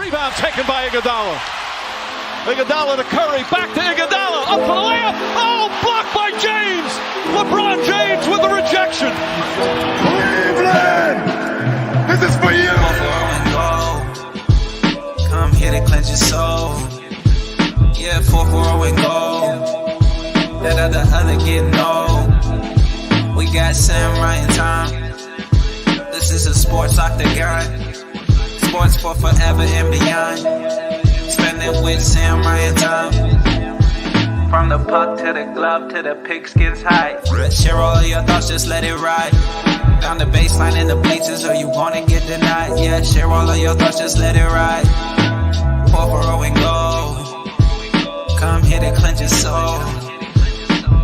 Rebound taken by Iguodala. Iguodala to Curry, back to Iguodala, up for the layup. Oh, blocked by James. LeBron James with the rejection. Cleveland, this is for you. Come hit it, cleanse your soul. Yeah, 4-4 and go. That other getting old. We got samurai in time. This is a sports octagon. Sports for forever and beyond. Spend it with samurai in time. From the puck to the glove to the pigskins high. Share all your thoughts, just let it ride. Down the baseline in the bleachers, or you wanna get denied. Yeah, share all of your thoughts, just let it ride. 4-4 and go. Come hit it, cleanse your soul.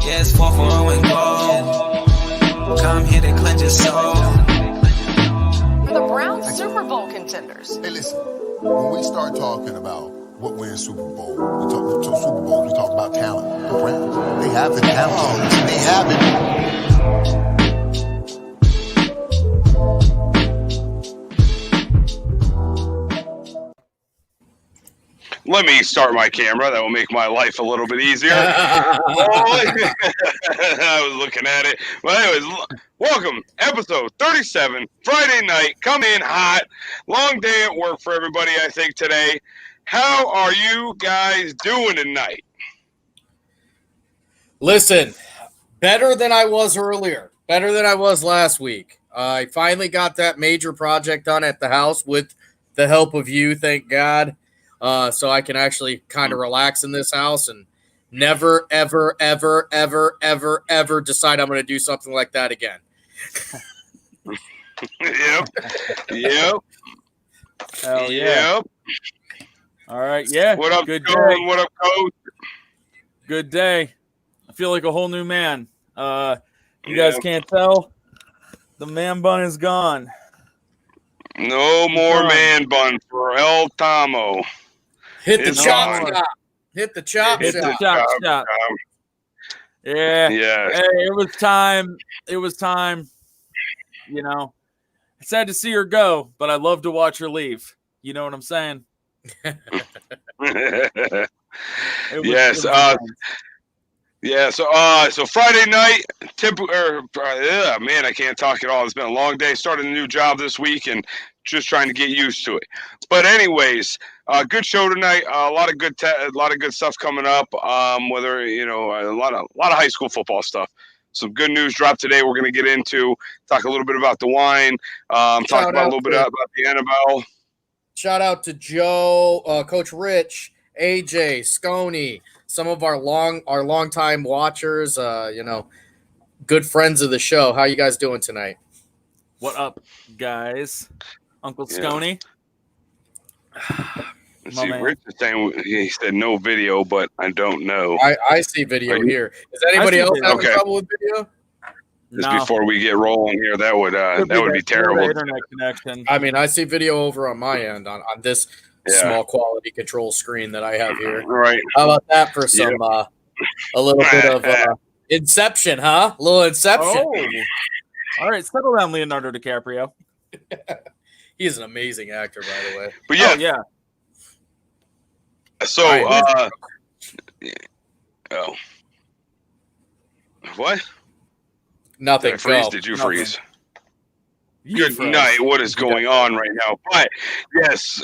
Yeah, it's 4-4 and go. Come hit it, cleanse your soul. The Browns Super Bowl contenders. Hey, listen, when we start talking about what wins Super Bowl, we talk about talent. The Browns, they have the talent. They have it. Let me start my camera. That will make my life a little bit easier. I was looking at it. Well, anyways, welcome. Episode 37, Friday night. Come in hot. Long day at work for everybody, I think, today. How are you guys doing tonight? Listen, better than I was earlier. Better than I was last week. I finally got that major project done at the house with the help of you, thank God. So I can actually kind of relax in this house and never, ever, ever, ever, ever, ever decide I'm going to do something like that again. Yep. Hell yeah. Yep. All right. Yeah. What up, Good Coach? day. What up, Coach? Good day. I feel like a whole new man. You guys can't tell. The man bun is gone. No more man bun for El Tomo. Hit the It's chop on. shop. Hit the chop Hit the shop. chop. Yeah. Yeah. Hey, it was time. It was time. You know, it's sad to see her go, but I love to watch her leave. You know what I'm saying? Yes. Yeah. So Friday night, man, I can't talk at all. It's been a long day. Started a new job this week and just trying to get used to it. But anyways, good show tonight. A lot of good stuff coming up. Whether a lot of high school football stuff. Some good news dropped today. We're going to get into talk a little bit about the wine. Talk about a little bit about the NFL. Shout out to Joe, Coach Rich, AJ, Sconey, some of our longtime watchers. Good friends of the show. How you guys doing tonight? What up, guys? Uncle Sconey. See, Rich is saying he said no video, but I don't know. I see video here. Is anybody else having trouble with video? Just before we get rolling here, that would be terrible. Internet connection. I mean, I see video over on my end on this small quality control screen that I have here. Right. How about that for some a little bit of Inception, huh? A little Inception. Oh. All right, settle down, Leonardo DiCaprio. He's an amazing actor, by the way. But yeah, yeah. So, what? Nothing. Did I freeze? Did you freeze? Good night. What is going on right now? But yes.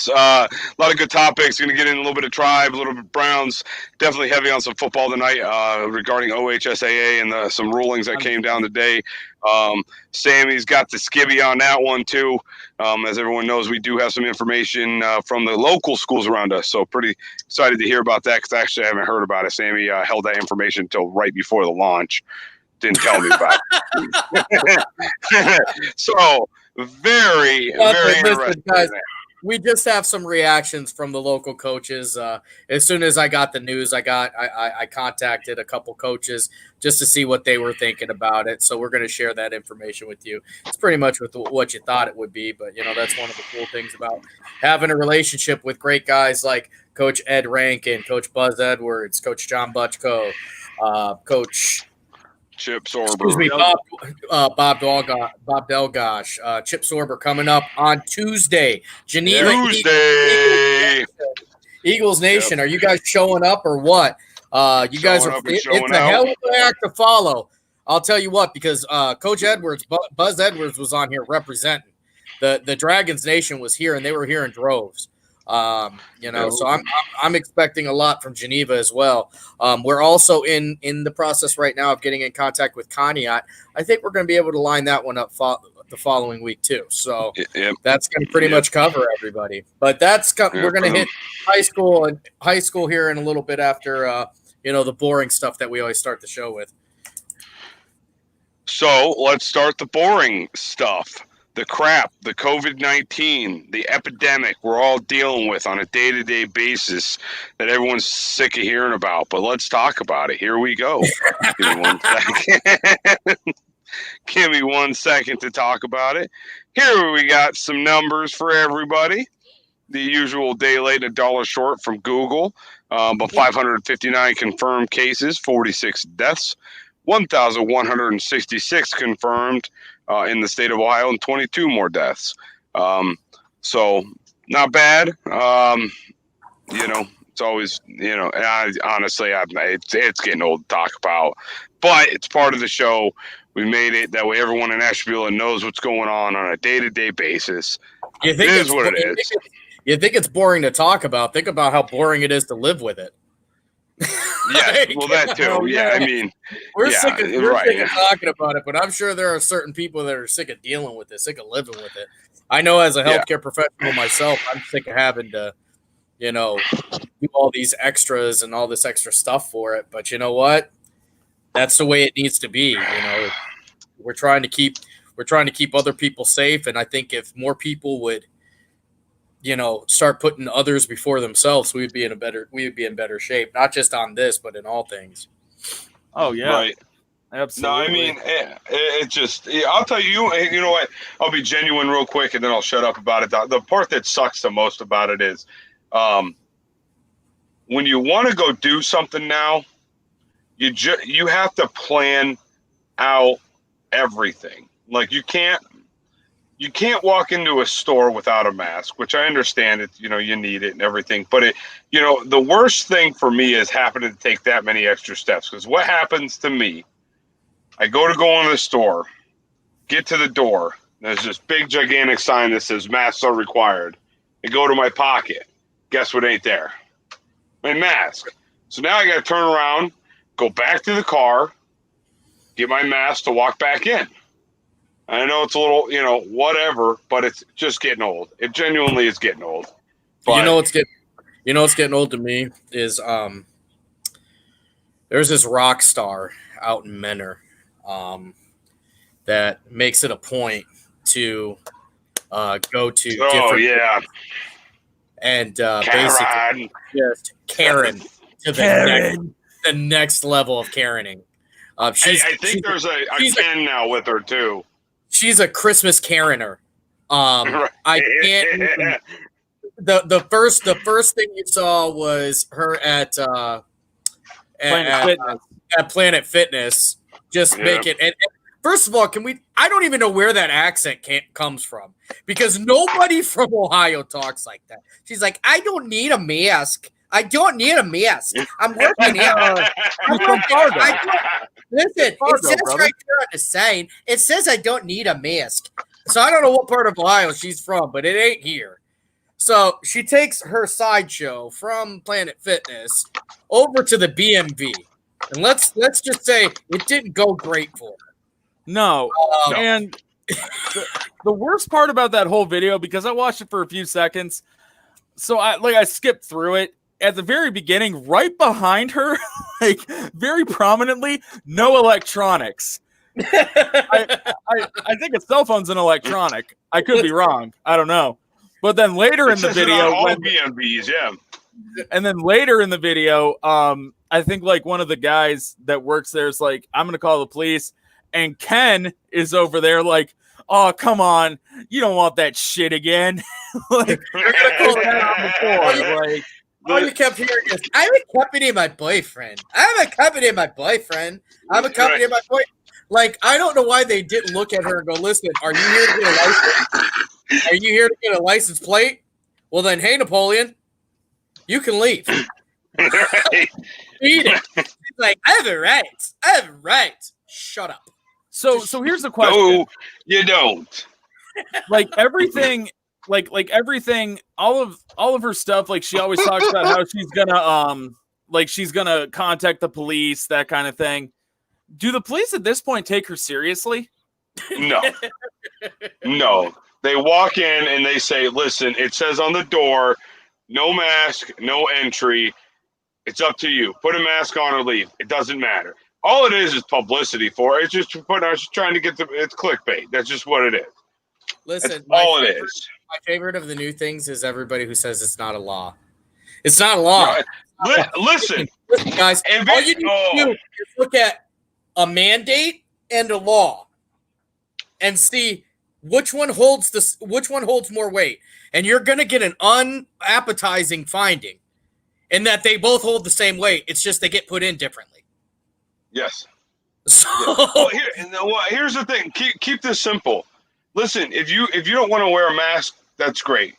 A lot of good topics. Going to get in a little bit of Tribe, a little bit of Browns. Definitely heavy on some football tonight regarding OHSAA and some rulings that came down today. Sammy's got the skivvy on that one too. As everyone knows, we do have some information from the local schools around us. So pretty excited to hear about that because actually I haven't heard about it. Sammy held that information until right before the launch. Didn't tell me about it. So very interesting. Guys, we just have some reactions from the local coaches. As soon as I got the news, I contacted a couple coaches just to see what they were thinking about it. So we're going to share that information with you. It's pretty much with what you thought it would be, but that's one of the cool things about having a relationship with great guys like Coach Ed Rankin, Coach Buzz Edwards, Coach John Butchko, Coach Chip Sorber. Excuse me, Bob Delgosh. Chip Sorber coming up on Tuesday. Geneva. Eagles Nation. Are you guys showing up or what? You guys are. It's a hell of an act to follow. I'll tell you what, because Coach Edwards, Buzz Edwards, was on here representing the Dragons Nation was here, and they were here in droves. So I'm expecting a lot from Geneva as well. We're also in the process right now of getting in contact with Conneaut. I think we're going to be able to line that one up the following week too. So that's going to pretty much cover everybody. But we're going to hit high school here in a little bit after the boring stuff that we always start the show with. So let's start the boring stuff. The crap, the COVID-19, the epidemic we're all dealing with on a day-to-day basis that everyone's sick of hearing about. But let's talk about it. Here we go. Give me 1 second. Give me 1 second to talk about it. Here we got some numbers for everybody. The usual day late, $1 short from Google. But 559 confirmed cases, 46 deaths, 1,166 confirmed in the state of Ohio, and 22 more deaths. So not bad. It's always, it's getting old to talk about, but it's part of the show. We made it that way. Everyone in Ashtabula knows what's going on a day-to-day basis. It is what it is. You think it's boring to talk about? Think about how boring it is to live with it. Yeah, well, that too. Yeah, I mean, we're sick of talking about it, but I'm sure there are certain people that are sick of dealing with it, sick of living with it. I know as a healthcare professional myself, I'm sick of having to, do all these extras and all this extra stuff for it. But you know what? That's the way it needs to be. We're trying to keep other people safe, and I think if more people would, start putting others before themselves, we would be in better shape, not just on this, but in all things. Oh yeah. Right. Absolutely. No, I mean, it just, I'll tell you, you know what? I'll be genuine real quick and then I'll shut up about it. The part that sucks the most about it is when you want to go do something now, you have to plan out everything. Like you can't walk into a store without a mask, which I understand it, you need it and everything. But the worst thing for me is happening to take that many extra steps. Because what happens to me, I go into the store, get to the door. There's this big, gigantic sign that says masks are required. I go to my pocket. Guess what ain't there? My mask. So now I got to turn around, go back to the car, get my mask to walk back in. I know it's a little, whatever, but it's just getting old. It genuinely is getting old. But, what's getting old to me is there's this rock star out in Menor that makes it a point to go to different and basically just Karen to the next level of Karening. I think there's a Ken now with her too. She's a Christmas Karener. I can't even, the first thing you saw was her at Planet Fitness. Just make it. And first of all, I don't even know where that accent comes from, because nobody from Ohio talks like that. She's like, I don't need a mask. I don't need a mask. I'm working here. I'm from Fargo. Listen, Fargo, it says brother. Right there on the sign, it says I don't need a mask. So I don't know what part of Ohio she's from, but it ain't here. So she takes her sideshow from Planet Fitness over to the BMV. And let's just say it didn't go great for her. No. And the worst part about that whole video, because I watched it for a few seconds, so I skipped through it. At the very beginning, right behind her, very prominently, no electronics. I think a cell phone's an electronic. I could be wrong. I don't know. But then later in the video, and then later in the video, I think one of the guys that works there is like, I'm going to call the police. And Ken is over there like, oh, come on. You don't want that shit again. You're going to call that out before. All you kept hearing is, I'm accompanying my boyfriend. I'm accompanying my boyfriend. I'm accompanying my boy. Like, I don't know why they didn't look at her and go, listen, are you here to get a license? Are you here to get a license plate? Well, then, hey, Napoleon, you can leave. Right. Eat it. He's like, I have a right. I have a right. Shut up. So here's the question. No, you don't. Like everything, like everything, all of her stuff. Like she always talks about how she's gonna contact the police, that kind of thing. Do the police at this point take her seriously? No. No. They walk in and they say, listen, it says on the door, no mask, no entry. It's up to you. Put a mask on or leave. It doesn't matter. All it is publicity for it. It's just trying to get it's clickbait. That's just what it is. Listen, that's all it is. My favorite of the new things is everybody who says it's not a law. It's not a law. No, listen, guys. All you need to do is look at a mandate and a law, and see which one holds more weight. And you're gonna get an unappetizing finding, in that they both hold the same weight. It's just they get put in differently. Yes. So well, here's the thing. Keep this simple. Listen, if you don't want to wear a mask, that's great.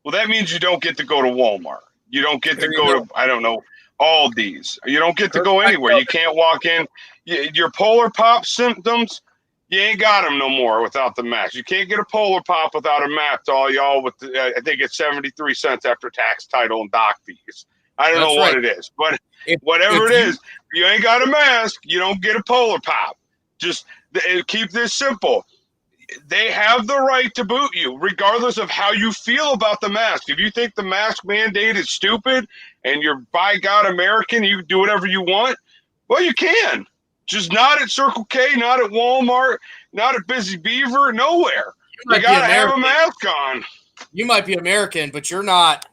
Well, that means you don't get to go to Walmart. You don't get to go to, I don't know, Aldi's. You don't get to go anywhere. You can't walk in. Your Polar Pop symptoms, you ain't got them no more without the mask. You can't get a Polar Pop without a mask. All y'all with, I think it's 73 cents after tax, title, and doc fees. I don't know what it is, but whatever it is, you ain't got a mask, you don't get a Polar Pop. Just keep this simple. They have the right to boot you, regardless of how you feel about the mask. If you think the mask mandate is stupid and you're, by God, American, you can do whatever you want, well, you can. Just not at Circle K, not at Walmart, not at Busy Beaver, nowhere. You got to have a mask on. You might be American, but you're not.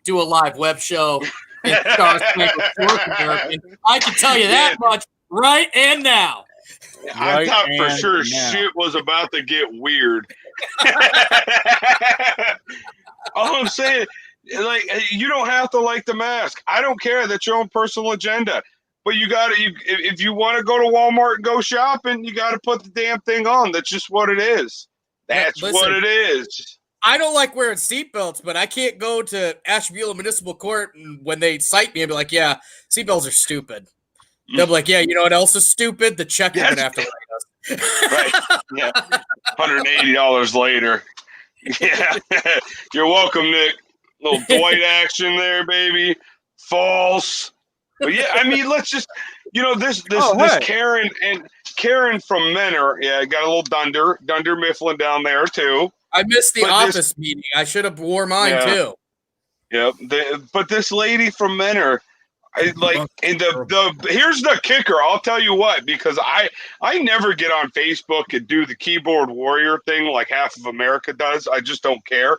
Do a live web show. I can tell you that much right and now. I thought for sure shit was about to get weird. All I'm saying, like, you don't have to like the mask. I don't care. That's your own personal agenda. But you got to, if you want to go to Walmart and go shopping, you got to put the damn thing on. That's just what it is. That's what it is. I don't like wearing seatbelts, but I can't go to Ashtabula Municipal Court and when they cite me and be like, yeah, seatbelts are stupid. They'll be like, yeah, you know what else is stupid? The check you're going to have to write us. Right. Yeah. $180 later. Yeah. You're welcome, Nick. Little Dwight action there, baby. False. But yeah, I mean, let's just, this Karen from Menor, got a little Dunder Mifflin down there too. I missed the office meeting. I should have wore mine too. Yeah, but this lady from Menor, here's the kicker. I'll tell you what, because I never get on Facebook and do the keyboard warrior thing like half of America does. I just don't care.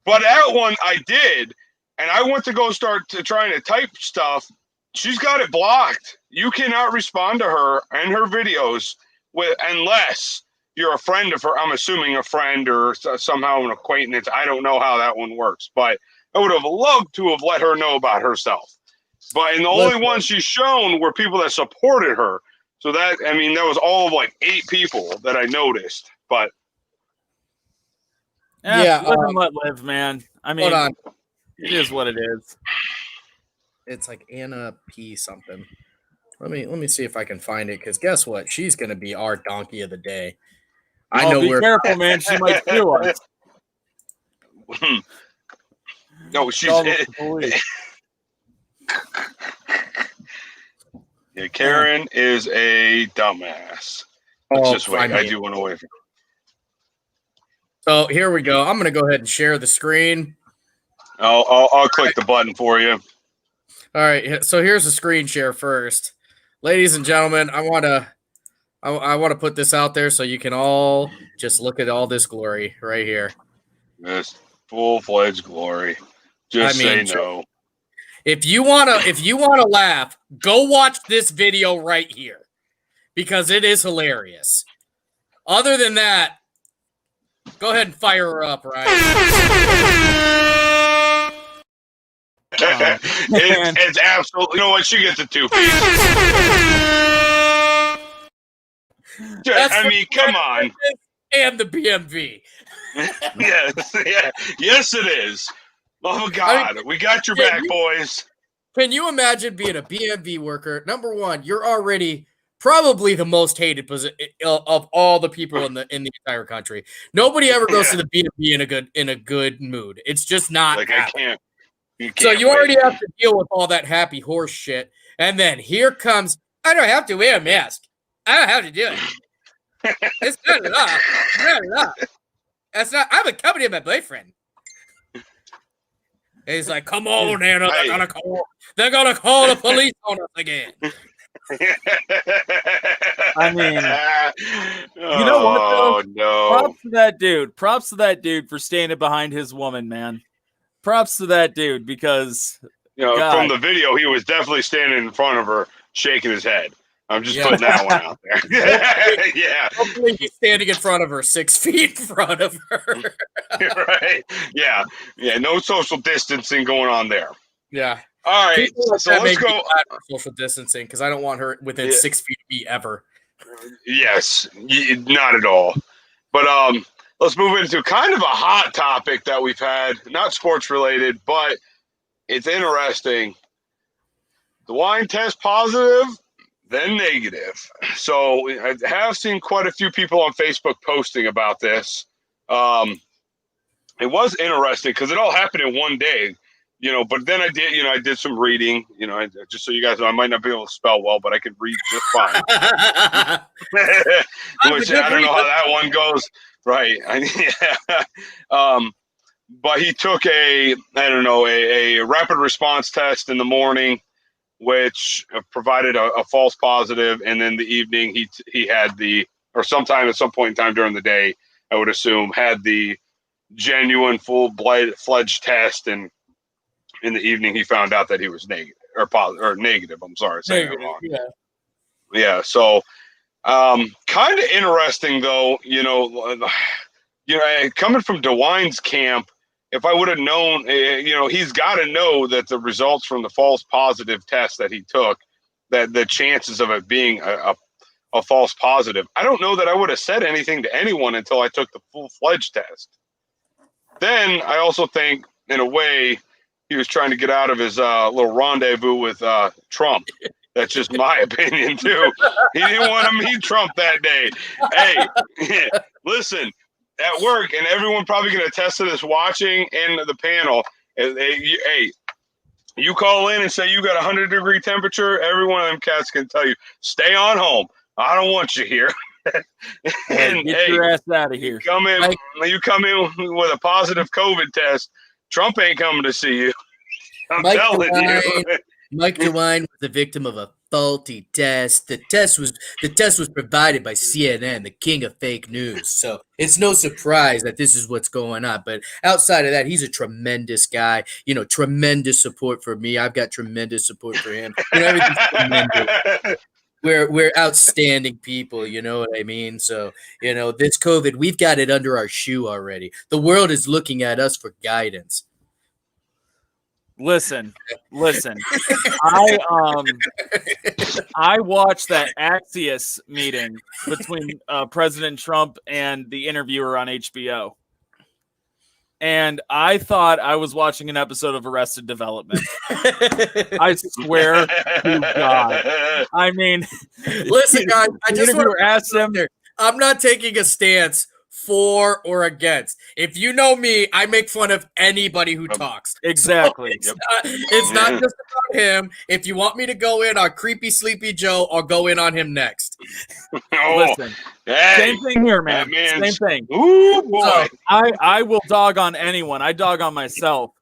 But that one I did, and I went to go start trying to type stuff. She's got it blocked. You cannot respond to her and her videos unless you're a friend of her. I'm assuming a friend or somehow an acquaintance. I don't know how that one works, but I would have loved to have let her know about herself. But the only ones she's shown were people that supported her. So that was all of like 8 people that I noticed. But live and let live, man. I mean, hold on. It is what it is. It's like Anna P something. Let me see if I can find it, because guess what? She's going to be our donkey of the day. I know. Be careful, man. She might sue us. No, she's. Yeah, Karen is a dumbass. Let's just wait. I do want to wait. So here we go. I'm going to go ahead and share the screen. I'll click the button for you. All right. So here's the screen share first, ladies and gentlemen. I want to put this out there so you can all just look at all this glory right here. This full-fledged glory. Say no. If you wanna laugh, go watch this video right here, because it is hilarious. Other than that, go ahead and fire her up, Ryan. It's absolutely. You know what? She gets a 2. I mean, come on. And the BMV. Yes, it is. Oh God, we got your back, boys. Can you imagine being a BMV worker? Number one, you're already probably the most hated of all the people in the entire country. Nobody ever goes to the BMV in a good mood. It's just not. Like happening. You can't So you already have to deal with all that happy horse shit, and then here comes. I don't have to wear a mask. I don't have to do it. It's not enough. It's not enough. That's not. I'm accompanying my boyfriend. And he's like, "Come on, Anna. They're gonna call the police on us again." I mean, you know what? Though? No. Props to that dude. Props to that dude for standing behind his woman, man. Props to that dude because from the video, he was definitely standing in front of her, shaking his head. I'm just putting that one out there. Yeah. Hopefully he's standing in front of her, 6 feet in front of her. Right. Yeah. Yeah. No social distancing going on there. Yeah. All right. So let's go. Social distancing because I don't want her within 6 feet of me ever. Yes. Not at all. But let's move into kind of a hot topic that we've had, not sports related, but it's interesting. The wine test positive, then negative. So I have seen quite a few people on Facebook posting about this. It was interesting because it all happened in one day, but then I did some reading, just so you guys know, I might not be able to spell well, but I can read just fine. Which I don't know how that one goes. Right. But he took a rapid response test in the morning, which provided a false positive, and then the evening he had at some point in time during the day, I would assume, had the genuine full-fledged test, and in the evening he found out that he was negative. I'm sorry, saying that wrong. Yeah. So, kind of interesting though. Coming from DeWine's camp. If I would have known, he's got to know that the results from the false positive test that he took, that the chances of it being a false positive, I don't know that I would have said anything to anyone until I took the full-fledged test. Then I also think, in a way, he was trying to get out of his little rendezvous with Trump. That's just my opinion, too. He didn't want to meet Trump that day. Hey, listen. At work, and everyone probably can attest to this watching in the panel. Hey, you call in and say you got 100-degree temperature, every one of them cats can tell you, stay on home. I don't want you here. And get your ass out of here. You come in with a positive COVID test, Trump ain't coming to see you. I'm telling you. Mike DeWine was the victim of a faulty test. The test was provided by CNN, the king of fake news. So it's no surprise that this is what's going on. But outside of that, he's a tremendous guy. Tremendous support for me. I've got tremendous support for him. Everything's tremendous. We're outstanding people, you know what I mean? So, this COVID, we've got it under our shoe already. The world is looking at us for guidance. Listen. I watched that Axios meeting between President Trump and the interviewer on HBO. And I thought I was watching an episode of Arrested Development. I swear to God. I mean, listen, guys, I just want to ask them. I'm not taking a stance for or against. If you know me, I make fun of anybody who talks. Exactly. So it's not just about him. If you want me to go in on Creepy Sleepy Joe, I'll go in on him next. Listen, same thing here, man. Same thing. Ooh, boy. So, I will dog on anyone. I dog on myself.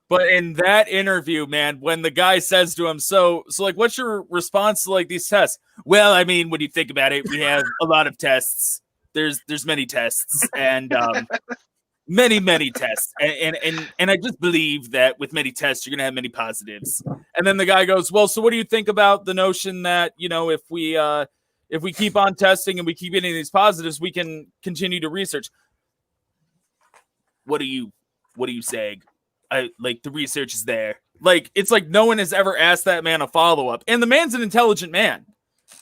But in that interview, man, when the guy says to him, so like, what's your response to like these tests? Well, I mean, when you think about it, we have a lot of tests. There's many tests and many tests. And I just believe that with many tests, you're going to have many positives. And then the guy goes, well, so what do you think about the notion that, if we keep on testing and we keep getting these positives, we can continue to research? What are you saying? The research is there. Like, it's like no one has ever asked that man a follow-up. And the man's an intelligent man.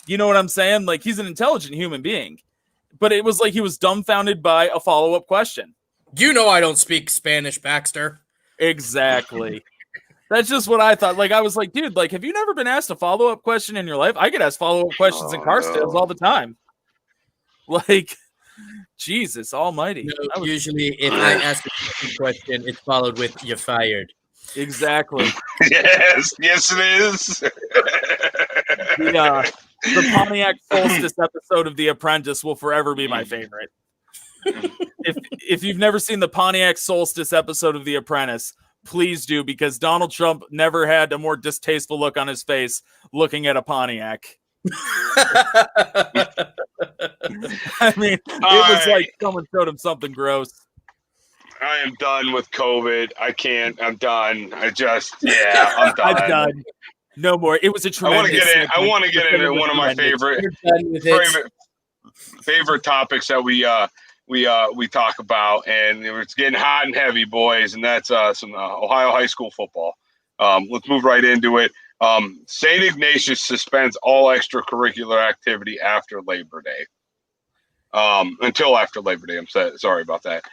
You know what I'm saying? Like, he's an intelligent human being. But it was like he was dumbfounded by a follow-up question. You know I don't speak Spanish, Baxter. Exactly. That's just what I thought. Like, I was like, dude, like, have you never been asked a follow-up question in your life? I get asked follow-up questions in car sales all the time. Like, Jesus almighty. No, usually, if I ask a question, it's followed with "you're fired." Exactly. Yes, it is. The Pontiac Solstice episode of The Apprentice will forever be my favorite. If you've never seen the Pontiac Solstice episode of The Apprentice, please do, because Donald Trump never had a more distasteful look on his face looking at a Pontiac. I mean, it was like someone showed him something gross. I am done with COVID. I can't. I'm done. I'm done. I'm done. No more. It was a tremendous. I want to get into one of my favorite topics that we talk about, and it's getting hot and heavy, boys, and that's some Ohio high school football. Let's move right into it. St. Ignatius suspends all extracurricular activity after Labor Day. Until after Labor Day. I'm sorry about that.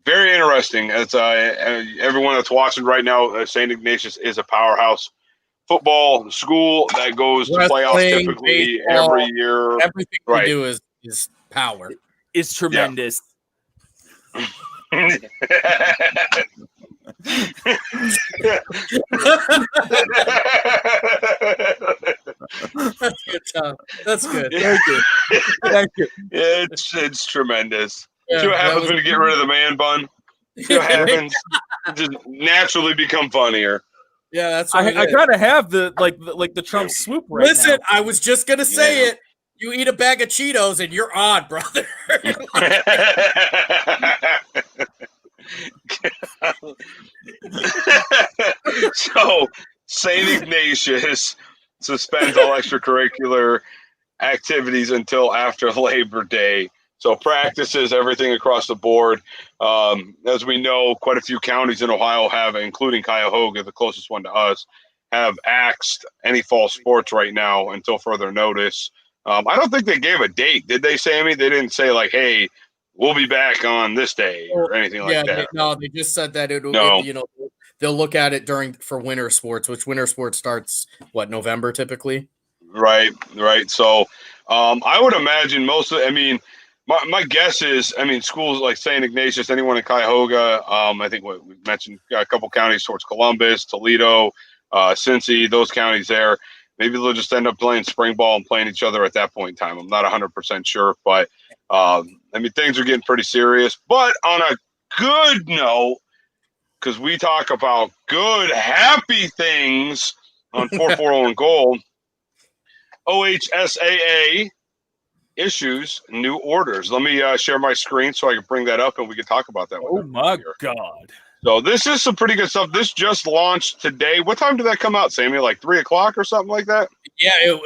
Very interesting. It's everyone that's watching right now. St. Ignatius is a powerhouse football school that goes to playoffs typically every year. Everything we do is power. It's tremendous. That's good, Tom. That's good. Thank you. It's tremendous. See what happens when you get rid of the man bun? See what happens? Just naturally become funnier. Yeah, that's. I kind of have the Trump swoop right Listen, now. I was just gonna say it. You eat a bag of Cheetos and you're on, brother. So, St. Ignatius suspends all extracurricular activities until after Labor Day. So practices, everything across the board. As we know, quite a few counties in Ohio have, including Cuyahoga, the closest one to us, have axed any fall sports right now until further notice. I don't think they gave a date. Did they, Sammy? They didn't say, like, hey, we'll be back on this day or anything like that. They just said that they'll look at it for winter sports, which winter sports starts, November typically? Right. So I would imagine my guess is, schools like St. Ignatius, anyone in Cuyahoga, I think what we mentioned, a couple counties towards Columbus, Toledo, Cincy, those counties there. Maybe they'll just end up playing spring ball and playing each other at that point in time. I'm not 100% sure, but things are getting pretty serious. But on a good note, because we talk about good, happy things on 440 and Gold, OHSAA issues new orders. Let me share my screen so I can bring that up and we can talk about that. Oh my God. So this is some pretty good stuff. This just launched today. What time did that come out, Sammy? Like 3 o'clock or something like that? Yeah,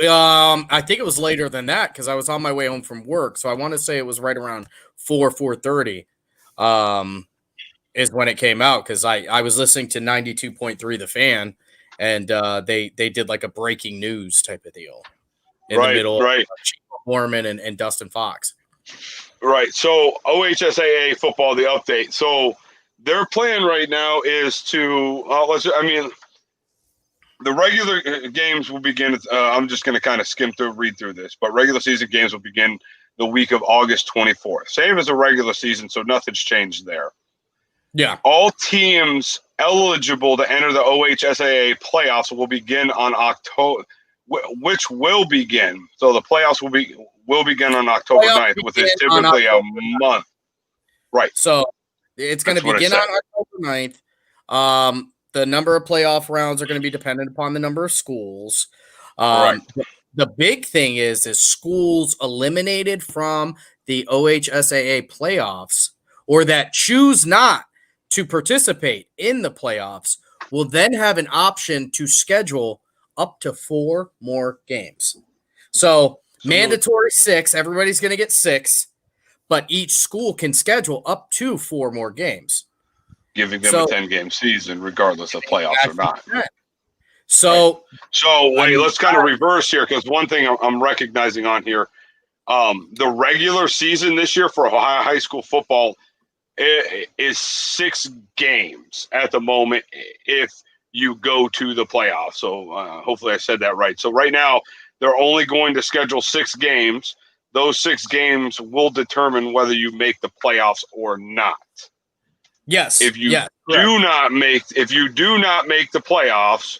I think it was later than that because I was on my way home from work. So I want to say it was right around 4:30 is when it came out because I was listening to 92.3 The Fan, and they did like a breaking news type of deal in the middle of Chief Mormon and Dustin Fox. Right. So OHSAA football, the update. So their plan right now is to the regular games will begin. I'm just going to kind of read through this, but regular season games will begin the week of August 24th. Same as a regular season, so nothing's changed there. Yeah. All teams eligible to enter the OHSAA playoffs will begin on October, which will begin. So the playoffs will begin on October 9th, which is typically a month. Right. So it's going to begin on October 9th. The number of playoff rounds are going to be dependent upon the number of schools. Right. The big thing is schools eliminated from the OHSAA playoffs or that choose not to participate in the playoffs will then have an option to schedule up to 4 more games. So mandatory 6, everybody's going to get 6, but each school can schedule up to 4 more games. giving them a 10-game season, regardless of playoffs or not. So, wait, let's kind of reverse here, because one thing I'm recognizing on here, the regular season this year for Ohio high school football is 6 games at the moment if you go to the playoffs. So hopefully I said that right. So right now they're only going to schedule 6 games. Those 6 games will determine whether you make the playoffs or not. yes. If you do not make the playoffs,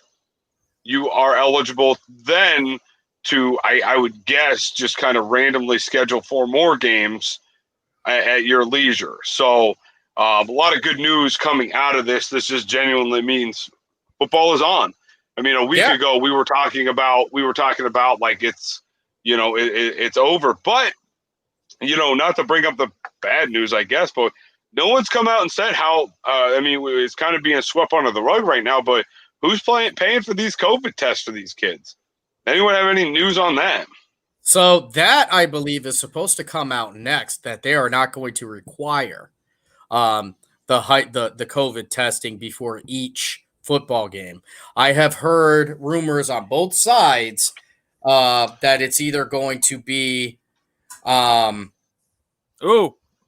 you are eligible then to, I would guess, just kind of randomly schedule 4 more games at your leisure. So a lot of good news coming out of this. This just genuinely means football is on. I mean, a week ago we were talking about like it's, it's over. But, not to bring up the bad news, I guess, but no one's come out and said how, it's kind of being swept under the rug right now, but who's paying for these COVID tests for these kids? Anyone have any news on that? So that, I believe, is supposed to come out next, that they are not going to require the COVID testing before each football game. I have heard rumors on both sides that it's either going to be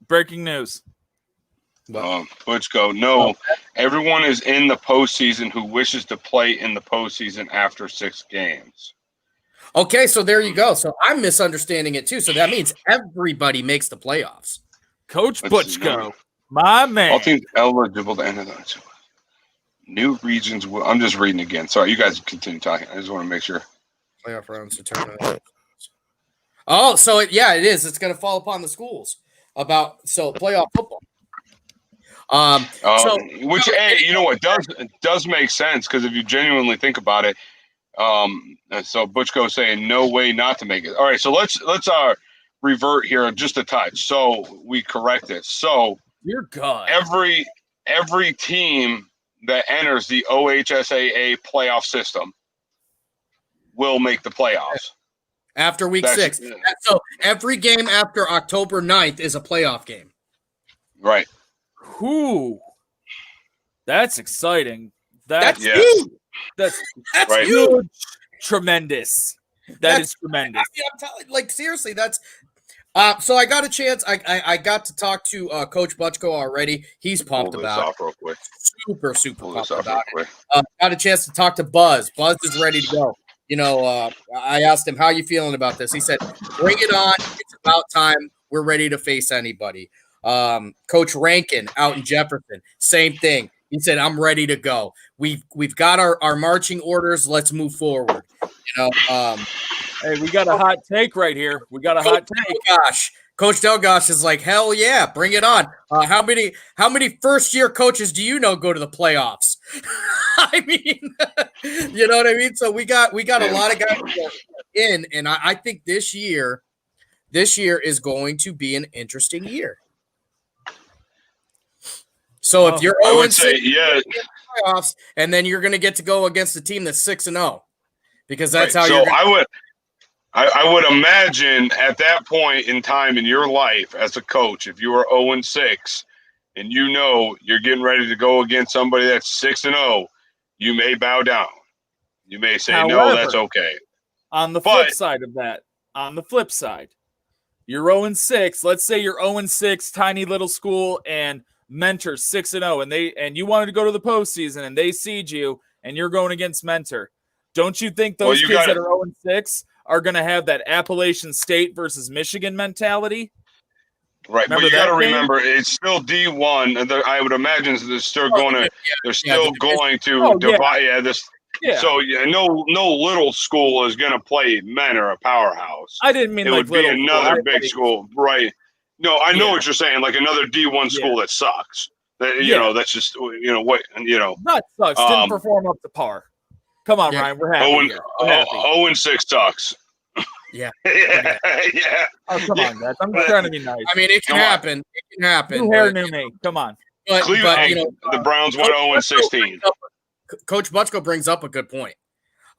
breaking news. Let's go. No, everyone is in the postseason who wishes to play in the postseason after 6 games. Okay, so there you go. So I'm misunderstanding it too. So that means everybody makes the playoffs. Coach Butchko, my man. All teams eligible to enter the new regions. I'm just reading again. Sorry, you guys continue talking. I just want to make sure. Playoff rounds determine. Oh, so it is. It's going to fall upon the schools playoff football. You know what does make sense, because if you genuinely think about it, so Butchko saying no way not to make it. All right, so let's revert here just a touch. So we correct it. So you're good. Every team that enters the OHSAA playoff system will make the playoffs after week 6. So every game after October 9th is a playoff game. Right. Ooh, that's exciting. That's huge. That's right. Huge. Tremendous. That's tremendous. I'm telling, seriously, that's. So I got a chance. I got to talk to Coach Butchko already. He's pumped about it. Super pumped about it. Got a chance to talk to Buzz. Buzz is ready to go. I asked him, how you feeling about this? He said, bring it on. It's about time. We're ready to face anybody. Coach Rankin out in Jefferson, same thing. He said, I'm ready to go. We've got our marching orders. Let's move forward. Hey, we got a hot take right here. We got a hot take. Gosh, Coach Delgosh is like, hell yeah, bring it on. How many first-year coaches do you know go to the playoffs? I mean, you know what I mean? So we got a lot of guys in, and I think this year is going to be an interesting year. So if you're 0-6 playoffs, and then you're going to get to go against a team that's 6-0, because that's how you're. So I would imagine at that point in time in your life as a coach, if you are 0-6 and you're getting ready to go against somebody that's 6-0, you may bow down. You may say, however, no, that's okay. On the flip side of that, you're 0-6. Let's say you're 0-6, tiny little school, and Mentor 6-0, and you wanted to go to the postseason, and they seed you, and you're going against Mentor. Don't you think those kids that are 0-6 are going to have that Appalachian State versus Michigan mentality? Right, but you got to remember, it's still D1. And I would imagine they're still going to divide. So no little school is going to play Mentor a powerhouse. I didn't mean it would be another big school, right? No, I know what you're saying. Like another D1 school that sucks. That's just what. Not sucks. Didn't perform up to par. Come on, Ryan. We're happy. 0-6 sucks. Yeah. yeah. Oh, come on, guys. I'm just trying to be nice. I mean, it can happen. It can happen. New hair, new me. Come on. But the Browns went 0-16. Coach Butchko brings up a good point.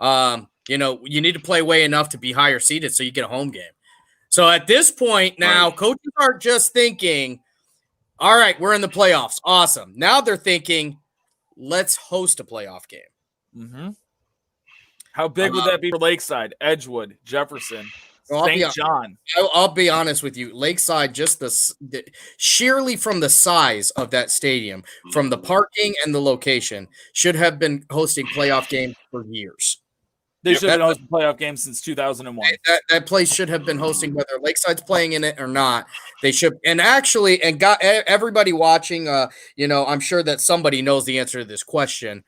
You need to play way enough to be higher seeded so you get a home game. So at this point now, coaches aren't just thinking, All right, we're in the playoffs. Awesome. Now they're thinking, let's host a playoff game. Mm-hmm. How big would that be for Lakeside, Edgewood, Jefferson, St. John? I'll be honest with you. Lakeside, just the sheerly from the size of that stadium, from the parking and the location, should have been hosting playoff games for years. They should have been hosting playoff games since 2001. That place should have been hosting, whether Lakeside's playing in it or not. They should, and actually, and got everybody watching. I'm sure that somebody knows the answer to this question.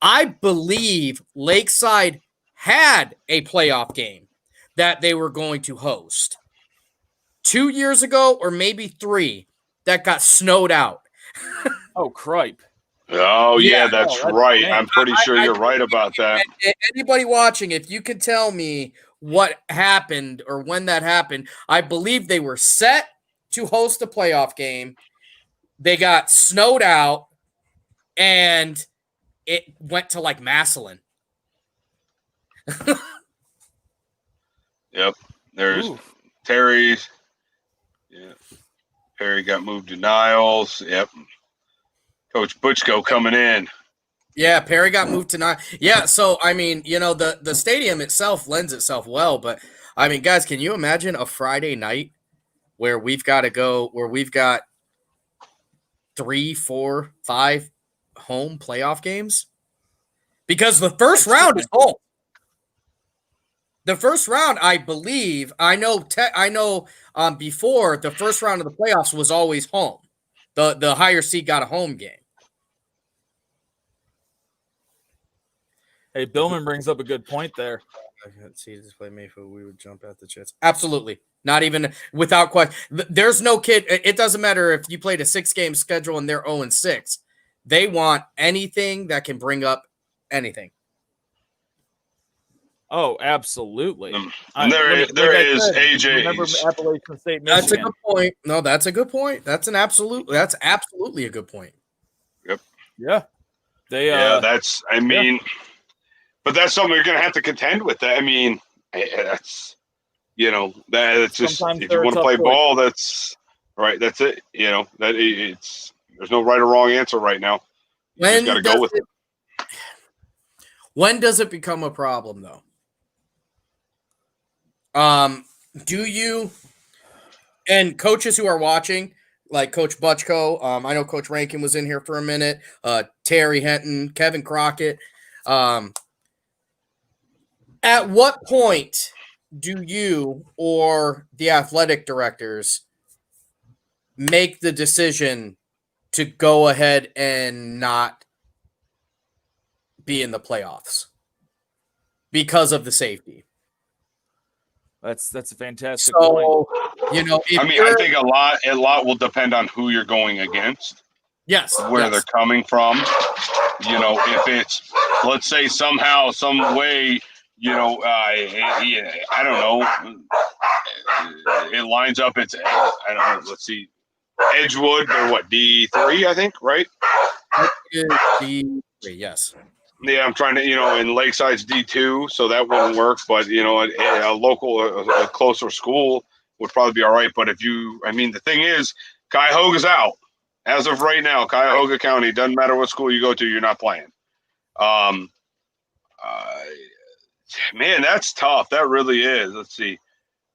I believe Lakeside had a playoff game that they were going to host 2 years ago, or maybe 3, that got snowed out. Oh, cripe. Oh, yeah, that's right. I'm pretty sure you're right about that. Anybody watching, if you can tell me what happened or when that happened, I believe they were set to host a playoff game. They got snowed out, and it went to like Massillon. Yep. There's Terry's. Yeah. Perry got moved to Niles. Yep. Coach Butchko coming in. Yeah, Perry got moved to Niles. Yeah, so, I mean, the stadium itself lends itself well, but, I mean, guys, can you imagine a Friday night where we've got 3, 4, 5 home playoff games? Because the first round is home. The first round, I believe, I know before the first round of the playoffs was always home. The higher seed got a home game. Hey, Billman brings up a good point there. I can't see this play Mayfield. We would jump at the chance. Absolutely. Not even without question. There's no kid. It doesn't matter if you played a 6-game schedule and they're 0-6. They want anything that can bring up anything. Oh, absolutely. There is AJ. Remember Appalachian State, Michigan. That's a good point. No, that's a good point. That's absolutely a good point. Yep. Yeah. But that's something you're going to have to contend with. I mean, that's just, sometimes if you want to play ball, that's right. That's it. There's no right or wrong answer right now. You just got to go with it. When does it become a problem, though? Do you, and coaches who are watching, like Coach Butchko, I know Coach Rankin was in here for a minute, Terry Henton, Kevin Crockett. At what point do you or the athletic directors make the decision to go ahead and not be in the playoffs because of the safety? That's a fantastic point. I think a lot will depend on who you're going against. Yes. Where they're coming from. If it's, let's say somehow, some way, I don't know. It lines up. It's, I don't know. Let's see. Edgewood, they're what, D3, I think, right? D3, yes. Yeah, I'm trying to, in Lakeside's D2, so that wouldn't work. But, a local, a closer school would probably be all right. But the thing is, Cuyahoga's out. As of right now, Cuyahoga County, doesn't matter what school you go to, you're not playing. Man, that's tough. That really is. Let's see.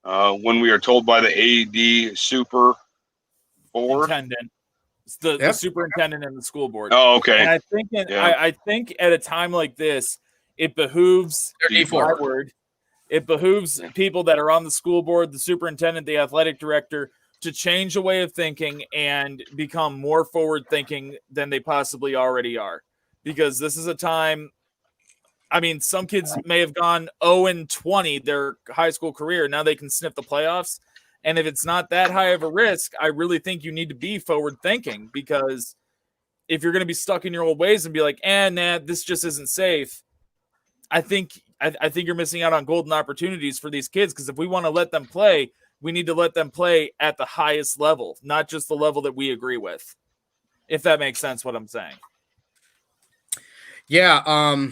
When we are told by the AD super board. It's the superintendent and the school board. Oh, okay. And I think I think at a time like this, it behooves people that are on the school board, the superintendent, the athletic director, to change a way of thinking and become more forward thinking than they possibly already are. Because this is a time, some kids may have gone 0-20 their high school career. Now they can sniff the playoffs. And if it's not that high of a risk, I really think you need to be forward thinking, because if you're going to be stuck in your old ways and be like, this just isn't safe, I think you're missing out on golden opportunities for these kids. Because if we want to let them play, we need to let them play at the highest level, not just the level that we agree with. If that makes sense, what I'm saying. Yeah.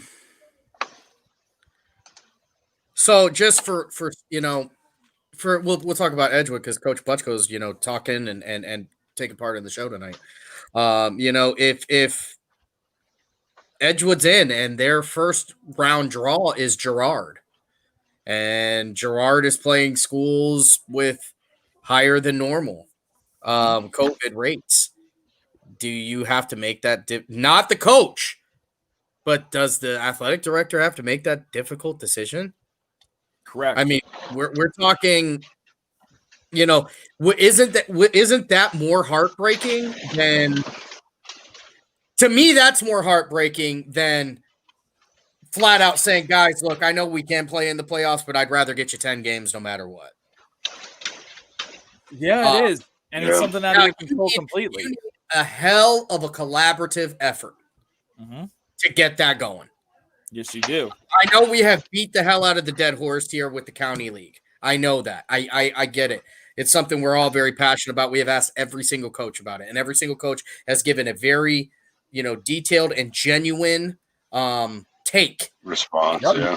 So just for we'll talk about Edgewood, because Coach Butchko's talking and taking part in the show tonight. If Edgewood's in and their first round draw is Girard, and Girard is playing schools with higher than normal COVID rates, do you have to make that not the coach, but does the athletic director have to make that difficult decision? Correct. I mean, we're talking, isn't that more heartbreaking than, to me, that's more heartbreaking than flat out saying, guys, look, I know we can play in the playoffs, but I'd rather get you 10 games no matter what. Yeah, it is. And it's something out of your control completely. You need a hell of a collaborative effort to get that going. Yes, you do. I know we have beat the hell out of the dead horse here with the county league. I know that. I get it. It's something we're all very passionate about. We have asked every single coach about it, and every single coach has given a very, detailed and genuine take response. Yeah.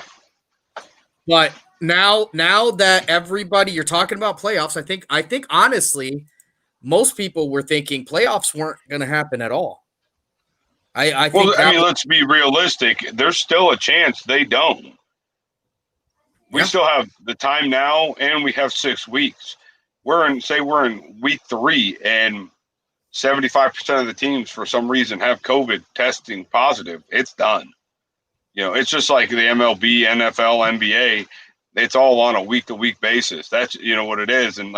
But now that everybody, you're talking about playoffs, I think honestly, most people were thinking playoffs weren't going to happen at all. I think let's be realistic. There's still a chance they don't. We still have the time now, and we have 6 weeks. We're in week 3, and 75% of the teams for some reason have COVID testing positive. It's done. It's just like the MLB, NFL, NBA. It's all on a week-to-week basis. That's what it is, and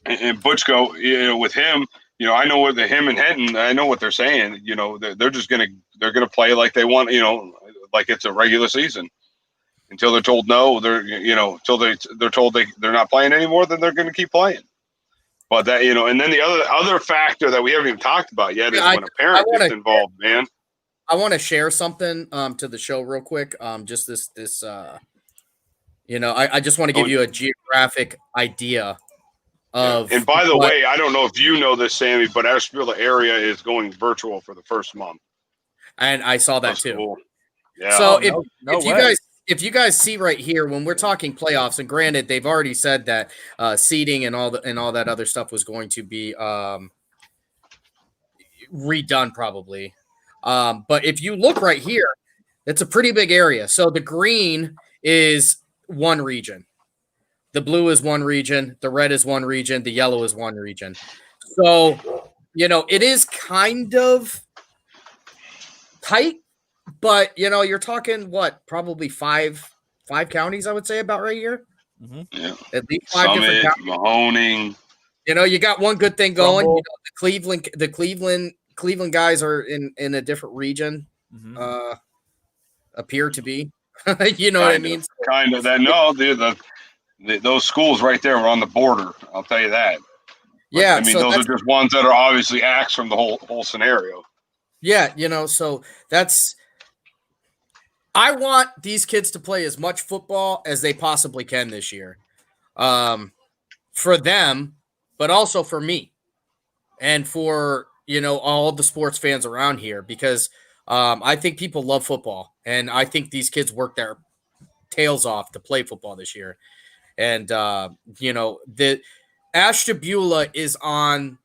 and Butchko, with him. I know what him and Henton, I know what they're saying. They're just they're gonna play like they want. Like it's a regular season until they're told no. They're until they're told they're not playing anymore. Then they're gonna keep playing. But that and then the other factor that we haven't even talked about yet is when a parent gets involved, man. I want to share something to the show real quick. Just this. I just want to give you a geographic idea. And by the way, I don't know if you know this, Sammy, but Asheville area is going virtual for the first month. And I saw that That's too. Cool. Yeah. So if you guys see right here, when we're talking playoffs, and granted, they've already said that seeding and all that other stuff was going to be redone probably. But if you look right here, it's a pretty big area. So the green is one region. The blue is one region, the red is one region, the yellow is one region. So, it is kind of tight, but you're talking probably five counties, I would say, about right here. Yeah. At least 5 different counties. Mahoning. You got one good thing going. The Cleveland guys are in a different region. Appear to be. You know what I mean? Kind of that. No, those schools right there were on the border. I'll tell you that. Yeah, I mean, those are just ones that are obviously acts from the whole scenario. Yeah, so that's. I want these kids to play as much football as they possibly can this year, for them, but also for me, and for all the sports fans around here, because I think people love football, and I think these kids work their tails off to play football this year. And, the Ashtabula is on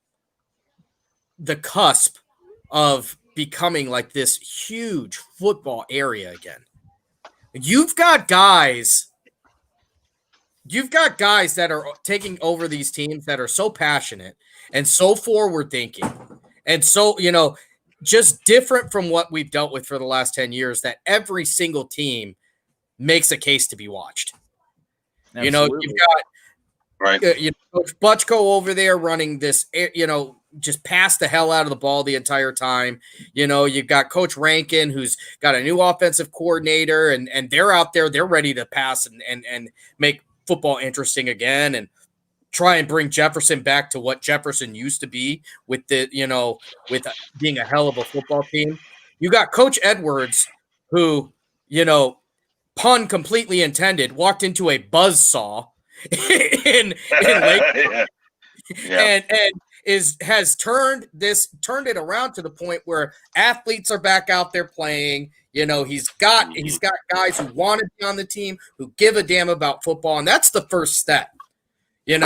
the cusp of becoming like this huge football area again. You've got guys that are taking over these teams that are so passionate and so forward thinking and so, just different from what we've dealt with for the last 10 years, that every single team makes a case to be watched. Absolutely. You've got Coach Butchko over there running this, just pass the hell out of the ball the entire time. You've got Coach Rankin, who's got a new offensive coordinator, and they're out there, they're ready to pass and make football interesting again, and try and bring Jefferson back to what Jefferson used to be with with being a hell of a football team. You got Coach Edwards, who, pun completely intended, walked into a buzzsaw in Lake and has turned it around to the point where athletes are back out there playing. He's got guys who want to be on the team, who give a damn about football, and that's the first step. You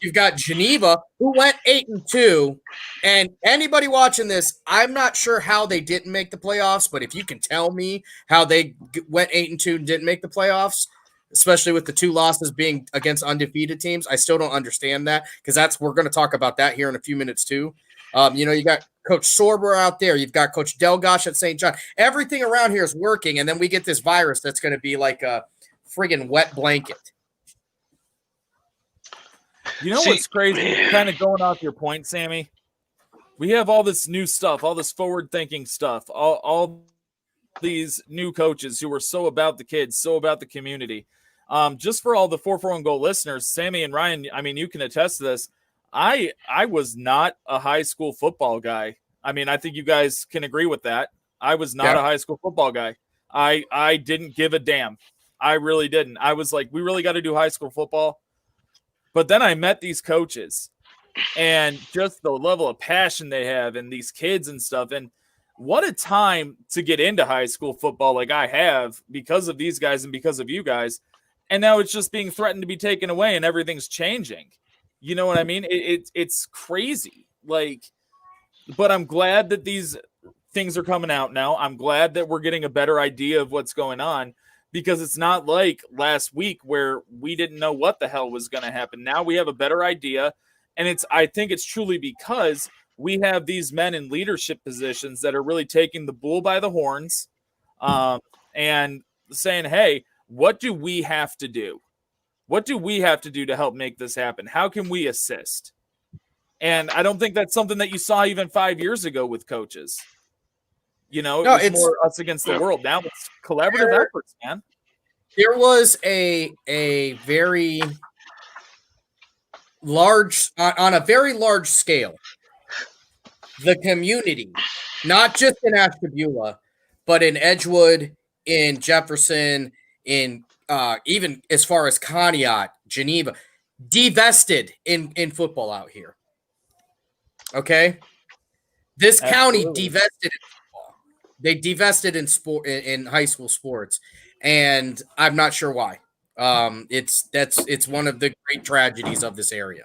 You've got Geneva, who went 8-2, and anybody watching this, I'm not sure how they didn't make the playoffs, but if you can tell me how they went 8-2 and didn't make the playoffs, especially with the 2 losses being against undefeated teams, I still don't understand that, because we're going to talk about that here in a few minutes too. You got Coach Sorber out there. You've got Coach Delgosh at St. John. Everything around here is working, and then we get this virus that's going to be like a friggin' wet blanket. You know what's crazy? Kind of going off your point, Sammy. We have all this new stuff, all this forward-thinking stuff, all these new coaches who are so about the kids, so about the community. Just for all the 441 Goal listeners, Sammy and Ryan, I mean, you can attest to this. I was not a high school football guy. I mean, I think you guys can agree with that. I was not a high school football guy. I didn't give a damn. I really didn't. I was like, we really got to do high school football. But then I met these coaches and just the level of passion they have and these kids and stuff. And what a time to get into high school football like I have because of these guys and because of you guys. And now it's just being threatened to be taken away and everything's changing. You know what I mean? It's crazy. Like, but I'm glad that these things are coming out now. I'm glad that we're getting a better idea of what's going on, because it's not like last week where we didn't know what the hell was going to happen. Now we have a better idea. And I think it's truly because we have these men in leadership positions that are really taking the bull by the horns and saying, hey, what do we have to do? What do we have to do to help make this happen? How can we assist? And I don't think that's something that you saw even 5 years ago with coaches. You know, it's more us against the world. Now it's collaborative efforts, man. There was a very large, on a very large scale, the community, not just in Ashtabula, but in Edgewood, in Jefferson, in even as far as Conneaut, Geneva, divested in football out here. Okay? This county divested in football. They divested in sport in high school sports, and I'm not sure why. It's one of the great tragedies of this area.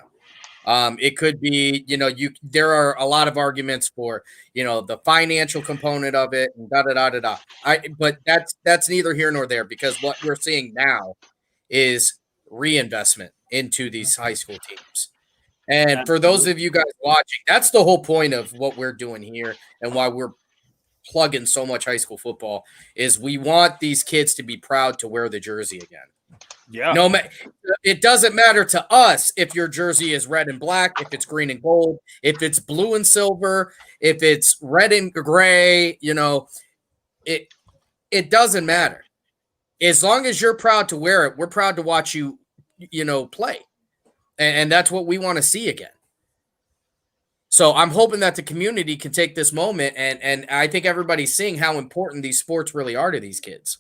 It could be, there are a lot of arguments for, the financial component of it and but that's neither here nor there, because what we're seeing now is reinvestment into these high school teams. And for those of you guys watching, that's the whole point of what we're doing here and why we're plugging so much high school football is we want these kids to be proud to wear the jersey again. Yeah. It doesn't matter to us if your jersey is red and black, if it's green and gold, if it's blue and silver, if it's red and gray, it doesn't matter. As long as you're proud to wear it, we're proud to watch you, play. And that's what we want to see again. So I'm hoping that the community can take this moment, and I think everybody's seeing how important these sports really are to these kids.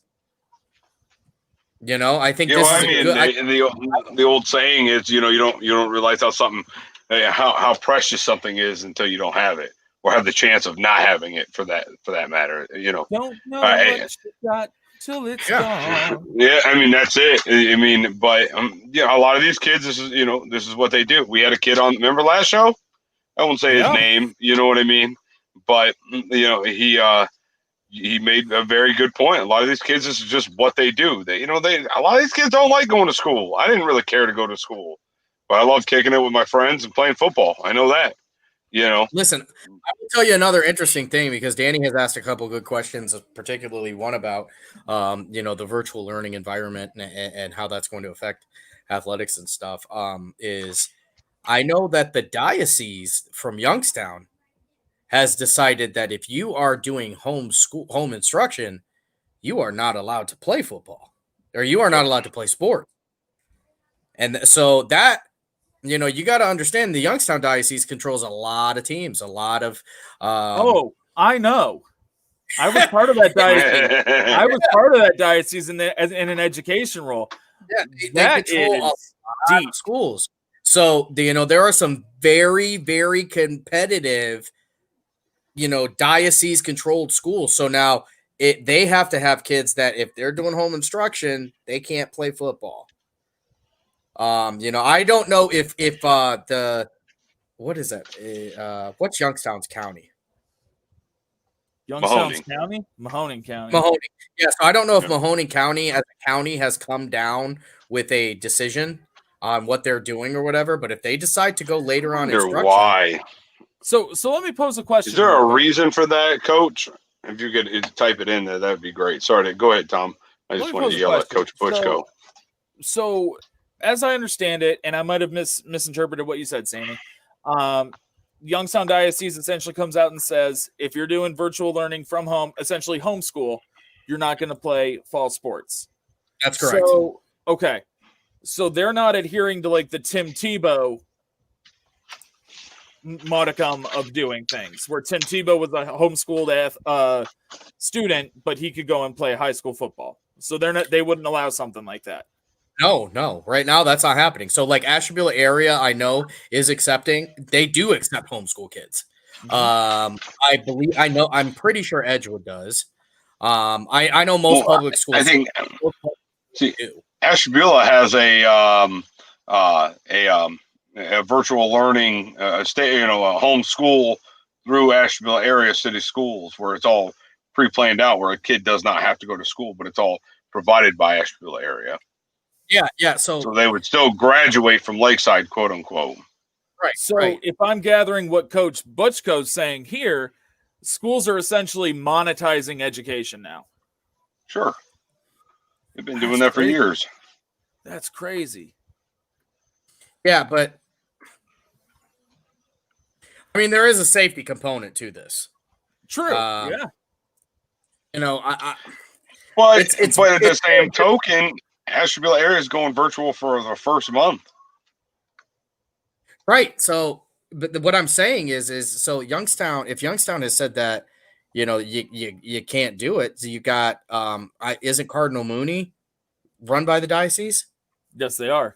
I think this is the old saying is, you don't realize how precious something is until you don't have it or have the chance of not having it for that matter. Don't know what you got till it's gone. Yeah, I mean that's it. I mean, but a lot of these kids, this is what they do. We had a kid on. Remember last show? I won't say his name. You know what I mean? But he made a very good point. A lot of these kids, this is just what they do. A lot of these kids don't like going to school. I didn't really care to go to school, but I love kicking it with my friends and playing football. I know that. Listen, I will tell you another interesting thing, because Danny has asked a couple of good questions, particularly one about, the virtual learning environment and how that's going to affect athletics and stuff. Is I know that the diocese from Youngstown has decided that if you are doing home instruction, you are not allowed to play football, or you are not allowed to play sport. And so that, you got to understand the Youngstown diocese controls a lot of teams, a lot of. I know. I was part of that diocese. I was part of that diocese in an education role. Yeah, they control a lot of schools. So, there are some very, very competitive, diocese-controlled schools. So now they have to have kids that if they're doing home instruction, they can't play football. I don't know if what is that? What's Youngstown's county? Youngstown County? Mahoning County. Mahoning. Yeah, so I don't know if Mahoning County as a county has come down with a decision on what they're doing or whatever, but if they decide to go later on instruction. Why? So let me pose a question. Is there a reason for that, Coach? If you could type it in there, that would be great. Sorry, go ahead, Tom. I just wanted to yell at Coach Butchko. So, as I understand it, and I might have misinterpreted what you said, Sammy, Youngstown Diocese essentially comes out and says, if you're doing virtual learning from home, essentially homeschool, you're not going to play fall sports. That's correct. So, okay. So they're not adhering to like the Tim Tebow modicum of doing things, where Tim Tebow was a homeschooled student, but he could go and play high school football. So they wouldn't allow something like that. No. Right now, that's not happening. So, like Ashtabula area, I know is accepting. They do accept homeschool kids. Mm-hmm. I'm pretty sure Edgewood does. I know most public schools. I think. Ashtabula has a virtual learning, a homeschool through Ashtabula area city schools, where it's all pre-planned out, where a kid does not have to go to school, but it's all provided by Ashtabula area. Yeah. So they would still graduate from Lakeside, quote unquote. Right. So right. If I'm gathering what Coach Butchko's saying here, schools are essentially monetizing education now. Sure. They've been doing that for years. That's crazy. Yeah, but I mean, there is a safety component to this. True. Yeah. But at the same token, Ashtabula area is going virtual for the first month. Right. So, but what I'm saying is so Youngstown, if Youngstown has said that, you can't do it. So you got, isn't Cardinal Mooney run by the diocese? Yes, they are.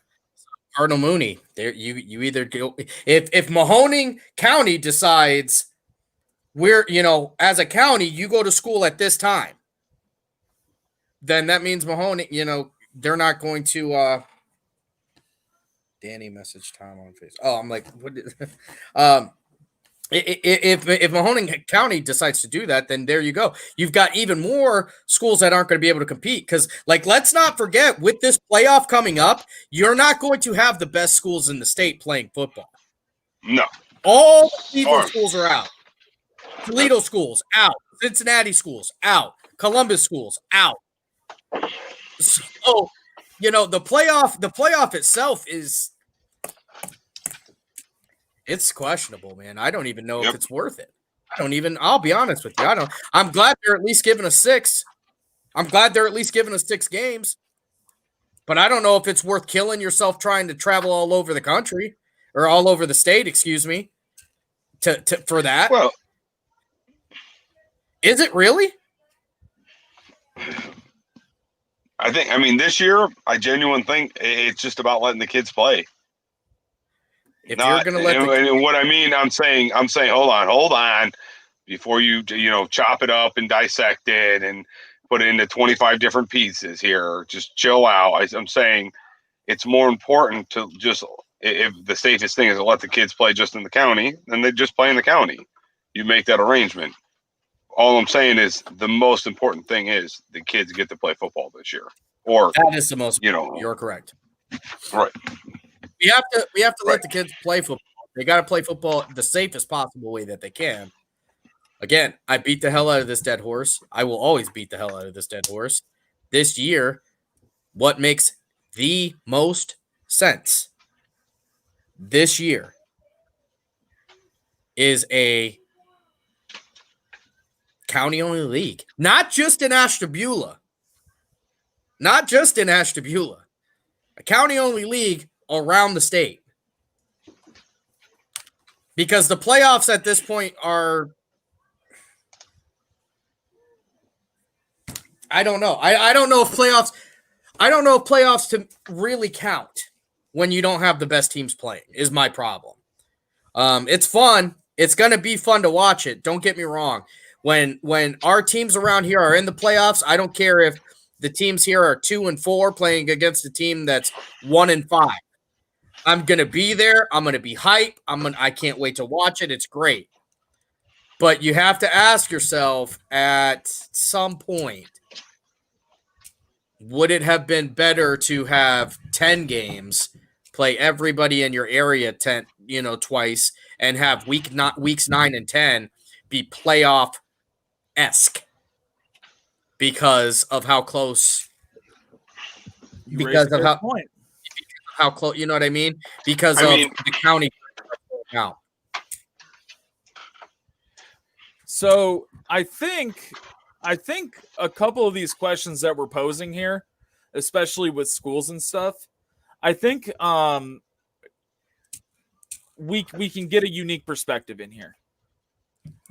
Cardinal Mooney. There, you either go if Mahoning County decides we're as a county you go to school at this time, then that means Mahoning they're not going to. Danny messaged Tom on Facebook. Oh, I'm like, what? If Mahoning County decides to do that, then there you go. You've got even more schools that aren't going to be able to compete because, let's not forget, with this playoff coming up, you're not going to have the best schools in the state playing football. No. All Cleveland schools are out. Toledo schools, out. Cincinnati schools, out. Columbus schools, out. So, the playoff itself is it's questionable, man. I don't even know if it's worth it. I'll be honest with you. I'm glad they're at least giving us 6. I'm glad they're at least giving us 6 games. But I don't know if it's worth killing yourself trying to travel all over the country or all over the state, excuse me, for that. Well, is it really? This year, I genuinely think it's just about letting the kids play. If you're going to let what I mean, I'm saying, hold on, before you chop it up and dissect it and put it into 25 different pieces here. Just chill out. I'm saying it's more important to just, if the safest thing is to let the kids play just in the county, then they just play in the county. You make that arrangement. All I'm saying is the most important thing is the kids get to play football this year. Or that is the most. You're correct. Right. We have to let the kids play football. They got to play football the safest possible way that they can. Again, I beat the hell out of this dead horse. I will always beat the hell out of this dead horse. This year, what makes the most sense this year is a county-only league. Not just in Ashtabula. A county-only league around the state. Because the playoffs at this point are, I don't know. I don't know if playoffs to really count when you don't have the best teams playing is my problem. It's fun. It's going to be fun to watch it. Don't get me wrong. When our teams around here are in the playoffs, I don't care if the teams here are 2-4 playing against a team that's 1-5. I'm gonna be there. I'm gonna be hype. I can't wait to watch it. It's great. But you have to ask yourself at some point, would it have been better to have 10 games, play everybody in your area twice, and have weeks 9 and 10 be playoff-esque because of how close how close, you know what I mean? Because the county now. So I think a couple of these questions that we're posing here, especially with schools and stuff, I think we can get a unique perspective in here.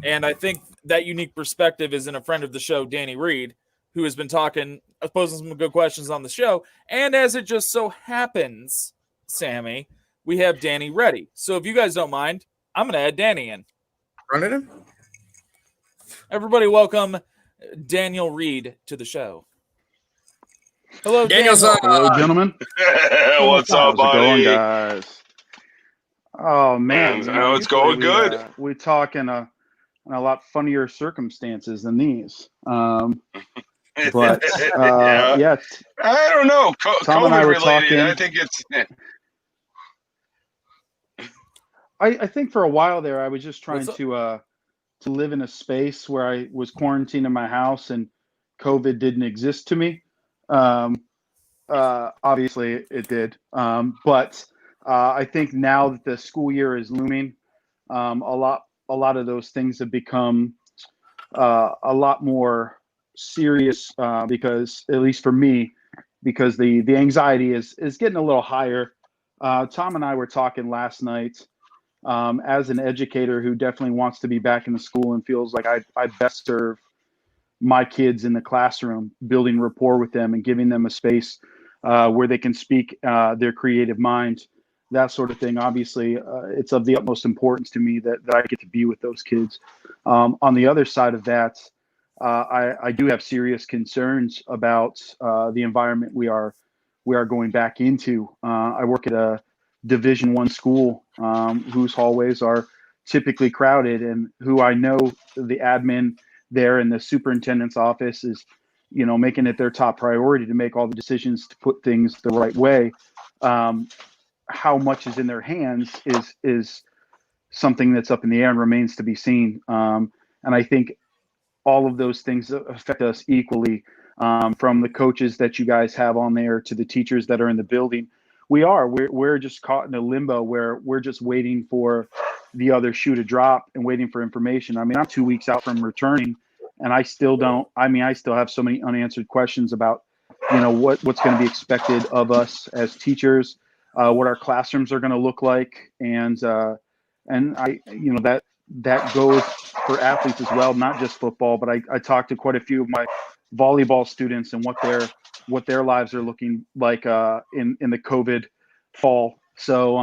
And I think that unique perspective is in a friend of the show, Danny Reed, who has been posing some good questions on the show. And as it just so happens, Sammy, we have Danny ready. So if you guys don't mind, I'm going to add Danny in. Run it in. Everybody welcome Daniel Reed to the show. Hello, Daniel's Daniel. Hello, gentlemen. What's up, How's it going, buddy? guys? Oh, man. It's going good. We talk in a lot funnier circumstances than these. But yeah, I don't know. Tom and I were COVID-related, talking. I think it's. I think for a while there, I was just trying to live in a space where I was quarantined in my house and COVID didn't exist to me. Obviously, it did. But I think now that the school year is looming, a lot of those things have become a lot more serious because, at least for me, because the anxiety is getting a little higher. Tom and I were talking last night. As an educator who definitely wants to be back in the school and feels like I best serve my kids in the classroom, building rapport with them and giving them a space where they can speak their creative mind, that sort of thing. Obviously, it's of the utmost importance to me that I get to be with those kids. On the other side of that, I do have serious concerns about the environment we are going back into. I work at a Division I school whose hallways are typically crowded, and who I know the admin there in the superintendent's office is, making it their top priority to make all the decisions to put things the right way. How much is in their hands is something that's up in the air and remains to be seen. And I think all of those things affect us equally, from the coaches that you guys have on there to the teachers that are in the building. We're just caught in a limbo where we're just waiting for the other shoe to drop and waiting for information. I mean, I'm 2 weeks out from returning, and I still have so many unanswered questions about, what's going to be expected of us as teachers, what our classrooms are going to look like. And that goes for athletes as well, not just football, but I talked to quite a few of my volleyball students and what their lives are looking like in the COVID fall. So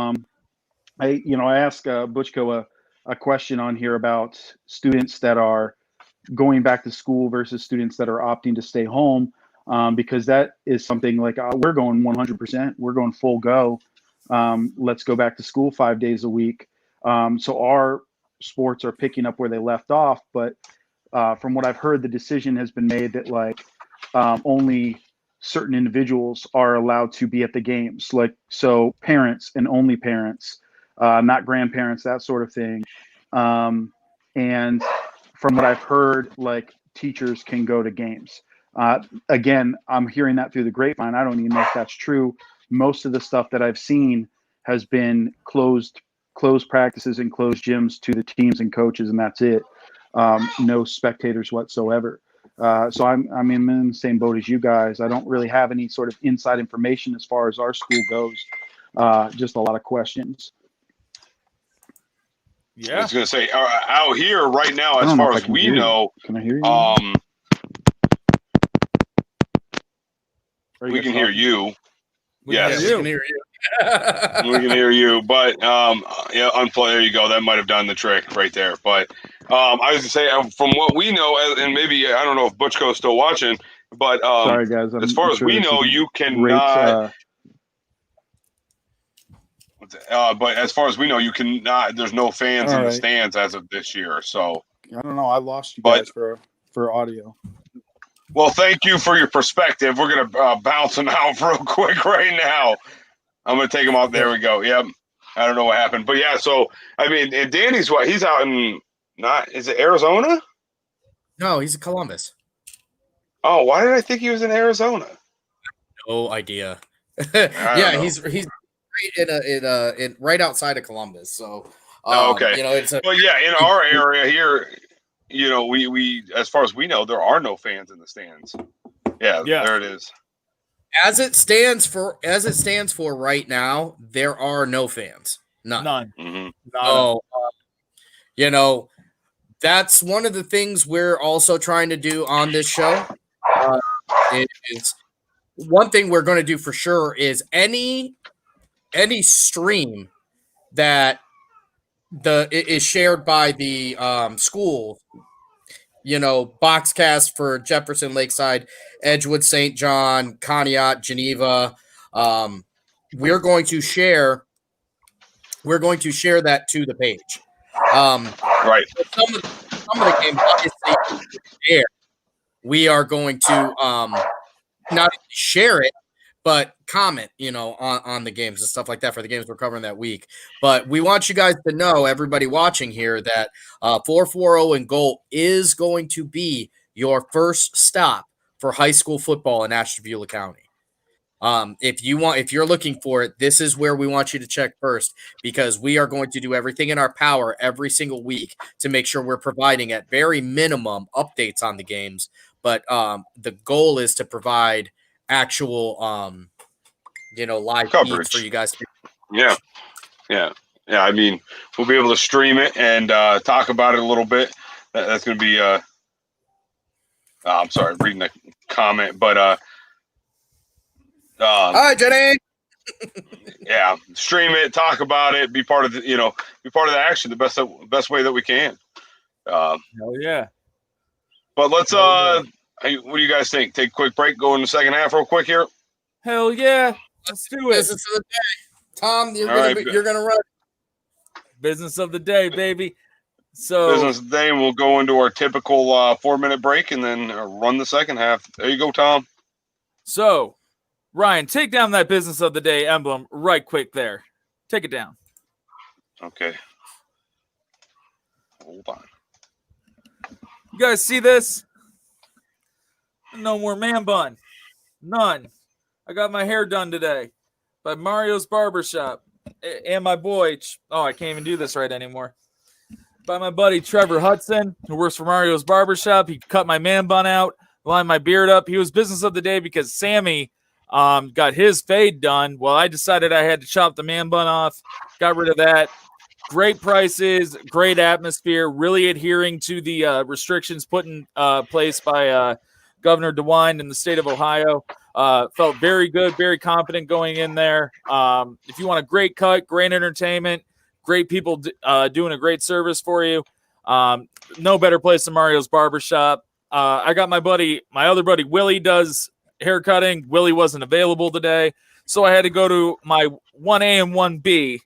I asked Butchko a question on here about students that are going back to school versus students that are opting to stay home, because that is something like we're going 100%. We're going full go. Let's go back to school 5 days a week. So our sports are picking up where they left off. But from what I've heard, the decision has been made that only certain individuals are allowed to be at the games, so parents and only parents, not grandparents, that sort of thing. And from what I've heard, teachers can go to games. Again, I'm hearing that through the grapevine. I don't even know if that's true. Most of the stuff that I've seen has been closed practices and closed gyms to the teams and coaches, and that's it. No spectators whatsoever. So I'm in the same boat as you guys. I don't really have any sort of inside information as far as our school goes. Just a lot of questions. Yeah, I was going to say out here right now, as far as we know, can I hear you? We can hear you. Yes, we can hear you. We can hear you, but unplug. There you go. That might have done the trick right there. But I was going to say, from what we know, and maybe I don't know if Butchko is still watching, but sorry guys, as far as we know, you cannot. But as far as we know, you cannot. There's no fans All in the right. stands as of this year. So, I don't know. I lost you But- guys for audio. well, thank you for your perspective. We're gonna bounce them out real quick right now. I'm gonna take them out. There we go. Yep. I don't know what happened, but yeah. So I mean, and Danny's what? He's out in is it Arizona? No, he's in Columbus. Oh, why did I think he was in Arizona? No idea. don't Yeah, know. he's right in right outside of Columbus. So, Oh, okay. you know, it's a But yeah, in our area here, you know, we as far as we know, there are no fans in the stands. Yeah. There it is. as it stands for right now. There are no fans. None. Mhm. So, you know, that's one of the things we're also trying to do on this show. Is one thing we're going to do for sure is any stream that is shared by the school, you know, Boxcast for Jefferson, Lakeside, Edgewood, St. John, Conneaut, Geneva. We're going to share that to the page. Right. Some of the games obviously share. We are going to not share it, but comment, you know, on the games and stuff like that for the games we're covering that week. But we want you guys to know, everybody watching here, that 440 and Gold is going to be your first stop for high school football in Ashtabula County. If you're looking for it, this is where we want you to check first, because we are going to do everything in our power every single week to make sure we're providing at very minimum updates on the games. But the goal is to provide actual, live Coverage feeds for you guys. Yeah. I mean, we'll be able to stream it and talk about it a little bit. That's going to be. I'm sorry, reading the comment, but. Hi, Jenny. Yeah, stream it, talk about it, be part of the, be part of the action the best way that we can. Hell yeah. But let's what do you guys think? Take a quick break, go in the second half real quick here. Hell yeah. Let's do it. Business of the day. Tom, you're going to run. Business of the day, baby. So Business of the day, and we'll go into our typical 4-minute break and then run the second half. There you go, Tom. So, Ryan, take down that business of the day emblem right quick there. Take it down. Okay. Hold on. You guys see this? No more man bun. None. I got my hair done today by Mario's Barbershop. And my boy, I can't even do this right anymore. By my buddy Trevor Hudson, who works for Mario's Barbershop. He cut my man bun out, lined my beard up. He was business of the day because Sammy got his fade done. Well, I decided I had to chop the man bun off, got rid of that. Great prices, great atmosphere, really adhering to the restrictions put in place by Governor DeWine in the state of Ohio. Felt very good, very confident going in there. If you want a great cut, great entertainment, great people doing a great service for you, no better place than Mario's Barbershop. I got my other buddy Willie does haircutting. Willie wasn't available today, so I had to go to my 1A and 1B.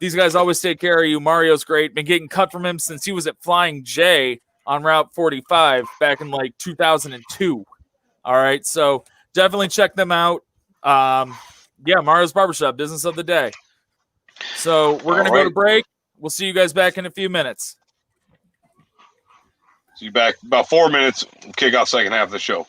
These guys always take care of you. Mario's great. Been getting cut from him since he was at Flying J on Route 45 back in like 2002. All right, so definitely check them out. Mario's Barbershop, business of the day. So we're going to go to break. We'll see you guys back in a few minutes. See you back about 4 minutes. We'll kick off second half of the show.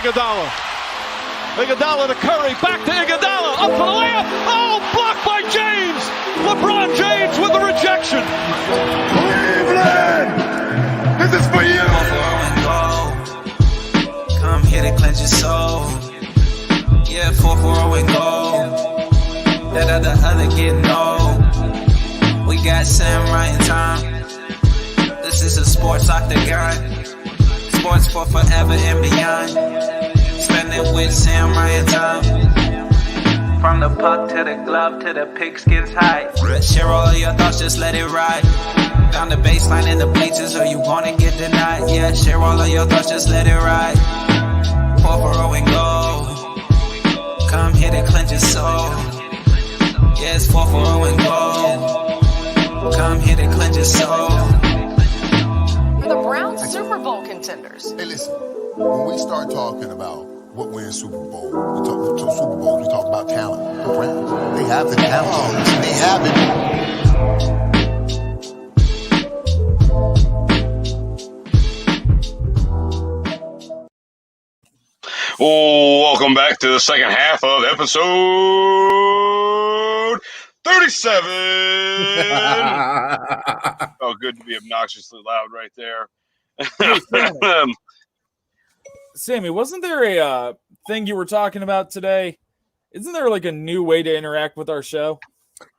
Iguodala. Iguodala to Curry, back to Iguodala, up for the layup. Oh, blocked by James. LeBron James with the rejection. Cleveland, this is for you. Come here to cleanse your soul. Yeah, 4-4 and go. That other getting old. We got Sam right in time. This is a sports octagon. Sports for forever and beyond. Spend it with Sam Ryan time. From the puck to the glove to the pigskins high. Share all of your thoughts, just let it ride. Down the baseline in the bleachers, or you wanna get denied. Yeah, share all of your thoughts, just let it ride. 4-4 and go. Come here to cleanse your soul. Yeah, it's 4-4 and go. Come here to cleanse your soul. The Browns Super Bowl contenders. Hey, listen, when we start talking about what wins Super Bowl, we talk about talent. The Browns, they have the talent. They have it. Oh, welcome back to the second half of episode 37. Oh, good to be obnoxiously loud right there. Hey, Sammy, wasn't there a thing you were talking about today? Isn't there like a new way to interact with our show?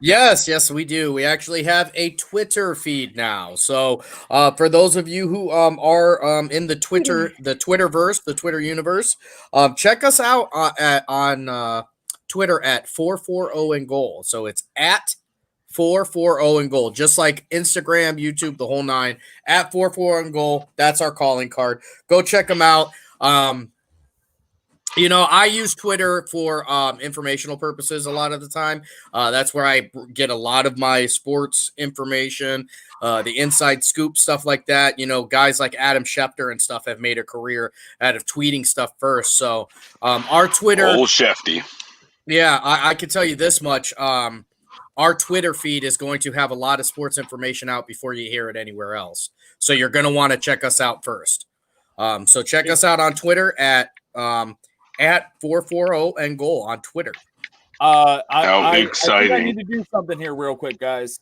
Yes, we do. We actually have a Twitter feed now. So for those of you who are in the Twitterverse, the Twitter universe, check us out on Twitter at 440 and goal. So it's at 440 and goal, just like Instagram, YouTube, the whole nine. At 440 and goal. That's our calling card. Go check them out. I use Twitter for informational purposes a lot of the time. That's where I get a lot of my sports information, the inside scoop, stuff like that. Guys like Adam Schefter and stuff have made a career out of tweeting stuff first. So our Twitter. Old Shefty. Yeah, I can tell you this much. Our Twitter feed is going to have a lot of sports information out before you hear it anywhere else. So you're going to want to check us out first. So check us out on Twitter at 440 and goal on Twitter. How exciting. I think I need to do something here real quick, guys.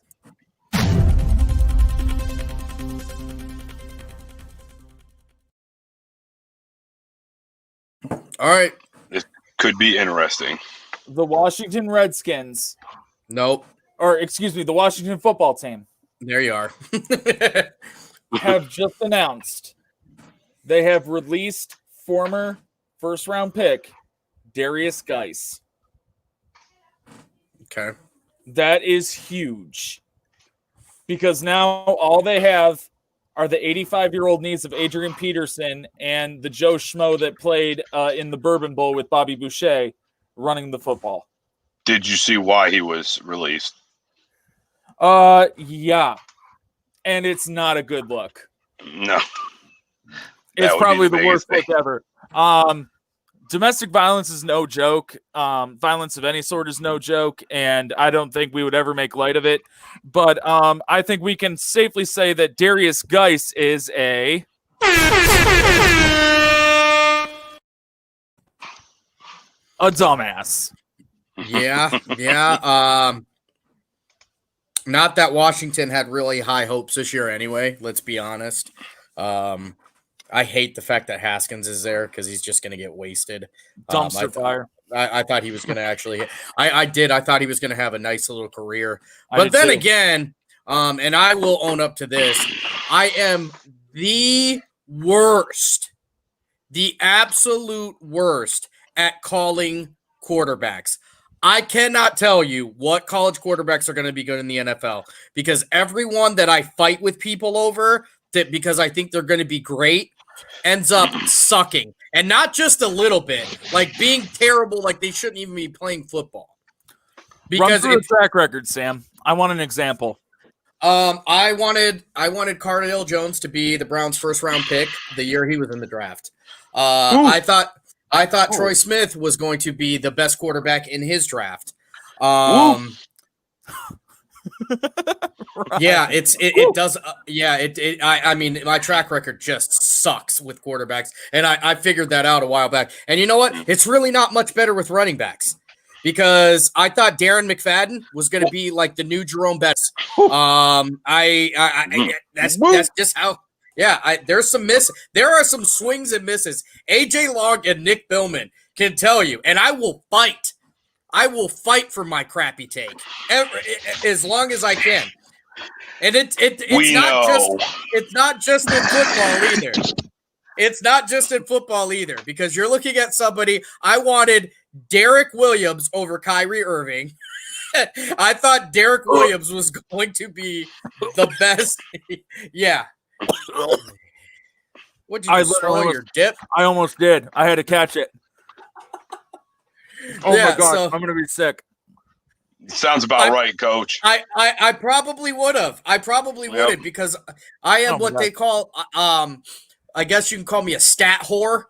All right. This could be interesting. The Washington Redskins. Nope. Or, excuse me, the Washington football team. There you are. have just announced they have released former first-round pick Darius Geis. Okay. That is huge. Because now all they have are the 85-year-old knees of Adrian Peterson and the Joe Schmo that played in the Bourbon Bowl with Bobby Boucher running the football. Did you see why he was released? Yeah. And it's not a good look. No. It's probably the worst look ever. Domestic violence is no joke. Violence of any sort is no joke, and I don't think we would ever make light of it. But I think we can safely say that Darius Geis is a dumbass. Yeah. Not that Washington had really high hopes this year anyway, let's be honest. I hate the fact that Haskins is there because he's just going to get wasted. Dumpster fire. I thought he was going to actually I thought he was going to have a nice little career. But then again, and I will own up to this, I am the worst, the absolute worst at calling quarterbacks. I cannot tell you what college quarterbacks are going to be good in the NFL because everyone that I fight with people over that because I think they're going to be great ends up sucking. And not just a little bit, like being terrible, like they shouldn't even be playing football. Because it's a track record, Sam. I want an example. I wanted Cardale Jones to be the Browns' first round pick the year he was in the draft. I thought Troy Smith was going to be the best quarterback in his draft. Right. Yeah, it does. I mean, my track record just sucks with quarterbacks, and I figured that out a while back. And you know what? It's really not much better with running backs because I thought Darren McFadden was going to be like the new Jerome Bettis. That's just how. Yeah, there's some miss. There are some swings and misses. AJ Long and Nick Billman can tell you, and I will fight. I will fight for my crappy take as long as I can. And it's not just in football either. It's not just in football either because you're looking at somebody. I wanted Derek Williams over Kyrie Irving. I thought Derek Williams was going to be the best. Yeah. What'd you swallow your dip? I almost did. I had to catch it. Oh Yeah, my god, so- I'm gonna be sick. Sounds about right, Coach. I probably would have. I probably would have because I am what they call I guess you can call me a stat whore.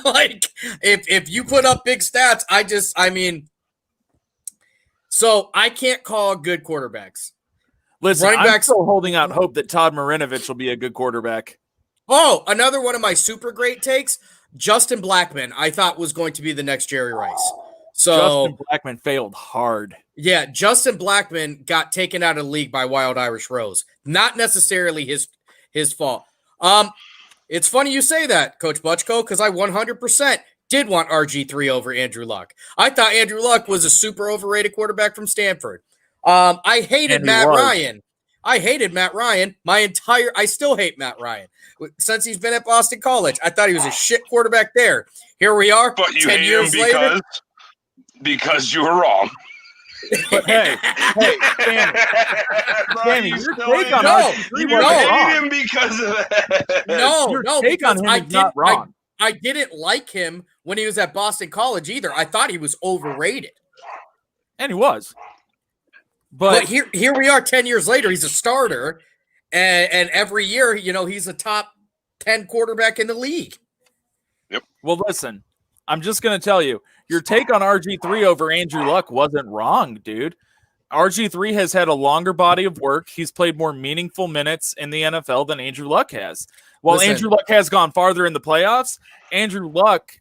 Like if you put up big stats, so I can't call good quarterbacks. Listen, Running I'm backs- still holding out hope that Todd Marinovich will be a good quarterback. Oh, another one of my super great takes, Justin Blackman, I thought was going to be the next Jerry Rice. So Justin Blackman failed hard. yeah, Justin Blackman got taken out of the league by Wild Irish Rose. Not necessarily his fault. It's funny you say that, Coach Butchko, because I 100% did want RG3 over Andrew Luck. I thought Andrew Luck was a super overrated quarterback from Stanford. I hated And he Matt was. Ryan. I hated Matt Ryan. I still hate Matt Ryan. Since he's been at Boston College, I thought he was a shit quarterback there. Here we are, But you 10 hate years him later. because you were wrong. But hey, Sammy, your take on No, RG3 You wasn't hate wrong. him because of that. No, Take on because him is not wrong. I didn't like him when he was at Boston College either. I thought he was overrated. And he was. But here we are 10 years later. He's a starter. And every year, he's a top 10 quarterback in the league. Well, listen, I'm just going to tell you, your take on RG3 over Andrew Luck wasn't wrong, dude. RG3 has had a longer body of work. He's played more meaningful minutes in the NFL than Andrew Luck has. While Listen. Andrew Luck has gone farther in the playoffs, Andrew Luck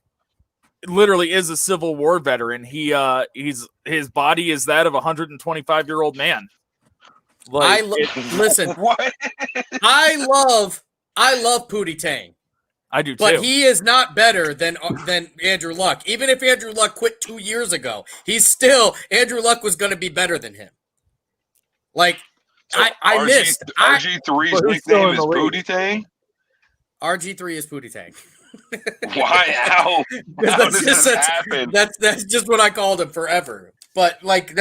literally is a Civil War veteran. His body is that of a 125-year-old man. Listen, What? I love Pootie Tang. I do too. But he is not better than Andrew Luck. Even if Andrew Luck quit 2 years ago, Andrew Luck was going to be better than him. Like, So I missed. RG3's But who's still nickname in is the league? Booty Thing? RG3 is Pootie Tang. Why? How does this happen? That's just what I called him forever. But like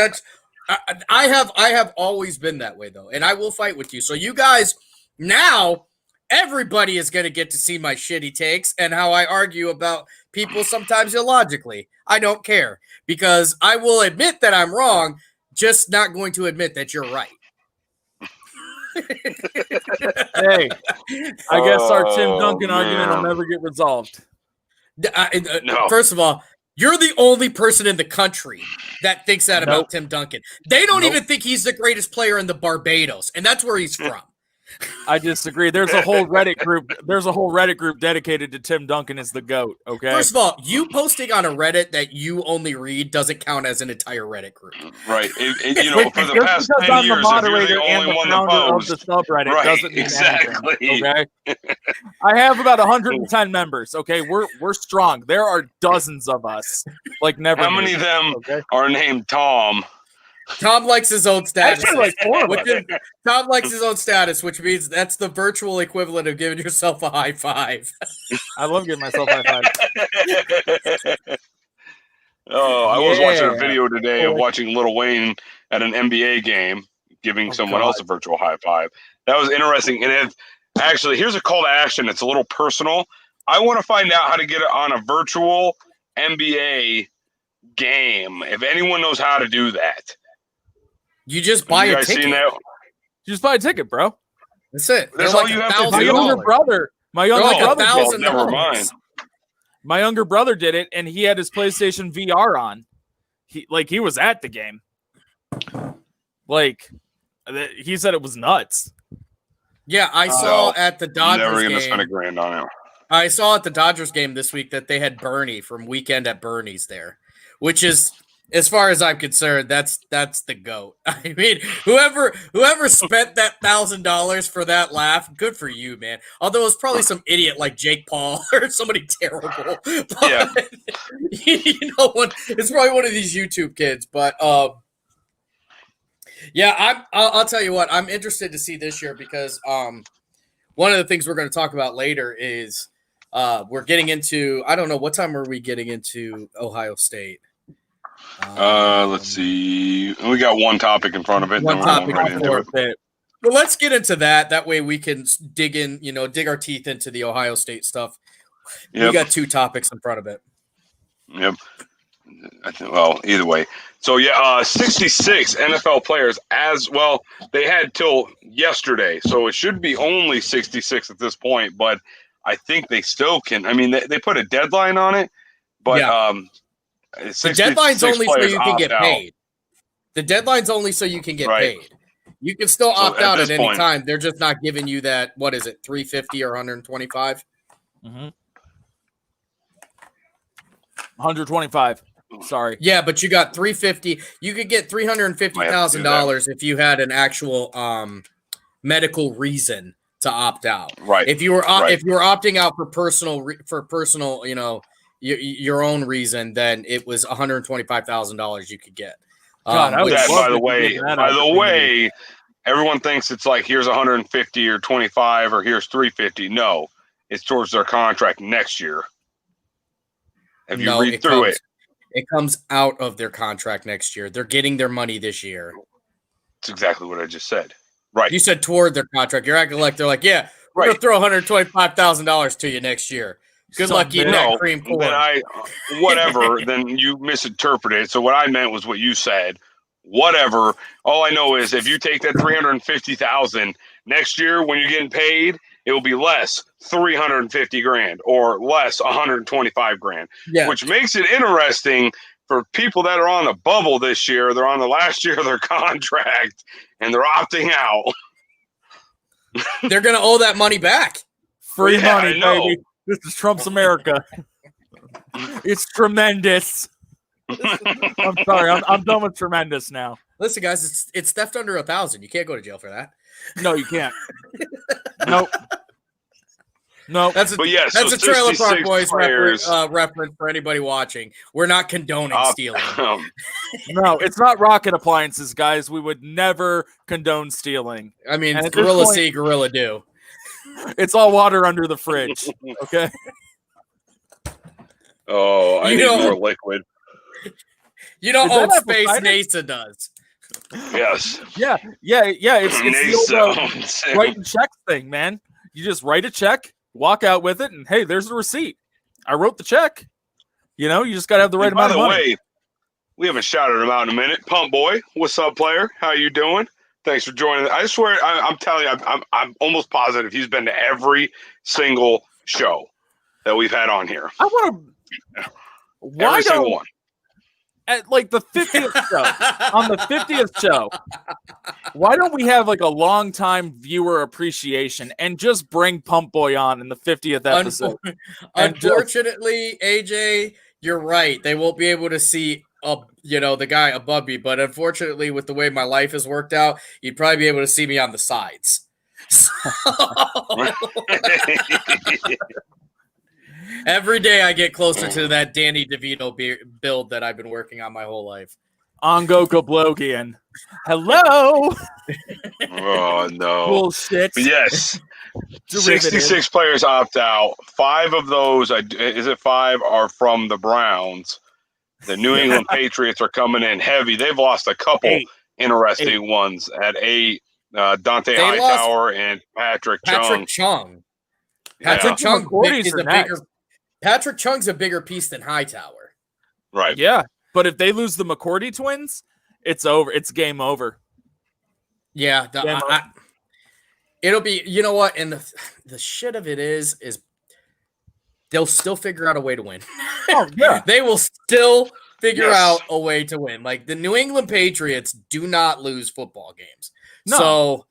I have always been that way though, and I will fight with you. So you guys now. Everybody is going to get to see my shitty takes and how I argue about people sometimes illogically. I don't care because I will admit that I'm wrong, just not going to admit that you're right. Hey, I guess our Tim Duncan argument will man. never get resolved. No. First of all, you're the only person in the country that thinks that about Nope. Tim Duncan. They don't Nope. even think he's the greatest player in the Barbados, and that's where he's from. I disagree. There's a whole Reddit group. There's a whole Reddit group dedicated to Tim Duncan as the GOAT. Okay. First of all, you posting on a Reddit that you only read doesn't count as an entire Reddit group. Right. For the Just past because 10 I'm years, the if you're moderator the and only the one to founder of the post. subreddit Right, doesn't mean exactly. anything, okay. I have about 110 members. Okay, we're strong. There are dozens of us. Like never. How many knew. of them Okay. are named Tom? Tom likes his own status. Actually, like 4 of us. Tom likes his own status, which means that's the virtual equivalent of giving yourself a high five. I love giving myself high five. Oh, I was watching a Yeah. video today of watching Lil Wayne at an NBA game, giving someone else a virtual high five. That was interesting. And actually, here's a call to action. It's a little personal. I want to find out how to get it on a virtual NBA game. If anyone knows how to do that. You just buy You a guys ticket. seen that? You just buy a ticket, bro. That's it. That's They're all you have to My do. younger brother. My younger like brother. Well, did it. never $1,000. mind. My younger brother did it, and he had his PlayStation VR on. He was at the game. Like, he said it was nuts. Yeah, I saw at the Dodgers Never game. gonna spend $1,000 on it. I saw at the Dodgers game this week that they had Bernie from Weekend at Bernie's there, which is, as far as I'm concerned, that's the GOAT. I mean, whoever spent that $1,000 for that laugh, good for you, man. Although it was probably some idiot like Jake Paul or somebody terrible. But, Yeah. It's probably one of these YouTube kids. But yeah, I'll tell you what, I'm interested to see this year because one of the things we're going to talk about later is we're getting into, I don't know, what time are we getting into Ohio State? Let's see. We got one topic in front of it. One then we're topic going right into it. Well, let's get into that. That way we can dig our teeth into the Ohio State stuff. Yep. We got 2 topics in front of it. Yep. I think, well, either way. So, yeah, 66 NFL players as well. They had till yesterday, so it should be only 66 at this point, but I think they still can. I mean, they put a deadline on it, but the deadline's only so you can get paid. The deadline's only so you can get Right. paid. You can still opt at out this at any point- time. They're just not giving you that, what is it, 350 or 125? 125. Sorry. Yeah, but you got 350. You could get $350,000 if you had an actual medical reason to opt out. Right. If you were Right. if you were opting out for personal, your own reason, then it was $125,000 you could get. God, I would That, love by the to way, get that opportunity. everyone thinks it's like here's 150 or 25 or here's 350. No, it's towards their contract next year. If you read through it, it comes out of their contract next year. They're getting their money this year. it's exactly what I just said. Right. You said toward their contract. You're acting like they're like, yeah, we're Right. gonna throw $125,000 to you next year. Good luck eating that cream corn. Then whatever. Then you misinterpreted it. So what I meant was what you said. Whatever. All I know is if you take that 350,000 next year when you're getting paid, it will be less 350 grand or less 125 grand. Yeah. Which makes it interesting for people that are on the bubble this year. They're on the last year of their contract and they're opting out. They're gonna owe that money back. Free Yeah, money, I know. baby. This is Trump's America. It's tremendous. I'm sorry. I'm done with tremendous now. Listen, guys, it's theft under 1,000. You can't go to jail for that. No, you can't. Nope. Nope. That's a Trailer Park Boys reference for anybody watching. We're not condoning stealing. No, it's not rocket appliances, guys. We would never condone stealing. I mean, And at Gorilla this point- see, Gorilla do. It's all water under the fridge. Okay. Oh, I You need know- more liquid. You know, Is that Old apple Space cider? NASA does. Yes. Yeah. It's the old NASA. writing checks thing, man. You just write a check, walk out with it, and hey, there's the receipt. I wrote the check. You know, you just got to have the right And by amount the of money. way, we haven't shouted him out in a minute. Pump Boy, what's up, player? How you doing? Thanks for joining. I swear, I'm telling you, I'm almost positive he's been to every single show that we've had on here. I want to. Why Every single don't one. at like the 50th show on the 50th show? Why don't we have like a long time viewer appreciation and just bring Pump Boy on in the 50th episode? Unfortunately, AJ, you're right. They won't be able to see the guy above me, but unfortunately, with the way my life has worked out, you'd probably be able to see me on the sides. Every day I get closer to that Danny DeVito build that I've been working on my whole life. Ongo Goblogian. Hello. Oh no! Bullshit. But yes, Derivative. 66 players opt out. 5 of those, is it 5, are from the Browns. The New England Patriots are coming in heavy. They've lost a couple 8. interesting ones at 8. Dante They Hightower and Patrick Chung. Patrick Chung McCourty's is are a next. bigger. Patrick Chung's a bigger piece than Hightower. Right. Yeah, but if they lose the McCourty twins, it's over. It's game over. Yeah, it'll be. You know what? And the shit of it is they'll still figure out a way to win. Oh yeah. They will still figure Yes. out a way to win. Like the New England Patriots do not lose football games. No. So,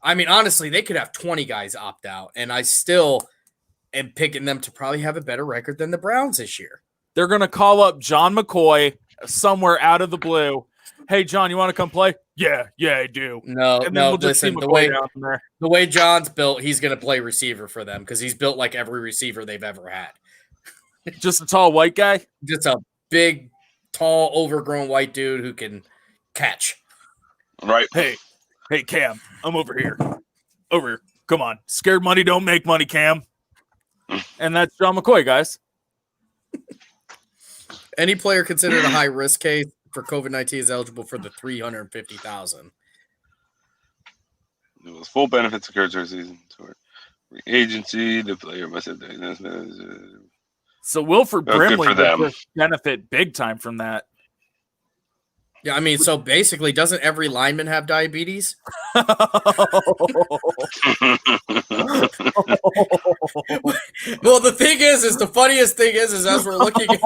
I mean, honestly, they could have 20 guys opt out, and I still am picking them to probably have a better record than the Browns this year. They're going to call up John McCoy somewhere out of the blue. Hey, John, you want to come play? Yeah, I do. No, And then no, we'll just see listen, the McCoy down from there. way John's built, he's going to play receiver for them because he's built like every receiver they've ever had. Just a tall white guy? Just a big, tall, overgrown white dude who can catch. Right. Hey, Cam, I'm over here. Over here. Come on. Scared money don't make money, Cam. And that's John McCoy, guys. Any player considered a high risk case for COVID-19 is eligible for the $350,000. It was full benefits occurred during season. Free agency, the player must have So Wilford good Brimley for them. would just benefit big time from that. Yeah, I mean, so basically, doesn't every lineman have diabetes? Well, the thing is the funniest thing is as we're looking at,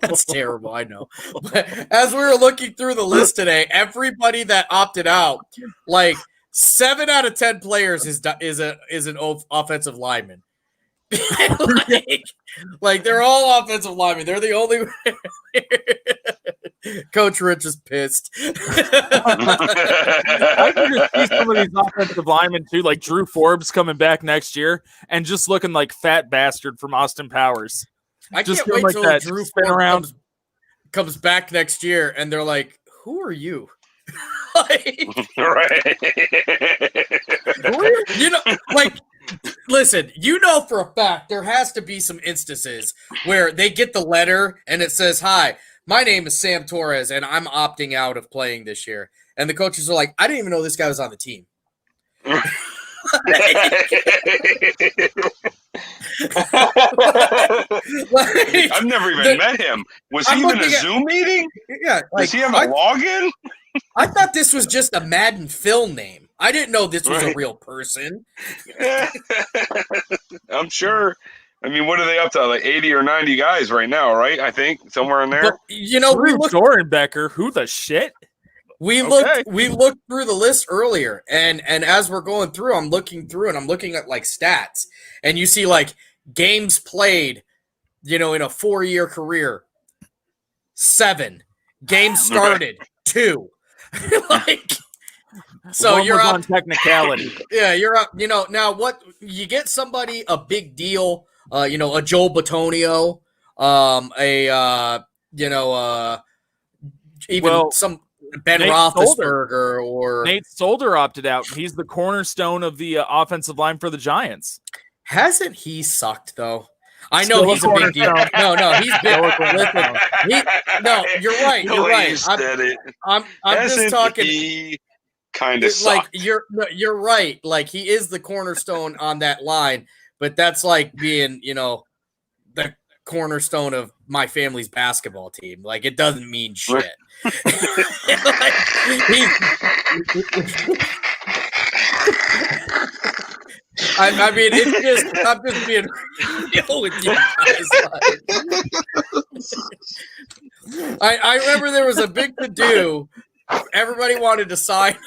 that's terrible, I know. But as we were looking through the list today, everybody that opted out, like 7 out of 10 players is an offensive lineman. like they're all offensive linemen. They're the only Coach Rich is pissed. I can just see some of these offensive linemen too, like Drew Forbes coming back next year and just looking like fat bastard from Austin Powers. I Just can't wait like till that, Drew spin Forbes around. comes back next year and they're like, who are you? Like, Right. you know, like, listen, you know for a fact there has to be some instances where they get the letter and it says, "Hi, my name is Sam Torres and I'm opting out of playing this year." And the coaches are like, "I didn't even know this guy was on the team." Like, I've never even met him. Was he I'm even a looking at- Zoom meeting? yeah, Does he have a login? I thought this was just a Madden film name. I didn't know this was a Right. real person. I'm sure. I mean, what are they up to? Like 80 or 90 guys right now, right? I think somewhere in there. But you know, Drew Dorenbecker, who the shit? we Okay. looked through the list earlier, and as we're going through, I'm looking through and I'm looking at like stats, and you see like games played, you know, in a 4-year career, 7 games started, 2. Like, so One you're was up. on technicality. Yeah, you're up. You know, now what you get somebody a big deal, you know, a Joel Batonio, even some Ben Nate Roethlisberger or Nate Solder opted out. He's the cornerstone of the offensive line for the Giants. hasn't he sucked though? I know Still a he's a big deal. cornerstone. No, he's big. Listen, no, you're right. The You're way right. you said it. I'm just Hasn't talking. he kind of Like sucked. you're right. Like he is the cornerstone on that line, but that's like being, you know, the cornerstone of my family's basketball team. Like it doesn't mean shit. Like, I mean, it's just I'm just being real with you guys. Like, I remember there was a big to do. Everybody wanted to sign.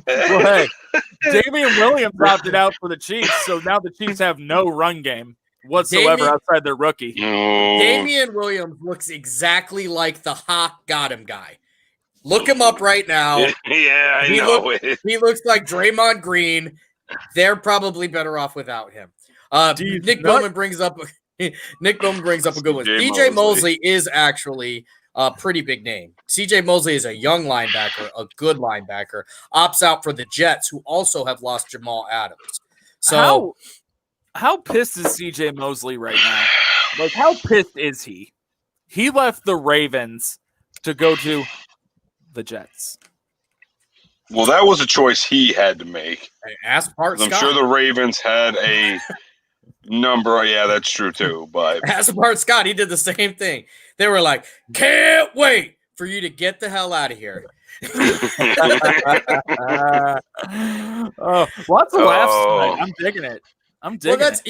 Well, hey, Damian Williams opted out for the Chiefs, so now the Chiefs have no run game whatsoever outside their rookie. Damian Williams looks exactly like the hot got him guy. Look him up right now. Yeah, I know it. He looks like Draymond Green. They're probably better off without him. Nick Bowman brings up a good one. DJ Mosley is actually a pretty big name. CJ Mosley is a young linebacker, a good linebacker. Opts out for the Jets, who also have lost Jamal Adams. So how pissed is CJ Mosley right now? Like, how pissed is he? He left the Ravens to go to the Jets. Well, that was a choice he had to make. Ask Bart I'm Scott. sure the Ravens had a number. Yeah, that's true too. But Ask Bart Scott. He did the same thing. They were like, "Can't wait for you to get the hell out of here." Lots of laughs tonight. I'm digging it. Well, that's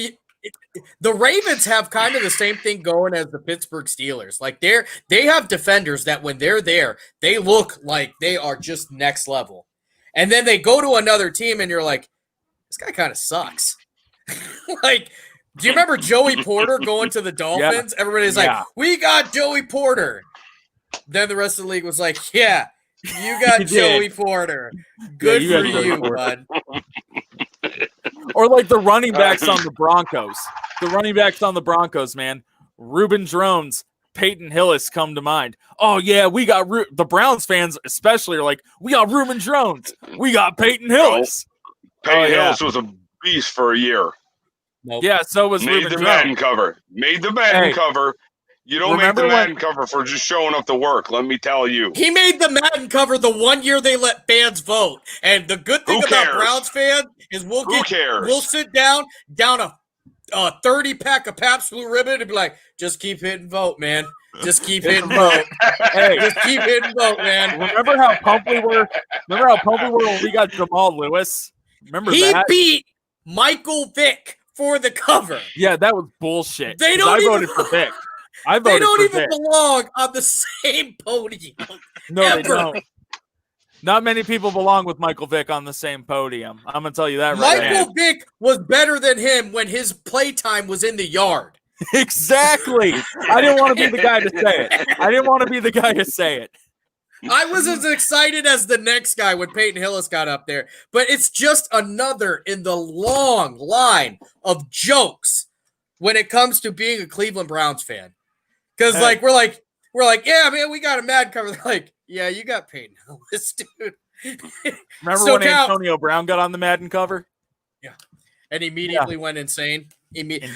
the Ravens have kind of the same thing going as the Pittsburgh Steelers. Like they have defenders that when they're there, they look like they are just next level. And then they go to another team and you're like, this guy kind of sucks. Like, do you remember Joey Porter going to the Dolphins? Yeah. Everybody's like, we got Joey Porter. Then the rest of the league was like, yeah, you got Joey Porter. Good for you, bud. Or like the running backs on the Broncos. The running backs on the Broncos, man. Reuben Drones, Peyton Hillis come to mind. Oh, yeah, we got the Browns fans especially are like, we got Reuben Drones. We got Peyton Hillis. Peyton Hillis was a beast for a year. Nope. Yeah, so was Made Reuben the Drones. Madden cover. Made the Madden cover. You don't make the Madden cover for just showing up to work, let me tell you. He made the Madden cover the 1 year they let fans vote. And the good thing about Browns fans is we'll sit down a 30-pack of Pabst Blue Ribbon and be like, just keep hitting vote, man. Just keep hitting vote. Hey, just keep hitting vote, man. Remember how pumped we were? Remember how pumped we were when we got Jamal Lewis? Remember that? He beat Michael Vick for the cover. Yeah, that was bullshit. They don't I voted for Vick. They don't even belong on the same podium. No, they don't. Not many people belong with Michael Vick on the same podium. I'm going to tell you that right now. Michael Vick was better than him when his playtime was in the yard. Exactly. I didn't want to be the guy to say it. I was as excited as the next guy when Peyton Hillis got up there, but it's just another in the long line of jokes when it comes to being a Cleveland Browns fan. Because we're like, yeah, man, we got a Madden cover. They're like, yeah, you got Peyton Hillis, dude. Remember when Antonio Brown got on the Madden cover? Yeah, and immediately went insane.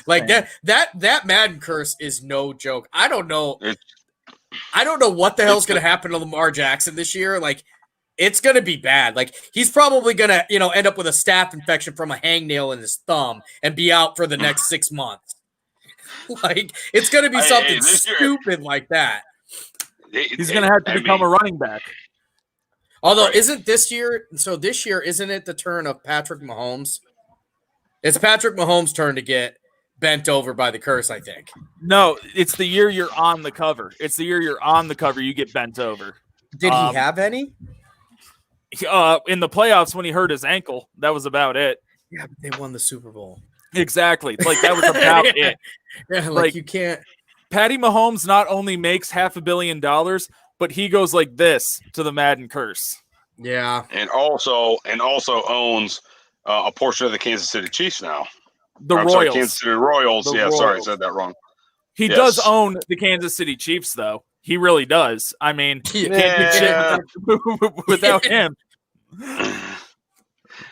Like that Madden curse is no joke. I don't know what the hell's going to happen to Lamar Jackson this year. Like, it's going to be bad. Like, he's probably going to, end up with a staph infection from a hangnail in his thumb and be out for the next 6 months. Like, it's going to be something stupid like that. He's going to have to become a running back. Although, isn't this year, isn't it the turn of Patrick Mahomes? It's Patrick Mahomes' turn to get bent over by the curse, I think. No, it's the year you're on the cover. It's the year you're on the cover, you get bent over. Did he have any? In the playoffs when he hurt his ankle, that was about it. Yeah, but they won the Super Bowl. Exactly. Like, that was about it. Yeah, like you can't. Patty Mahomes not only makes $500 million, but he goes like this to the Madden curse. Yeah. And also owns a portion of the Kansas City Chiefs now. Royals. Kansas City Royals. Royals. Sorry, I said that wrong. He does own the Kansas City Chiefs, though. He really does. I mean, you can't do shit without him.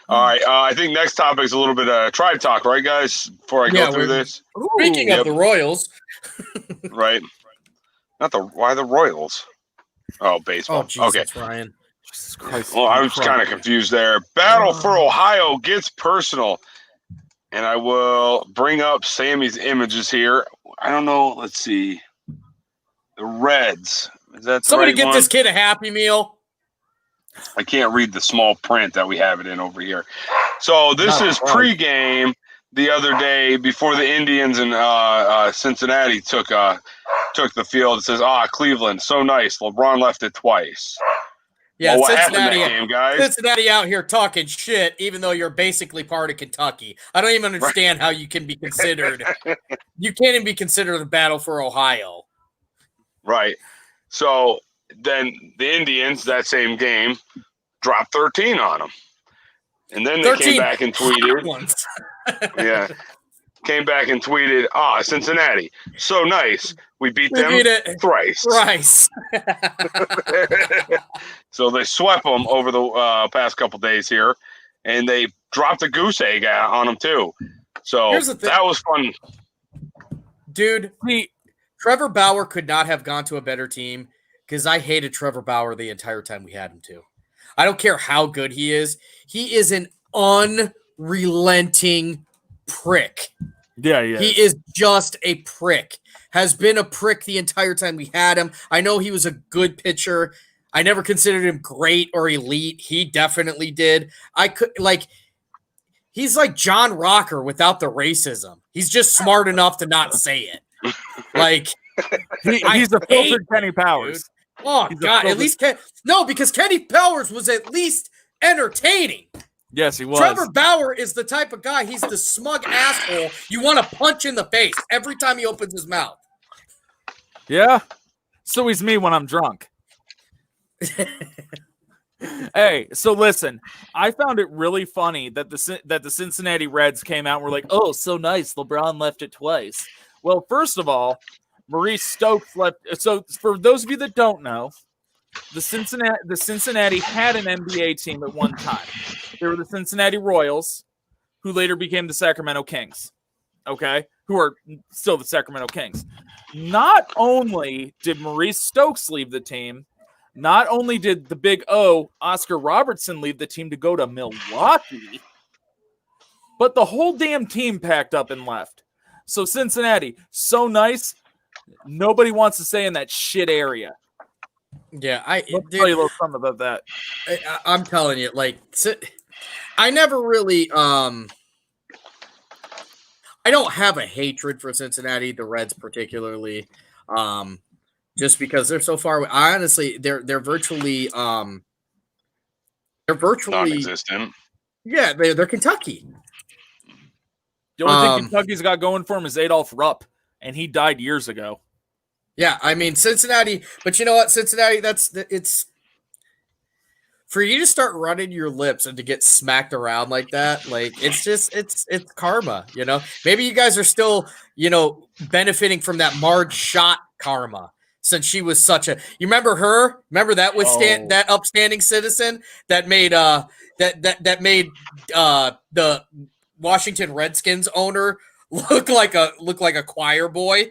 All right. I think next topic is a little bit of tribe talk, right, guys? Before I go through this. Speaking of the Royals. Right. Why the Royals? Oh, baseball. Oh, Jesus, okay. Ryan. Jesus Christ. Well, I was kind of confused there. Battle for Ohio gets personal. And I will bring up Sammy's images here. I don't know. Let's see. The Reds. Is that somebody get this kid a Happy Meal? I can't read the small print that we have it in over here. So this is pregame the other day before the Indians and Cincinnati took the field. It says, Cleveland, so nice. LeBron left it twice. Yeah, what happened that game, guys? Cincinnati out here talking shit, even though you're basically part of Kentucky. I don't even understand how you can be considered. You can't even be considered a battle for Ohio. Right. So then the Indians, that same game, dropped 13 on them. And then they came back and tweeted. Yeah. Came back and tweeted, Cincinnati, so nice. We beat them thrice. So they swept them over the past couple days here, and they dropped a goose egg on them too. So that was fun. Dude, Trevor Bauer could not have gone to a better team because I hated Trevor Bauer the entire time we had him too. I don't care how good he is. He is an unrelenting prick. Yeah, he is just a prick. Has been a prick the entire time we had him. I know he was a good pitcher. I never considered him great or elite. He definitely did. He's like John Rocker without the racism. He's just smart enough to not say it. Like he's a filtered Kenny Powers. Dude. Oh God! At least because Kenny Powers was at least entertaining. Yes, he was. Trevor Bauer is the type of guy. He's the smug asshole you want to punch in the face every time he opens his mouth. Yeah. So he's me when I'm drunk. Hey, so listen, I found it really funny that the Cincinnati Reds came out and were like, "Oh, so nice, LeBron left it twice." Well, first of all, Maurice Stokes left. So for those of you that don't know, the Cincinnati had an NBA team at one time. They were the Cincinnati Royals, who later became the Sacramento Kings. Okay, who are still the Sacramento Kings. Not only did Maurice Stokes leave the team, not only did the Big O, Oscar Robertson, leave the team to go to Milwaukee, but the whole damn team packed up and left. So Cincinnati, so nice, nobody wants to stay in that shit area. Yeah, I'll tell you a little something about that. I'm telling you, like, I never really, I don't have a hatred for Cincinnati, the Reds particularly, just because they're so far away. Honestly, they're virtually non-existent. Yeah, they're Kentucky. The only thing Kentucky's got going for him is Adolph Rupp, and he died years ago. Yeah, I mean Cincinnati, but you know what, Cincinnati, it's for you to start running your lips and to get smacked around like that, like it's karma, you know. Maybe you guys are still, you know, benefiting from that Marge Schott karma since she was such a. You remember her? Remember that that upstanding citizen that made that made the Washington Redskins owner look like a choir boy.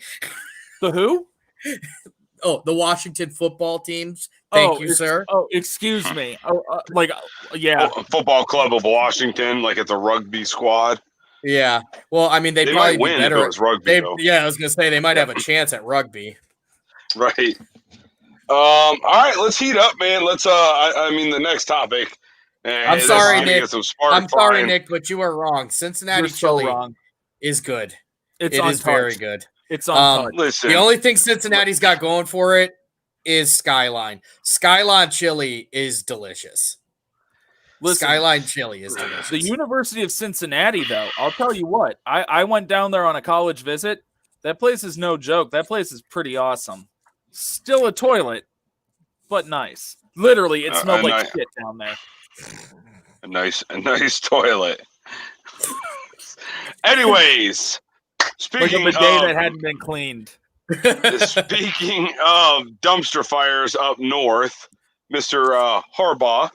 The who? Oh, the Washington football teams. Thank you, sir. Oh, excuse me. Yeah. Football Club of Washington, like it's a rugby squad. Yeah. Well, I mean, they probably might win be better. if it was rugby. Yeah, I was gonna say they might have a chance at rugby. Right. All right, let's heat up, man. Let's. I mean, the next topic. I'm sorry, Nick. I'm sorry, Nick, but you are wrong. Cincinnati chili is good. It is very good. It's on. Listen, the only thing Cincinnati's got going for it is Skyline. Skyline chili is delicious. Listen, Skyline chili is delicious. The University of Cincinnati, though, I'll tell you what. I went down there on a college visit. That place is no joke. That place is pretty awesome. Still a toilet, but nice. Literally, it smelled like shit down there. A nice toilet. Anyways. Speaking like a bidet that hadn't been cleaned. Speaking of dumpster fires up north, Mr. Harbaugh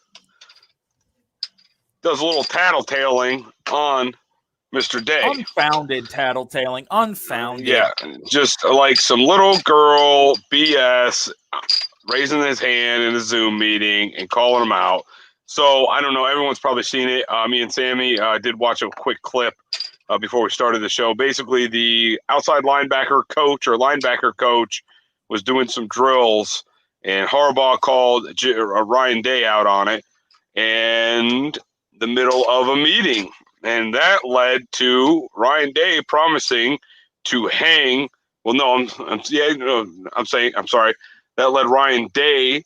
does a little tattletaling on Mr. Day. Unfounded tattletaling. Unfounded. Yeah, just like some little girl BS raising his hand in a Zoom meeting and calling him out. So, I don't know. Everyone's probably seen it. Me and Sammy did watch a quick clip before we started the show. Basically, the outside linebacker coach was doing some drills, and Harbaugh called Ryan Day out on it in the middle of a meeting. And that led to Ryan Day promising to hang. Well, no, I'm sorry. That led Ryan Day.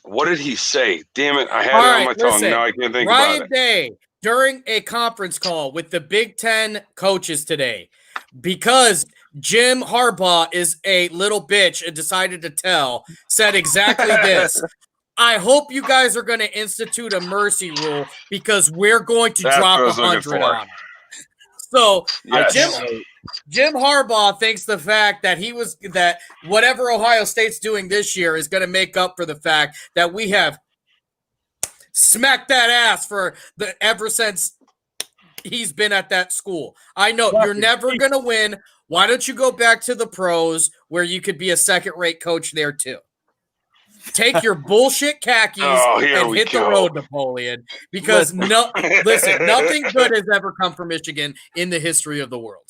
What did he say? Damn it. I had it on my tongue. Now I can't think about it. Ryan Day, during a conference call with the Big Ten coaches today, because Jim Harbaugh is a little bitch and decided to tell, said exactly this. I hope you guys are going to institute a mercy rule because we're going to drop 100 on him. So yes. Jim Harbaugh thinks the fact that that whatever Ohio State's doing this year is going to make up for the fact that we have smacked that ass ever since he's been at that school. I know you're never going to win. Why don't you go back to the pros where you could be a second-rate coach there too? Take your bullshit khakis and hit the road, Napoleon. Because listen, nothing good has ever come from Michigan in the history of the world.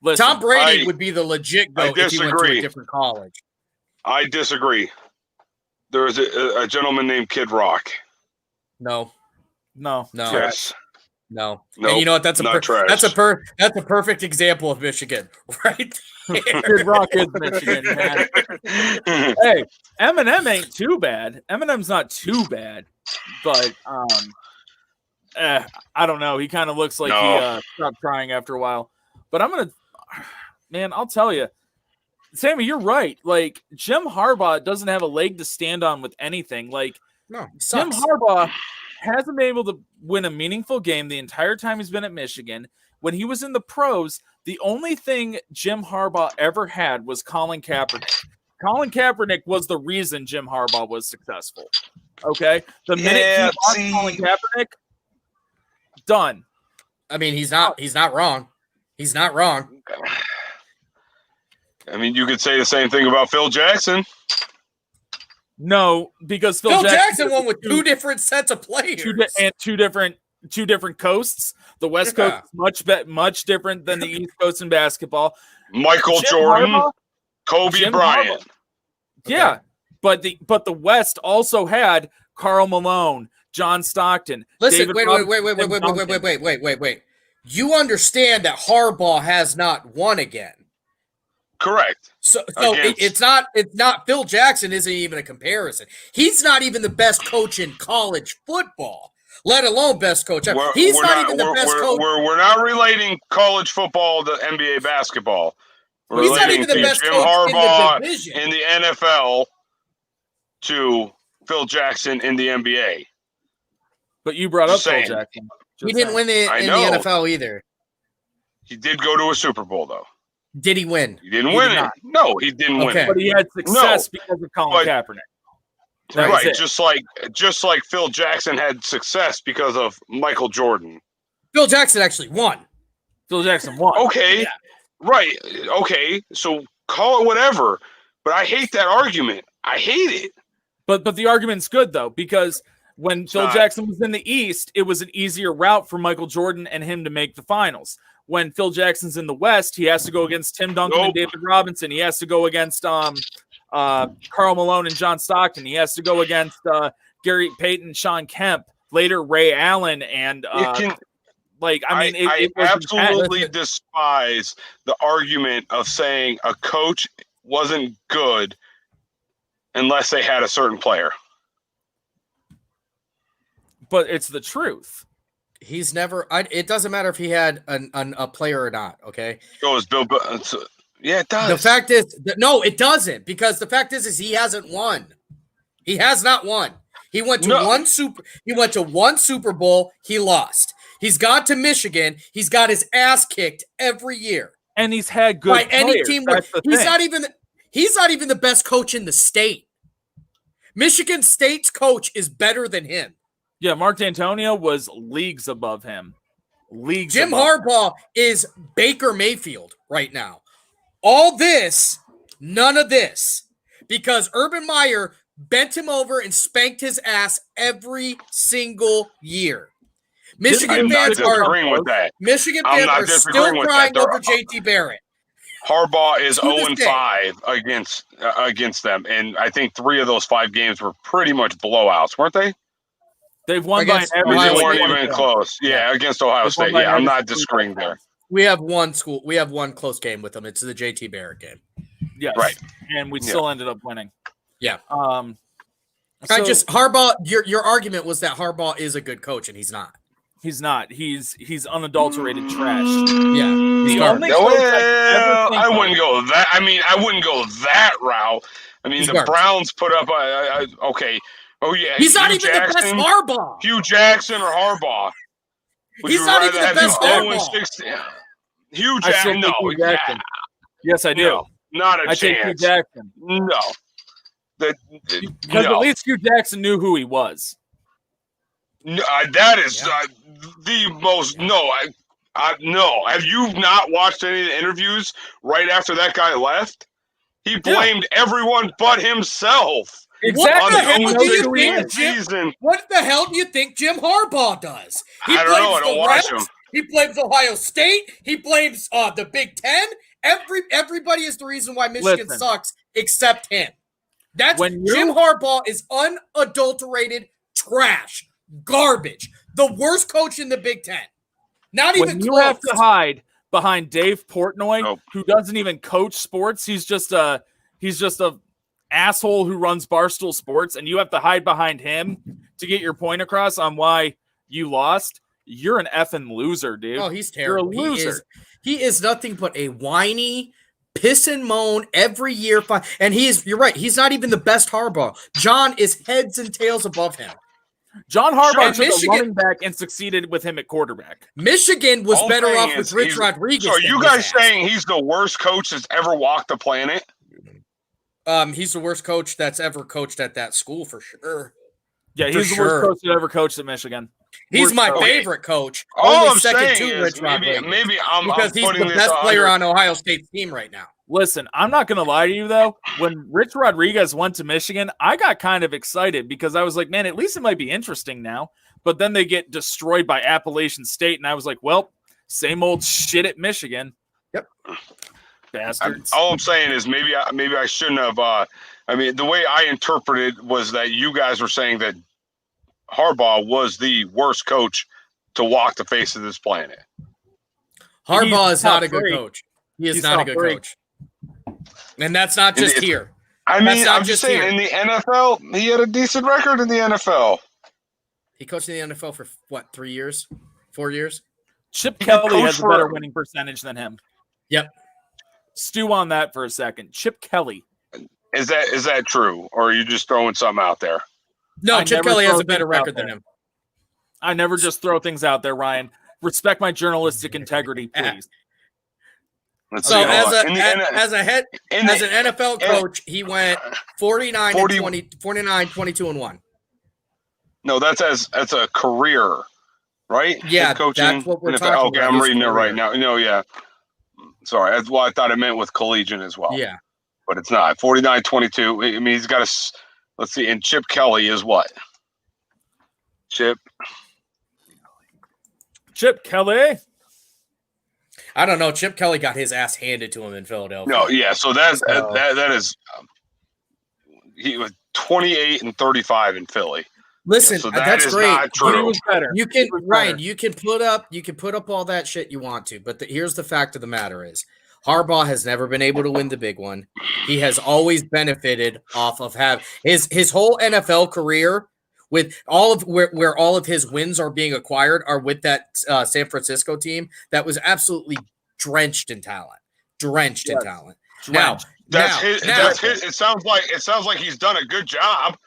Listen, Tom Brady would be the legit GOAT if he went to a different college. I disagree. There is a gentleman named Kid Rock. No. Yes. No. Nope, And you know what? That's not trash. that's a perfect example of Michigan, right? Kid Rock is Michigan, man. Hey, Eminem ain't too bad. Eminem's not too bad, but I don't know. He kind of looks like he stopped trying after a while. But I'll tell you, Sammy, you're right. Like, Jim Harbaugh doesn't have a leg to stand on with anything. Like, No, Jim Harbaugh hasn't been able to win a meaningful game the entire time he's been at Michigan. When he was in the pros, the only thing Jim Harbaugh ever had was Colin Kaepernick. Colin Kaepernick was the reason Jim Harbaugh was successful. Okay? The minute he lost Colin Kaepernick, done. I mean, he's not wrong. He's not wrong. I mean, you could say the same thing about Phil Jackson. No, because Phil Jackson won with two different sets of players and two different coasts. The West Coast is much different than the East Coast in basketball. Michael Jordan, Kobe Bryant. Yeah, but the West also had Karl Malone, John Stockton. Listen, David wait. You understand that Harbaugh has not won again. Correct. So it's not Phil Jackson isn't even a comparison. He's not even the best coach in college football, let alone best coach. He's not even the best coach. We're not relating college football to NBA basketball. He's not even the best Jim coach Harbaugh in the division. in the NFL to Phil Jackson in the NBA. But you brought up Phil Jackson. He didn't win in the NFL either. He did go to a Super Bowl, though. Did he win? He didn't win it. No, he didn't win it. But he had success because of Colin Kaepernick. Right, just like Phil Jackson had success because of Michael Jordan. Phil Jackson actually won. Phil Jackson won. Okay, yeah. Right. Okay, so call it whatever. But I hate that argument. I hate it. But the argument's good, though, because when Phil Jackson was in the East, it was an easier route for Michael Jordan and him to make the finals. When Phil Jackson's in the West, he has to go against Tim Duncan and David Robinson. He has to go against Karl Malone and John Stockton. He has to go against Gary Payton, Sean Kemp, later Ray Allen, and I absolutely despise the argument of saying a coach wasn't good unless they had a certain player. But it's the truth. He's never. It doesn't matter if he had a player or not. Okay. Goes Bill. Yeah, it does. The fact is, no, it doesn't, because the fact is he hasn't won. He has not won. He went to one Super Bowl. He lost. He's gone to Michigan. He's got his ass kicked every year. And he's had good players. Any team. He's not even the best coach in the state. Michigan State's coach is better than him. Yeah, Mark D'Antonio was leagues above him. Jim Harbaugh is Baker Mayfield right now. All this, none of this, because Urban Meyer bent him over and spanked his ass every single year. Michigan fans are still crying over JT Barrett. Harbaugh is 0-5 against them, and I think 3 of those 5 games were pretty much blowouts, weren't they? They've won by they weren't even close. Yeah, against Ohio State. Yeah, I'm not disagreeing there. We have one close game with them. It's the JT Barrett game. Yes. Right. And we still ended up winning. Yeah. Harbaugh, your argument was that Harbaugh is a good coach, and he's not. He's not. He's unadulterated trash. Yeah. I wouldn't go that. I mean, I wouldn't go that route. I mean, the Browns put up okay. Oh yeah, he's not even the best Harbaugh. Hugh Jackson or Harbaugh? He's not even the best Harbaugh. Hugh Jackson. No. Yeah. Yes, I do. No, not a chance. Take Hugh Jackson. No. Because at least Hugh Jackson knew who he was. No, that is the most. No, no. Have you not watched any of the interviews right after that guy left? He blamed everyone but himself. Exactly. What the hell do you think Jim Harbaugh does? I don't know. I don't watch him. He blames Ohio State. He blames the Big Ten. Everybody is the reason why Michigan sucks, except him. Jim Harbaugh is unadulterated trash, garbage. The worst coach in the Big Ten. Not even when you close. have to hide behind Dave Portnoy, Nope. who doesn't even coach sports. He's just a asshole who runs Barstool Sports, and you have to hide behind him to get your point across on why you lost. You're an effing loser, dude. Oh, he's terrible. You're a loser. He is nothing but a whiny, piss and moan every year. And you're right. He's not even the best Harbaugh. John is heads and tails above him. John Harbaugh Sure, took a running back and succeeded with him at quarterback. Michigan was All better I'm off saying with is Rich Rodriguez. So are than you his guys ass. saying he's the worst coach that's ever walked the planet? He's the worst coach that's ever coached at that school for sure. Yeah, For he's the sure. worst coach that ever coached at Michigan. He's Worst my coach. favorite coach. All Only I'm second saying to is Rich Rodriguez. maybe I'm because he's putting the this best player under- on Ohio State's team right now. Listen, I'm not going to lie to you, though. When Rich Rodriguez went to Michigan, I got kind of excited because I was like, man, at least it might be interesting now. But then they get destroyed by Appalachian State, and I was like, well, same old shit at Michigan. Yep. Bastards. All I'm saying is maybe I shouldn't have. I mean, the way I interpreted was that you guys were saying that Harbaugh was the worst coach to walk the face of this planet. Harbaugh is not a top good three. coach. He is He's not a top good three. coach. And that's not just here. I That's mean, not I'm just just saying, here. in the NFL, he had a decent record in the NFL. He coached in the NFL for what, 3 years? 4 years? Chip Kelly coach has a for- better winning percentage than him. Yep. Stew on that for a second. Chip Kelly. Is that true, or are you just throwing something out there? No, I Chip never Kelly has throw a better things out record than there. him. I never just throw things out there, Ryan. Respect my journalistic integrity, please. Let's So see, hold on. as an NFL coach, he went 49 40 and 20, 49, 22 and 1. No, that's a career, right? Yeah, Head coaching. that's what we're NFL. talking Okay, about, I'm his reading it right career. now. No, yeah. Sorry, that's what I thought it meant with collegiate as well. Yeah. But it's not. 49-22. I mean, he's got a. Let's see. And Chip Kelly is what? Chip Kelly. I don't know. Chip Kelly got his ass handed to him in Philadelphia. No, yeah. So that is. He was 28 and 35 in Philly. Listen, So that that's is great. not true. He was better. You can He was Ryan, better. you can put up all that shit you want to, but here's the fact of the matter is Harbaugh has never been able to win the big one. He has always benefited off of his whole NFL career with all of where all of his wins are being acquired are with that San Francisco team that was absolutely drenched in talent. Now, That's now, his. It sounds like he's done a good job.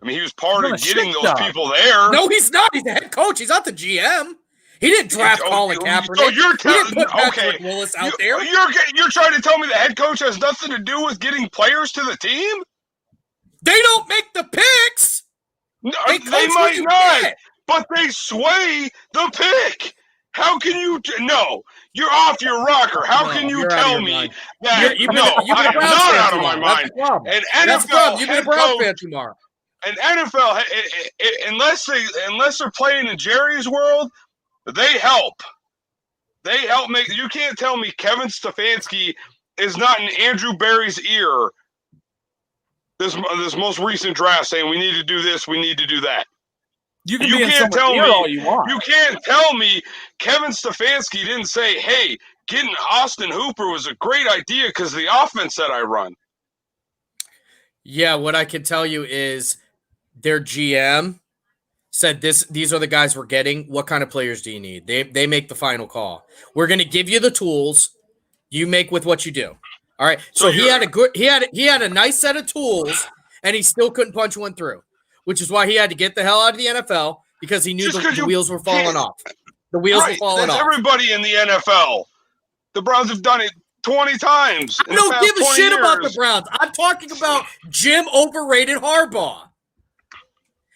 I mean, he was part He's of done a getting shit those job. people there. no, he's not. He's the head coach. He's not the GM. He didn't draft Colin Kaepernick. So you're he didn't put telling Patrick okay. Willis out there. You're trying to tell me the head coach has nothing to do with getting players to the team? They don't make the picks. No, They they coach what might you not, get. but they sway the pick. How can you? No, you're off your rocker. How No, can you you're out of tell your me mind. that? You've been No, a I am Browns not fan out too of my long. That's mind. the problem. An That's the NFL problem. You've been a head Browns coach, fan too long. an NFL, unless they're playing in Jerry's world, they help. They help make. You can't tell me Kevin Stefanski is not in Andrew Berry's ear. This most recent draft saying we need to do this, we need to do that. You can You be in can't someone's tell ear me- all you want. You can't tell me Kevin Stefanski didn't say, "Hey, getting Austin Hooper was a great idea because the offense that I run." Yeah, what I can tell you is their GM said these are the guys we're getting. What kind of players do you need? They make the final call. We're going to give you the tools. You make with what you do. All right. So he had a nice set of tools and he still couldn't punch one through, which is why he had to get the hell out of the NFL because he knew Just 'cause the you wheels were falling can't- off. The wheels were Right, falling that's off. everybody in the NFL. The Browns have done it 20 times. I don't give a shit about the Browns. I'm talking about Jim overrated Harbaugh.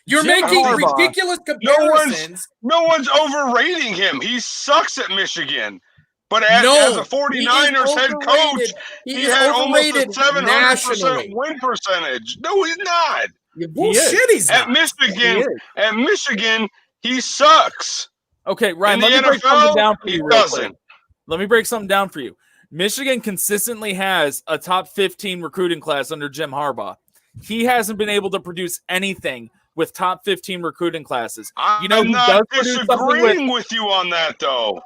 You're Jim making Harbaugh. ridiculous No comparisons. one's overrating him. He sucks at Michigan. But as a 49ers head coach, he had almost a 700% nationally. win percentage. No, he's not. Bullshit, he's At not. Michigan, he sucks. Okay, Ryan, In let the me break something NFL, down for he you. Real quick. doesn't. Let me break something down for you. Michigan consistently has a top 15 recruiting class under Jim Harbaugh. He hasn't been able to produce anything with top 15 recruiting classes. I'm not disagreeing with you on that, though.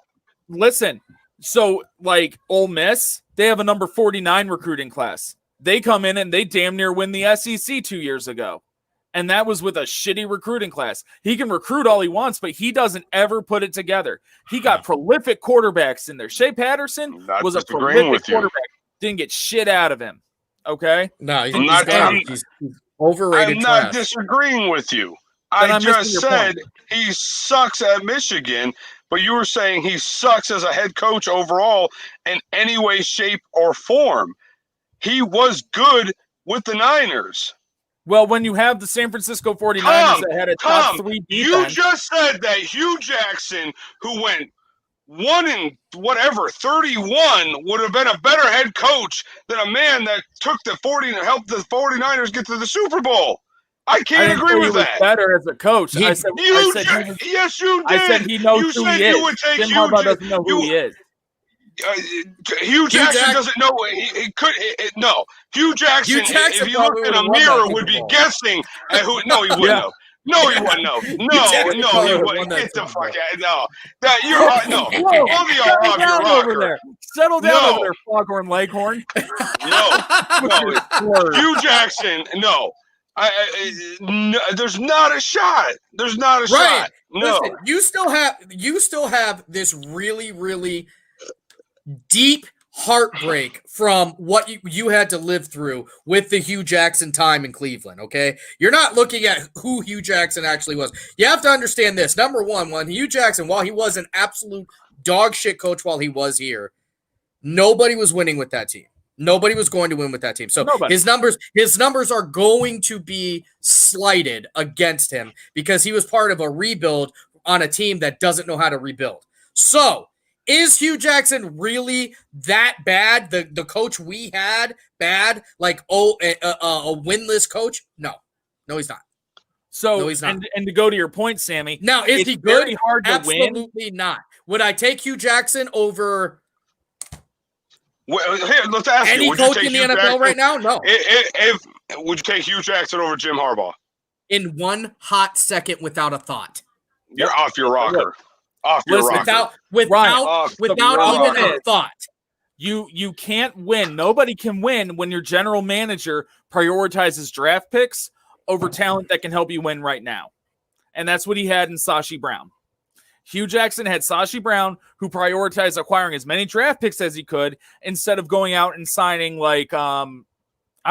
Listen, so like Ole Miss, they have a number 49 recruiting class. They come in and they damn near win the SEC 2 years ago. And that was with a shitty recruiting class. He can recruit all he wants, but he doesn't ever put it together. He got prolific quarterbacks in there. Shea Patterson was a prolific quarterback. Didn't get shit out of him. Okay? No, he's I'm overrated. not disagreeing with you. I just said he sucks at Michigan, but you were saying he sucks as a head coach overall in any way, shape, or form. He was good with the Niners. Well, when you have the San Francisco 49ers that had a top 3 defense. You just said that Hugh Jackson, who went 31, would have been a better head coach than a man that helped the 49ers get to the Super Bowl. I can't agree with that. Better as a coach. Yes, you did. I said he knows who he is. Jim Harbaugh doesn't know who he is. Hugh Jackson doesn't know. He could. No, Hugh Jackson, if he looked in a mirror, would be guessing at who. No, he wouldn't know. No, he wouldn't know. No, he wouldn't. Get the fuck out. No, that you're no. All the y'all off your rocker. Settle down over there, Foghorn Leghorn. No, Hugh Jackson. No. No, there's not a shot. There's not a shot. No. Listen, you still have this really, really deep heartbreak from what you had to live through with the Hugh Jackson time in Cleveland, okay? You're not looking at who Hugh Jackson actually was. You have to understand this. Number one, when Hugh Jackson, while he was an absolute dog shit coach while he was here, nobody was winning with that team. Nobody was going to win with that team. So his numbers are going to be slighted against him because he was part of a rebuild on a team that doesn't know how to rebuild. So is Hugh Jackson really that bad? The coach we had bad? Like, a winless coach? No, he's not. So, no, he's not. And to go to your point, Sammy. Now, is he good? Very hard to win. Absolutely not. Would I take Hugh Jackson over here, let's ask any you, coach in the NFL right now? No. Would you take Hugh Jackson over Jim Harbaugh? In one hot second without a thought. You're off your rocker. Off your rocker. Without even a thought. You can't win. Nobody can win when your general manager prioritizes draft picks over talent that can help you win right now. And that's what he had in Sashi Brown. Hugh Jackson had Sashi Brown, who prioritized acquiring as many draft picks as he could instead of going out and signing like I'm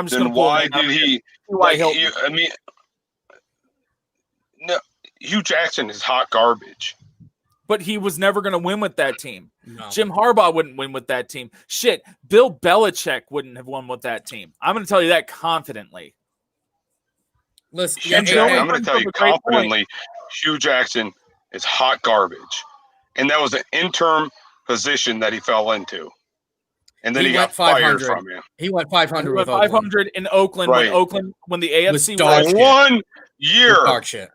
just going to pull. Why did he? I mean, no. Hugh Jackson is hot garbage. But he was never going to win with that team. No. Jim Harbaugh wouldn't win with that team. Shit, Bill Belichick wouldn't have won with that team. I'm going to tell you that confidently. Listen, I'm going to tell you confidently, Hugh Jackson is hot garbage. And that was an interim position that he fell into. And then he got fired from him. He went 500 with 500 in Oakland when the AFC West 1 year. Dog shit.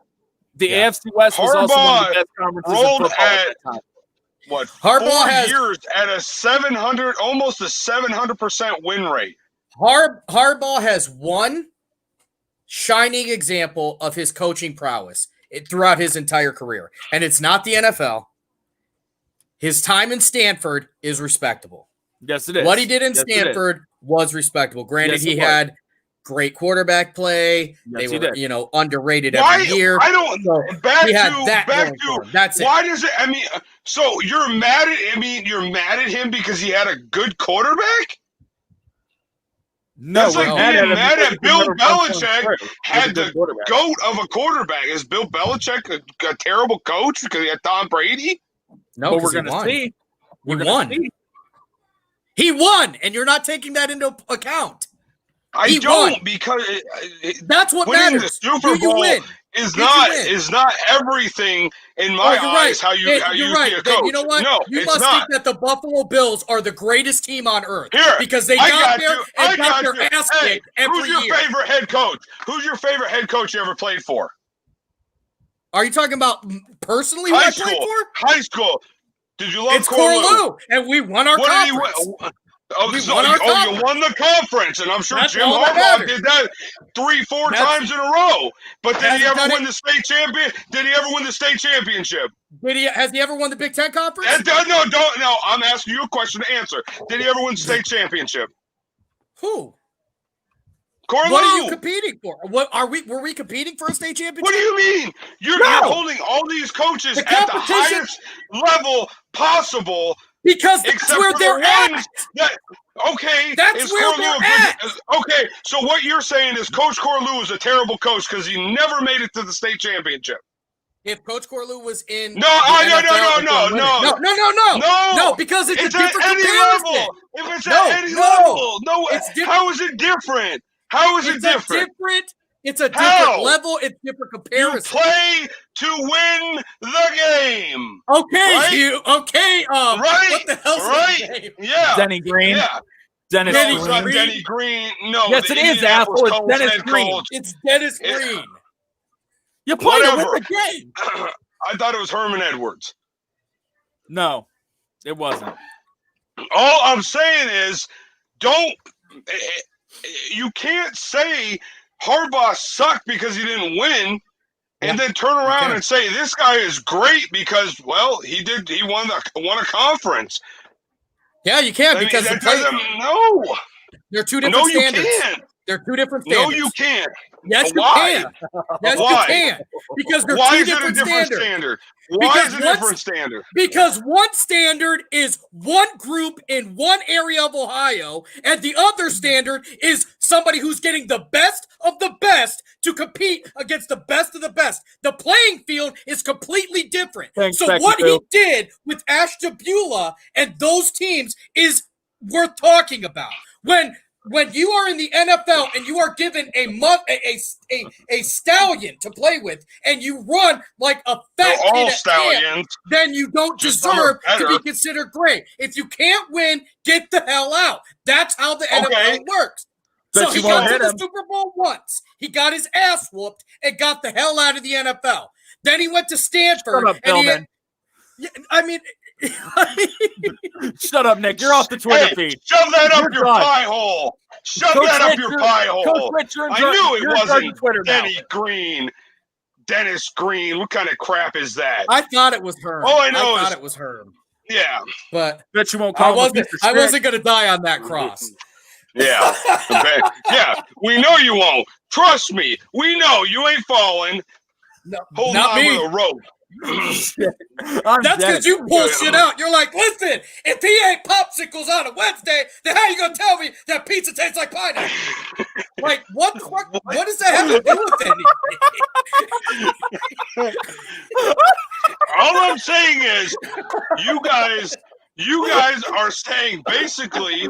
The AFC West was also one of the best conferences rolled at what? Harbaugh 4 years at a 700, almost a 700% win rate. Harbaugh has one shining example of his coaching prowess throughout his entire career, and it's not the NFL. His time in Stanford is respectable. Yes, it is. What he did in Stanford was respectable. Granted, he had great quarterback play. Yes, they were, underrated every year. I don't. So back he had to that back going to. for him. That's it. Why does it? I mean, so you're mad at? I mean, you're mad at him because he had a good quarterback. No, that's like being mad at Bill Belichick had the goat of a quarterback. Is Bill Belichick a terrible coach because he had Tom Brady? No, but we're going to see. He won. He won, and you're not taking that into account. I don't because that's what winning matters. the Super Bowl is not everything in my eyes. How you see a coach? Then you know what? No, you must think that the Buffalo Bills are the greatest team on earth because they got their ass kicked every year. Who's your favorite head coach? Who's your favorite head coach you ever played for? Are you talking about personally? Who I played for? High school. Did you love Corlew? And we won our conference. Oh, We so, won our you conference. won the conference, and I'm sure That's Jim all that Harbaugh matters. did that 3-4 That's- times in a row. But did he Hasn't ever done win it- the state champion? Did he ever win the state championship? Has he ever won the Big Ten Conference? No. I'm asking you a question to answer. Did he ever win the state championship? Who? Corlew. What are you competing for? Were we competing for a state championship? What do you mean? You're holding all these coaches The at the competition- highest level possible. Because that's Except where for they're the at. ones that, okay, That's is where Corlew they're a good- at. Okay, so what you're saying is Coach Corlew is a terrible coach because he never made it to the state championship. If Coach Corlew was in No, no, because it's a at different any comparison. level. If it's No, at any no. level, no. It's different. How is it different? How is it different? It's a different How? level. It's different You comparison. play to win the game. Okay, right? Right? What the hell's Right? his name? Yeah. Denny Green. Yeah. Dennis No, Denny it's not Green. Denny Green. No, Yes, the it is, Indianapolis asshole. It's Colts Dennis head Green. coach. It's Dennis It- Green. You played to win Whatever. the game. I thought it was Herman Edwards. No, it wasn't. All I'm saying is, you can't say Harbaugh sucked because he didn't win, and then turn around and say this guy is great because, well, he won a conference. Yeah, you can I mean, because that the play, doesn't. No, they're two different no, you standards. can't. They're two different No, standards. you can't. Yes, you Why? can. Yes, Why? you can. Because they're Why two is it a different different standards. standard? Why Because is it a once- different standard? Because one standard is one group in one area of Ohio, and the other standard is somebody who's getting the best of the best to compete against the best of the best. The playing field is completely different. Thanks, So Becky what he Boo. did with Ash Tabula and those teams is worth talking about. When you are in the NFL and you are given a stallion to play with, and you run like a fat They're kid all at camp, stallions. then you don't Just some deserve are to better. be considered great. If you can't win, get the hell out. That's how the NFL works. Bet So you he won't got to hit the him. Super Bowl once. He got his ass whooped and got the hell out of the NFL. Then he went to Stanford. Shut up, and he Billman. I mean, Shut up, Nick. You're off the Twitter Hey, feed. shove that up You're your done. pie hole. Shove Coach that up Rich, your you're- pie Coach hole. Rich, you're in I charge- knew it you're in charge of wasn't Twitter now. Denny Green. Dennis Green. What kind of crap is that? I thought it was Herm. All I know thought is- it was Herm. Yeah. But Bet you won't I call him a wasn't. piece of I shit. wasn't going to die on that cross. Yeah. Yeah. We know you won't. Trust me. We know you ain't falling. No, Hold not on me. with a rope. I'm That's dead. because you pull shit out. You're like, listen, if he ate popsicles on a Wednesday, then how you gonna tell me that pizza tastes like pineapple? Like, what does that have to do with anything? All I'm saying is, you guys are saying basically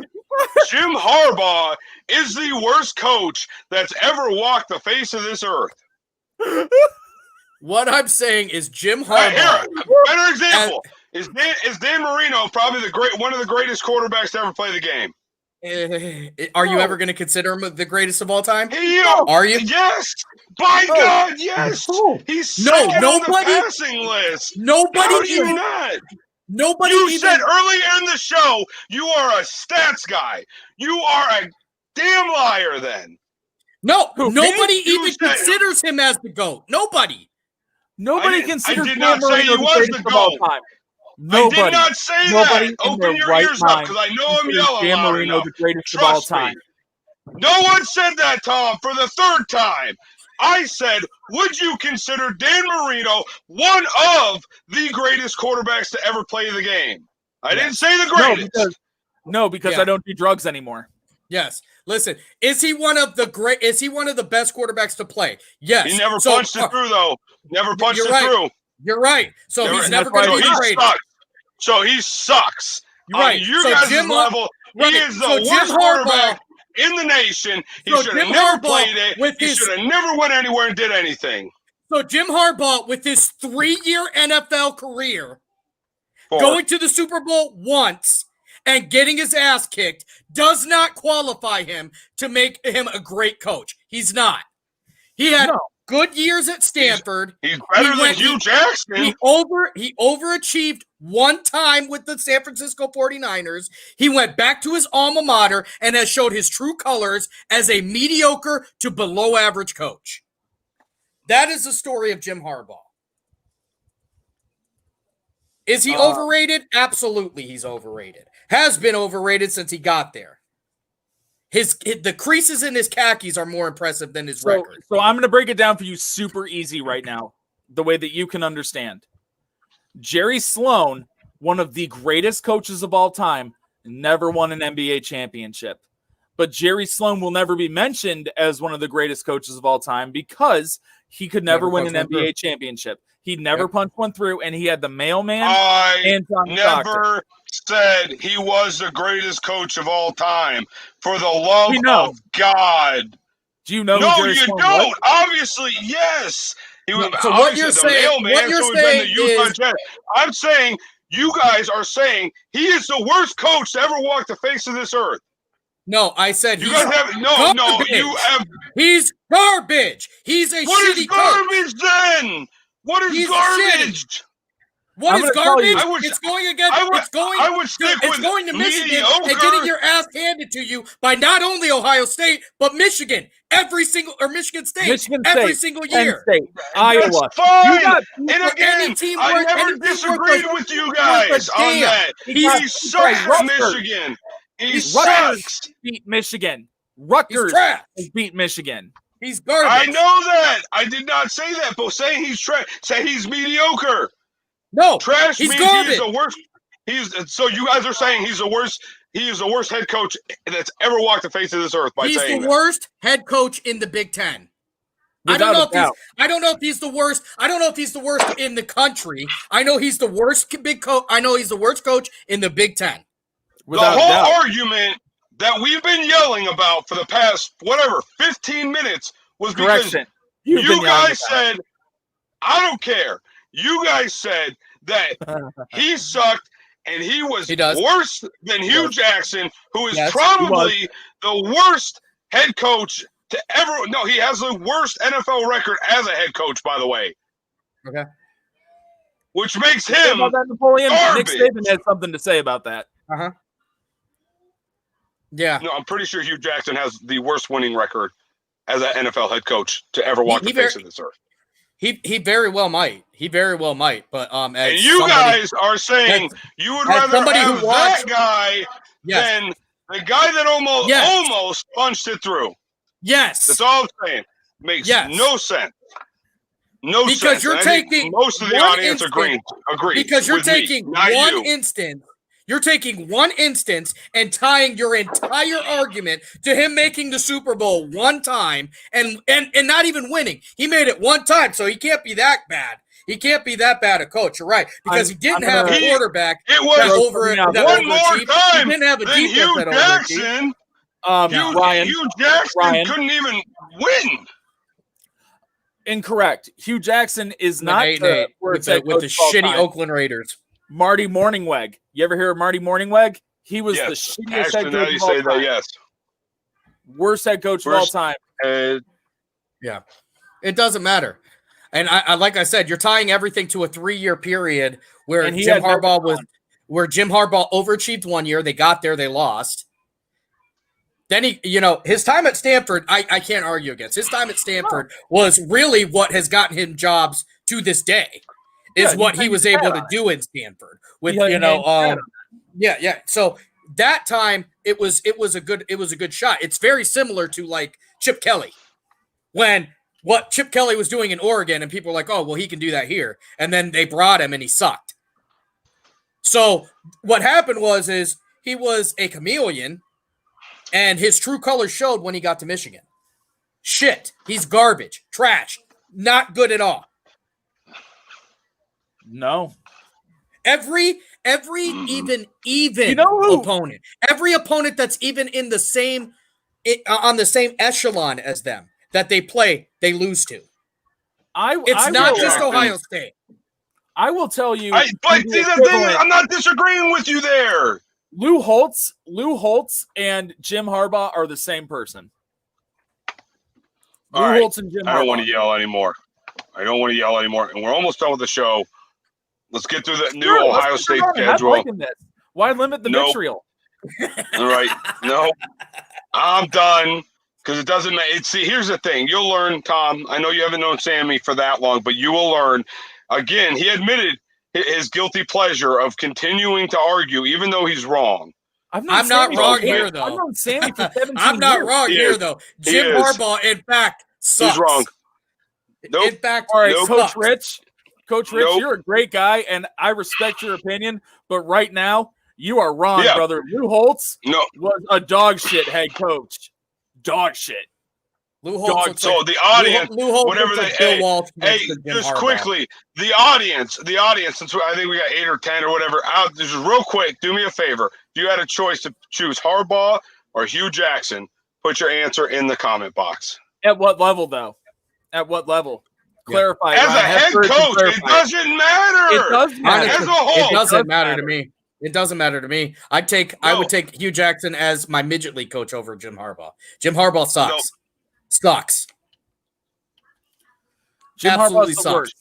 Jim Harbaugh is the worst coach that's ever walked the face of this earth. What I'm saying is Jim Here, Harbaugh. better example is Dan Marino probably one of the greatest quarterbacks to ever play the game. Are you ever going to consider him the greatest of all time? Are you? Yes. By God, yes. He's second on the passing list. Nobody. How do you not? Nobody. You said earlier in the show you are a stats guy. You are a damn liar. Then nobody even considers him as the GOAT. Nobody. Nobody I considers did Dan not say Marino he the was greatest the of all GOAT. time. I did not say nobody that. in Open their your right ears up mind because I know I'm considers yelling Dan loud Marino enough. the greatest of all Trust time. me. No one said that, Tom, for the third time. I said, would you consider Dan Marino one of the greatest quarterbacks to ever play the game? I didn't say the greatest. No, because I don't do drugs anymore. Yes. Listen, is he one of the best quarterbacks to play? Yes. He never punched it through, though. Never punched it through. You're right. So he's never going to be the greatest. Sucks. So he sucks. You're right. On your So guys' Jim level, right. he is the So Jim worst quarterback in the nation. He So should have Jim never Harbaugh played it. with He his- should have never went anywhere and did anything. So Jim Harbaugh, with his 3-year NFL career, going to the Super Bowl once and getting his ass kicked does not qualify him to make him a great coach. He's not. He had good years at Stanford. He's better than Hugh Jackson. He overachieved one time with the San Francisco 49ers. He went back to his alma mater and has showed his true colors as a mediocre to below average coach. That is the story of Jim Harbaugh. Is he overrated? Absolutely, he's overrated. Has been overrated since he got there. The creases in his khakis are more impressive than his record. So I'm going to break it down for you super easy right now, the way that you can understand. Jerry Sloan, one of the greatest coaches of all time, never won an NBA championship. But Jerry Sloan will never be mentioned as one of the greatest coaches of all time because he could never win an NBA championship. He never punched one through, and he had the mailman. I never said he was the greatest coach of all time. For the love of God. Do you know? No, who Jerry you Sloan don't. was? Obviously, yes. He was, so what you're saying? What you're saying is, I'm saying you guys are saying he is the worst coach to ever walk the face of this earth. No, I said you guys have garbage. You have. He's garbage. He's a what shitty is garbage coach. Then? What is garbage? Shitty. What is garbage? It's going against. It's going to Michigan mediocre. and getting your ass handed to you by not only Ohio State but Michigan Michigan State every single year. State, Iowa. Fine. And again, I never disagreed with you guys on that. He sucks at Michigan. He sucks. Beat Michigan. Rutgers beat Michigan. He's garbage. I know that. I did not say that, but saying he's trash, say he's mediocre. No, trash he's means garbage. He's the worst. So you guys are saying he's the worst. He is the worst head coach that's ever walked the face of this earth by saying he's the worst head coach in the Big Ten. I don't know if he's the worst. I don't know if he's the worst in the country. I know he's the worst big coach. I know he's the worst coach in the Big Ten. The whole argument that we've been yelling about for the past 15 minutes was because you guys said, I don't care. You guys said that he sucked and he was worse than Hugh Jackson, who is probably the worst head coach to ever. No, he has the worst NFL record as a head coach, by the way. Okay. Which makes him Napoleon. garbage. Nick Saban has something to say about that. Yeah. No, I'm pretty sure Hugh Jackson has the worst winning record as an NFL head coach to ever walk the face of this earth. He very well might. He very well might. But and you guys are saying you would rather have that guy than the guy that almost punched it through. Yes. That's all I'm saying. Makes no sense. No sense. Because you're taking most of the audience agree. Because you're taking one instance. You're taking one instance and tying your entire argument to him making the Super Bowl one time and not even winning. He made it one time, so he can't be that bad. He can't be that bad a coach. You're right, because he didn't have a quarterback. It was one more time. He didn't have a defense Hugh Jackson. Hugh Jackson couldn't even win. Incorrect. Hugh Jackson is not with the shitty Oakland Raiders. Marty Morningweg. You ever hear of Marty Morningweg? He was the shittiest head coach of all time. Worst head coach of all time. Yeah. It doesn't matter. And I like I said, you're tying everything to a 3-year period where Jim Harbaugh overachieved 1 year. They got there, they lost. Then his time at Stanford, I can't argue against. His time at Stanford was really what has gotten him jobs to this day. Is what he was able to do in Stanford with So that time it was a good shot. It's very similar to like Chip Kelly, when what Chip Kelly was doing in Oregon, and people were like, "Oh, well, he can do that here," and then they brought him and he sucked. So what happened is he was a chameleon, and his true colors showed when he got to Michigan. Shit, he's garbage, trash, not good at all. No. Every even opponent, every opponent that's even in the same on the same echelon as them that they play, they lose to. It's not just Ohio State. I will tell you. I'm not disagreeing with you there. Lou Holtz and Jim Harbaugh are the same person. All right. Holtz and Jim I don't want Harbaugh. to yell anymore. And we're almost done with the show. Let's get through the new Sure, let's Ohio get State going. I'm schedule. liking this. Why limit the Nope. vitriol? All right. No, I'm done because it doesn't matter. See, here's the thing. You'll learn, Tom. I know you haven't known Sammy for that long, but you will learn. Again, he admitted his guilty pleasure of continuing to argue, even though he's wrong. I'm not wrong here, though. I've known Sammy for 17 I'm not years. wrong He here, is. though. He Jim is. Harbaugh, in fact, sucks. He's wrong. Nope. In fact, All right, Nope. Coach Rich. Coach Rich, Nope. you're a great guy, and I respect your opinion. But right now, you are wrong, Yeah. brother. Lou Holtz No. was a dog shit head coach. Dog shit. Lou Holtz looks So like, the audience, Lou Holtz whatever looks like they, Bill Walsh hey, next to Jim just Harbaugh. quickly, the audience, since I think we got 8 or 10 or whatever, just real quick, do me a favor. If you had a choice to choose Harbaugh or Hugh Jackson, put your answer in the comment box. At what level, though? At what level? Clarify. As Ryan. a head Hepburn, coach, it clarify. doesn't matter. It does matter. As a whole, It doesn't does matter to matter. me. It doesn't matter to me. I would take Hugh Jackson as my midget league coach over Jim Harbaugh. Jim Harbaugh sucks. No. Sucks. Jim Absolutely Harbaugh's the sucks. worst.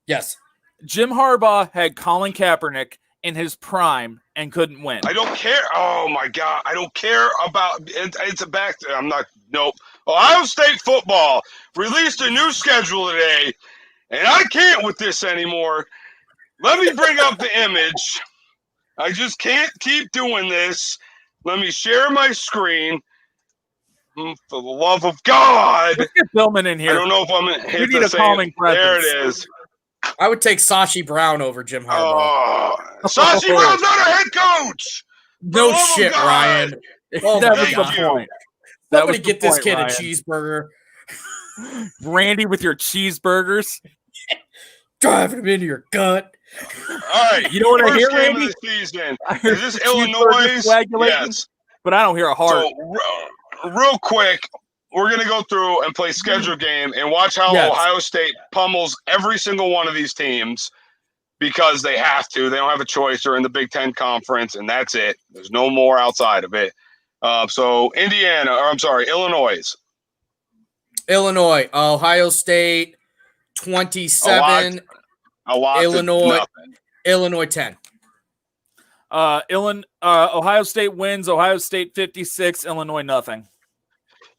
Yes. Jim Harbaugh had Colin Kaepernick in his prime and couldn't win. I don't care. Oh my God, I don't care about it. It's a back. I'm not. Nope. Ohio State football released a new schedule today, and I can't with this anymore. Let me bring up the image. I just can't keep doing this. Let me share my screen. For the love of God. Let's get Billman in here. I don't know if I'm going to hit need the a same. calming There presence. it is. I would take Sashi Brown over Jim Harbaugh. Oh, Sashi Brown's not a head coach. No love of shit, God. Ryan. Oh that my was the God. point. That was Somebody the get this point, kid Ryan. a cheeseburger. Randy with your cheeseburgers. Driving him into your gut. All right. You know what I First hear, game Randy? of the season. I hear Is this cheeseburgers Illinois? coagulating, Yes. but I don't hear a heart. So, real quick, we're going to go through and play schedule game and watch how Yes. Ohio State pummels every single one of these teams because they have to. They don't have a choice. They're in the Big Ten Conference, and that's it. There's no more outside of it. So, Illinois. Illinois, Ohio State, 27. A lot to Illinois. nothing. Illinois 10. Ohio State wins. Ohio State 56. Illinois nothing.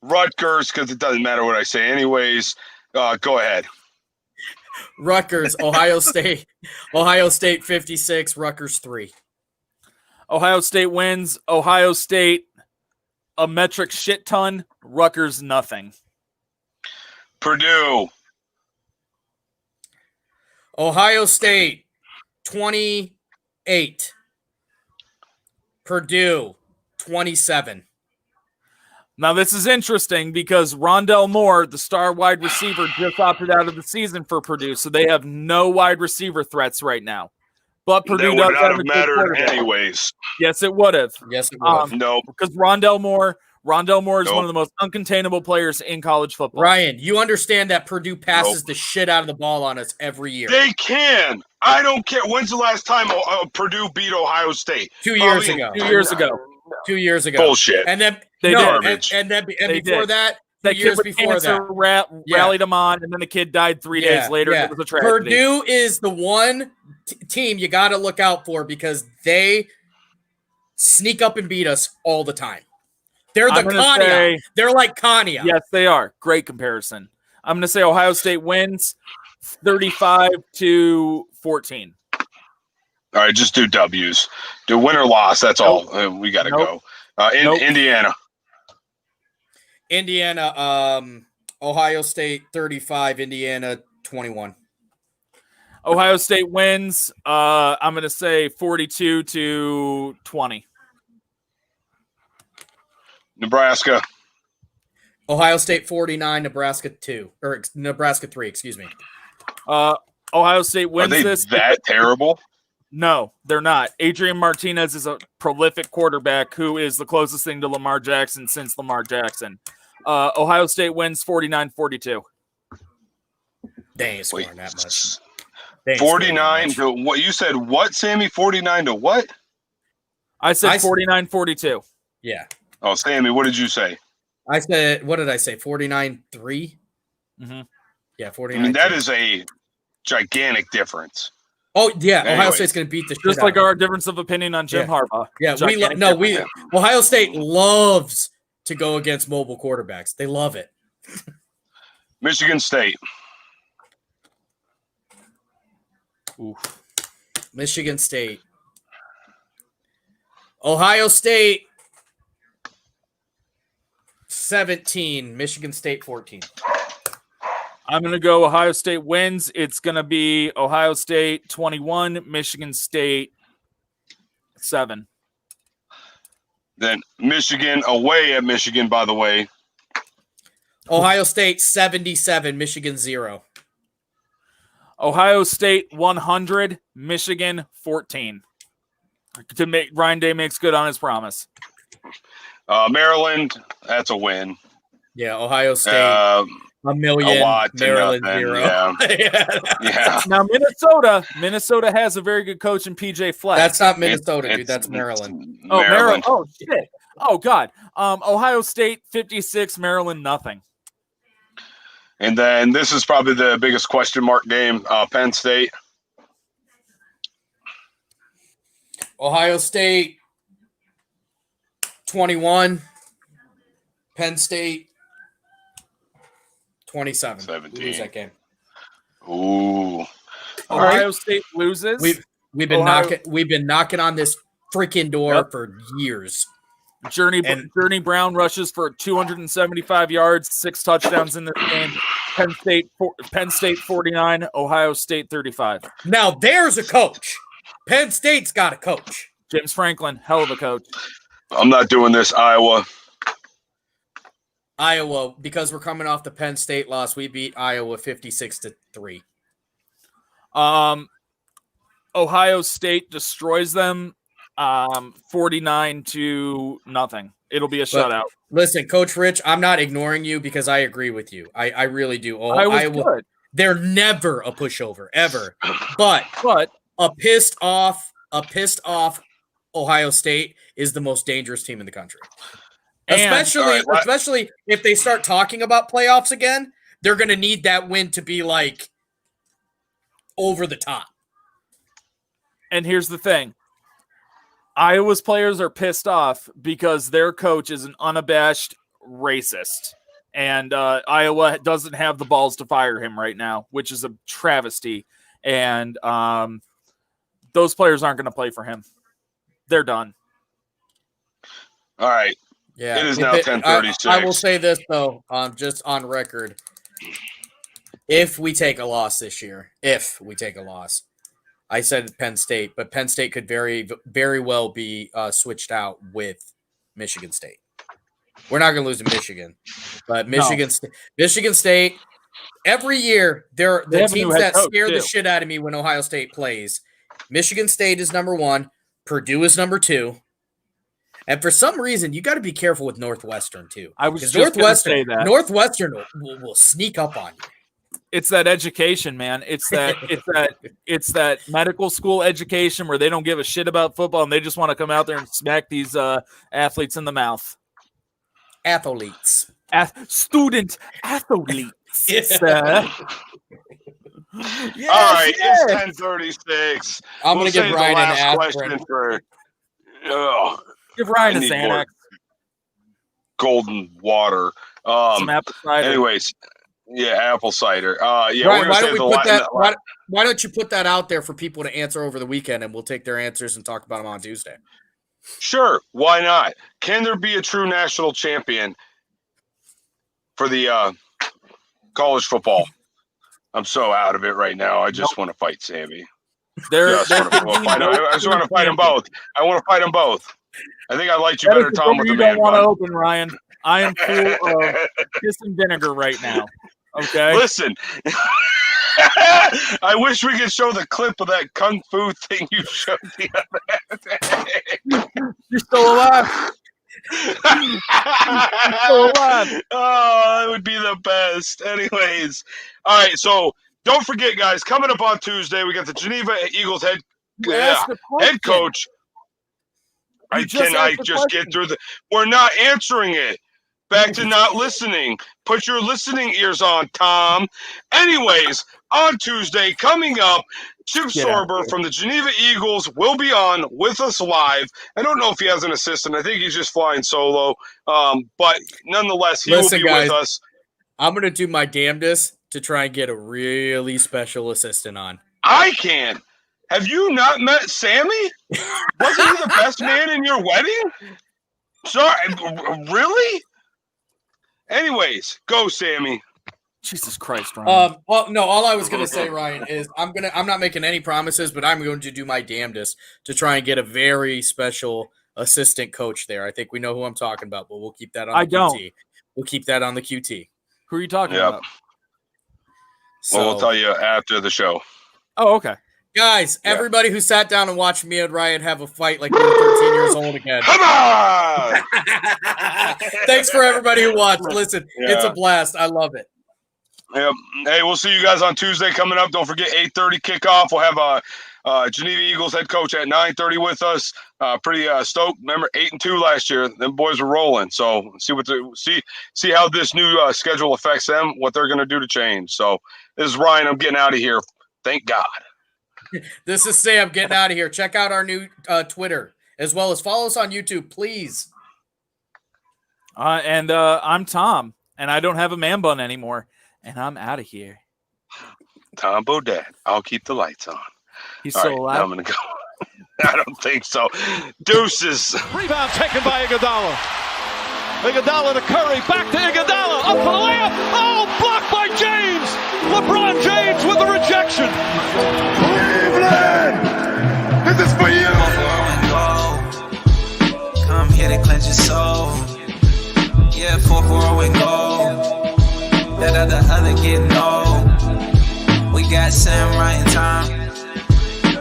Rutgers, because it doesn't matter what I say anyways. Go ahead. Rutgers, Ohio State. Ohio State 56. Rutgers 3. Ohio State wins. Ohio State a metric shit ton. Rutgers nothing. Purdue. Ohio State 28. Purdue 27. Now this is interesting because Rondell Moore, the star wide receiver, just opted out of the season for Purdue, so they have no wide receiver threats right now. But Purdue That does would not have have a good mattered quarterback. anyways. Yes, it would have. Yes, it was. Nope. Because Rondell Moore is Nope. one of the most uncontainable players in college football. Ryan, you understand that Purdue passes Nope. the shit out of the ball on us every year. They can. I don't care. When's the last time Purdue beat Ohio State? 2 years Probably- ago. 2 years ago. 2 years ago. Bullshit. And then They no, did. and, Garbage. and then They before did. that, That 2 kid years with before cancer that. Yeah. rallied him on, and then the kid died 3 days later. yeah. And it was a tragedy. Purdue is the one team you got to look out for because they sneak up and beat us all the time. They're the I'm gonna Kanye. say- They're like Kanye. Yes, they are. Great comparison. I'm going to say Ohio State wins 35-14. All right, just do W's. Do win or loss. That's all. We got to Nope. go. Nope. Indiana. Indiana, Ohio State 35, Indiana 21. Ohio State wins. I'm going to say 42-20. Nebraska. Ohio State 49, Nebraska 2 or Nebraska 3, excuse me. Ohio State Are wins they this. that terrible? No, they're not. Adrian Martinez is a prolific quarterback who is the closest thing to Lamar Jackson since Lamar Jackson. Ohio State wins 49-42. They ain't Wait, scoring that much. They ain't scoring that 49 much. to what? You said what, Sammy? 49 to what? I said I- 49-42. Yeah. Oh, Sammy, what did you say? I said, what did I say? 49-3? Yeah, I 49. mean, that is a gigantic difference. Oh yeah, Ohio Anyways. State's going to beat the shit Just out like of our them. difference of opinion on Jim Harbaugh. Yeah, Gigantic difference. Ohio State loves to go against mobile quarterbacks. They love it. Michigan State. Oof. Michigan State. Ohio State 17, Michigan State 14. I'm going to go Ohio State wins. It's going to be Ohio State 21, Michigan State 7. Then Michigan away at Michigan, by the way. Ohio State 77, Michigan 0. Ohio State 100, Michigan 14. To make Ryan Day makes good on his promise. Maryland, that's a win. Yeah, Ohio State A a million, lot to Maryland nothing, 0. Yeah. Now Minnesota has a very good coach in PJ Fleck. That's not Minnesota, dude. That's Maryland. Oh, Maryland. Oh shit. Oh god. Ohio State 56, Maryland nothing. And then this is probably the biggest question mark game, Penn State. Ohio State 21, Penn State 27. 17. Lose that game. Ooh. Ohio State loses. We've been knocking on this freaking door for years. Journey Brown rushes for 275 yards, 6 touchdowns in this game. Penn State 49, Ohio State 35. Now there's a coach. Penn State's got a coach. James Franklin, hell of a coach. I'm not doing this, Iowa. Iowa, because we're coming off the Penn State loss, we beat Iowa 56-3. Ohio State destroys them 49-0. It'll be a shutout. Listen, Coach Rich, I'm not ignoring you because I agree with you. I really do. Iowa, good. They're never a pushover, ever. But a pissed off Ohio State is the most dangerous team in the country. Especially if they start talking about playoffs again, they're going to need that win to be like over the top. And here's the thing. Iowa's players are pissed off because their coach is an unabashed racist. And Iowa doesn't have the balls to fire him right now, which is a travesty. And those players aren't going to play for him. They're done. All right. Yeah, it is now 10:36. I will say this though, just on record: if we take a loss this year, I said Penn State, but Penn State could very, very well be switched out with Michigan State. We're not going to lose to Michigan, but Michigan State. Every year, they're the teams that scare the shit out of me when Ohio State plays. Michigan State is number 1. Purdue is number 2. And for some reason, you got to be careful with Northwestern too. I was just going to say that. Northwestern will sneak up on you. It's that education, man. It's that medical school education where they don't give a shit about football and they just want to come out there and smack these athletes in the mouth. Athletes. Student athletes. Yes, all right, yes. It's 10:36. I'm going to give Ryan an aspirin. Give Ryan a Xanax. Golden water. Some apple cider. Anyways, yeah, apple cider. Yeah, Ryan, why don't you put that out there for people to answer over the weekend, and we'll take their answers and talk about them on Tuesday. Sure, why not? Can there be a true national champion for the college football? I'm so out of it right now. I just want to fight Sammy. I just want to fight them both. I want to fight them both. I think I liked you better, Tom, with the man. You don't want to open, Ryan. I am full of piss and vinegar right now. Okay. Listen, I wish we could show the clip of that kung fu thing you showed the other day. You're still alive. You're still alive. Oh, that would be the best. Anyways, all right. So don't forget, guys. Coming up on Tuesday, we got the Geneva Eagles head coach. Can I just get through the? We're not answering it. Back to not listening. Put your listening ears on, Tom. Anyways, on Tuesday, coming up, Chip Sorber from the Geneva Eagles will be on with us live. I don't know if he has an assistant. I think he's just flying solo. But nonetheless, he will be with us. I'm going to do my damnedest to try and get a really special assistant on. I can. Have you not met Sammy? Wasn't he the best man in your wedding? Sorry, really? Anyways, go, Sammy. Jesus Christ, Ryan. Well, no, all I was going to say, Ryan, is I'm not making any promises, but I'm going to do my damnedest to try and get a very special assistant coach there. I think we know who I'm talking about, but we'll keep that on the QT. We'll keep that on the QT. Who are you talking about? Well, we'll tell you after the show. Oh, okay. Guys, everybody who sat down and watched me and Ryan have a fight like we were 13 years old again. Come on! Thanks for everybody who watched. Listen, it's a blast. I love it. Yep. Hey, we'll see you guys on Tuesday coming up. Don't forget 8:30 kickoff. We'll have Geneva Eagles head coach at 9:30 with us. Pretty stoked. Remember 8-2 last year. Them boys were rolling. So see how this new schedule affects them. What they're going to do to change. So this is Ryan. I'm getting out of here. Thank God. This is Sam getting out of here. Check out our new Twitter as well as follow us on YouTube, please. And I'm Tom, and I don't have a man bun anymore, and I'm out of here. Tom Bodett. I'll keep the lights on. He's still alive. Now I'm going to go. I don't think so. Deuces. Rebound taken by Iguodala. Iguodala to Curry. Back to Iguodala. Up for the layup. Oh, blocked by James. LeBron James with the rejection. Cleveland, this is for you. Come here to cleanse your soul. Yeah, 4-4 and go. That other getting old. We got Sam, Ryan, Tom.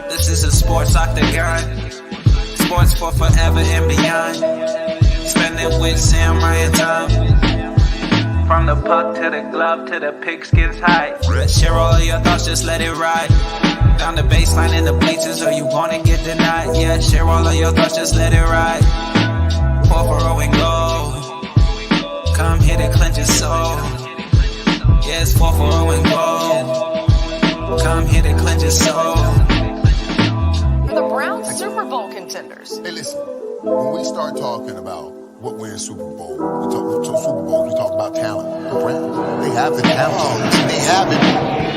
This is a sports octagon. Sports for forever and beyond. Spend it with Sam, Ryan, Tom. From the puck to the glove to the pigskins high. Share all of your thoughts, just let it ride. Down the baseline in the bleachers, or you wanna get denied. Yeah, share all of your thoughts, just let it ride. 4-4 and go. Come here to cleanse your soul. Yeah, it's 4-4 and go. Come here to cleanse your soul. The Browns Super Bowl contenders. Hey, listen, when we start talking about what wins Super Bowl, we talk about talent. The Browns, they have the talent. They have it.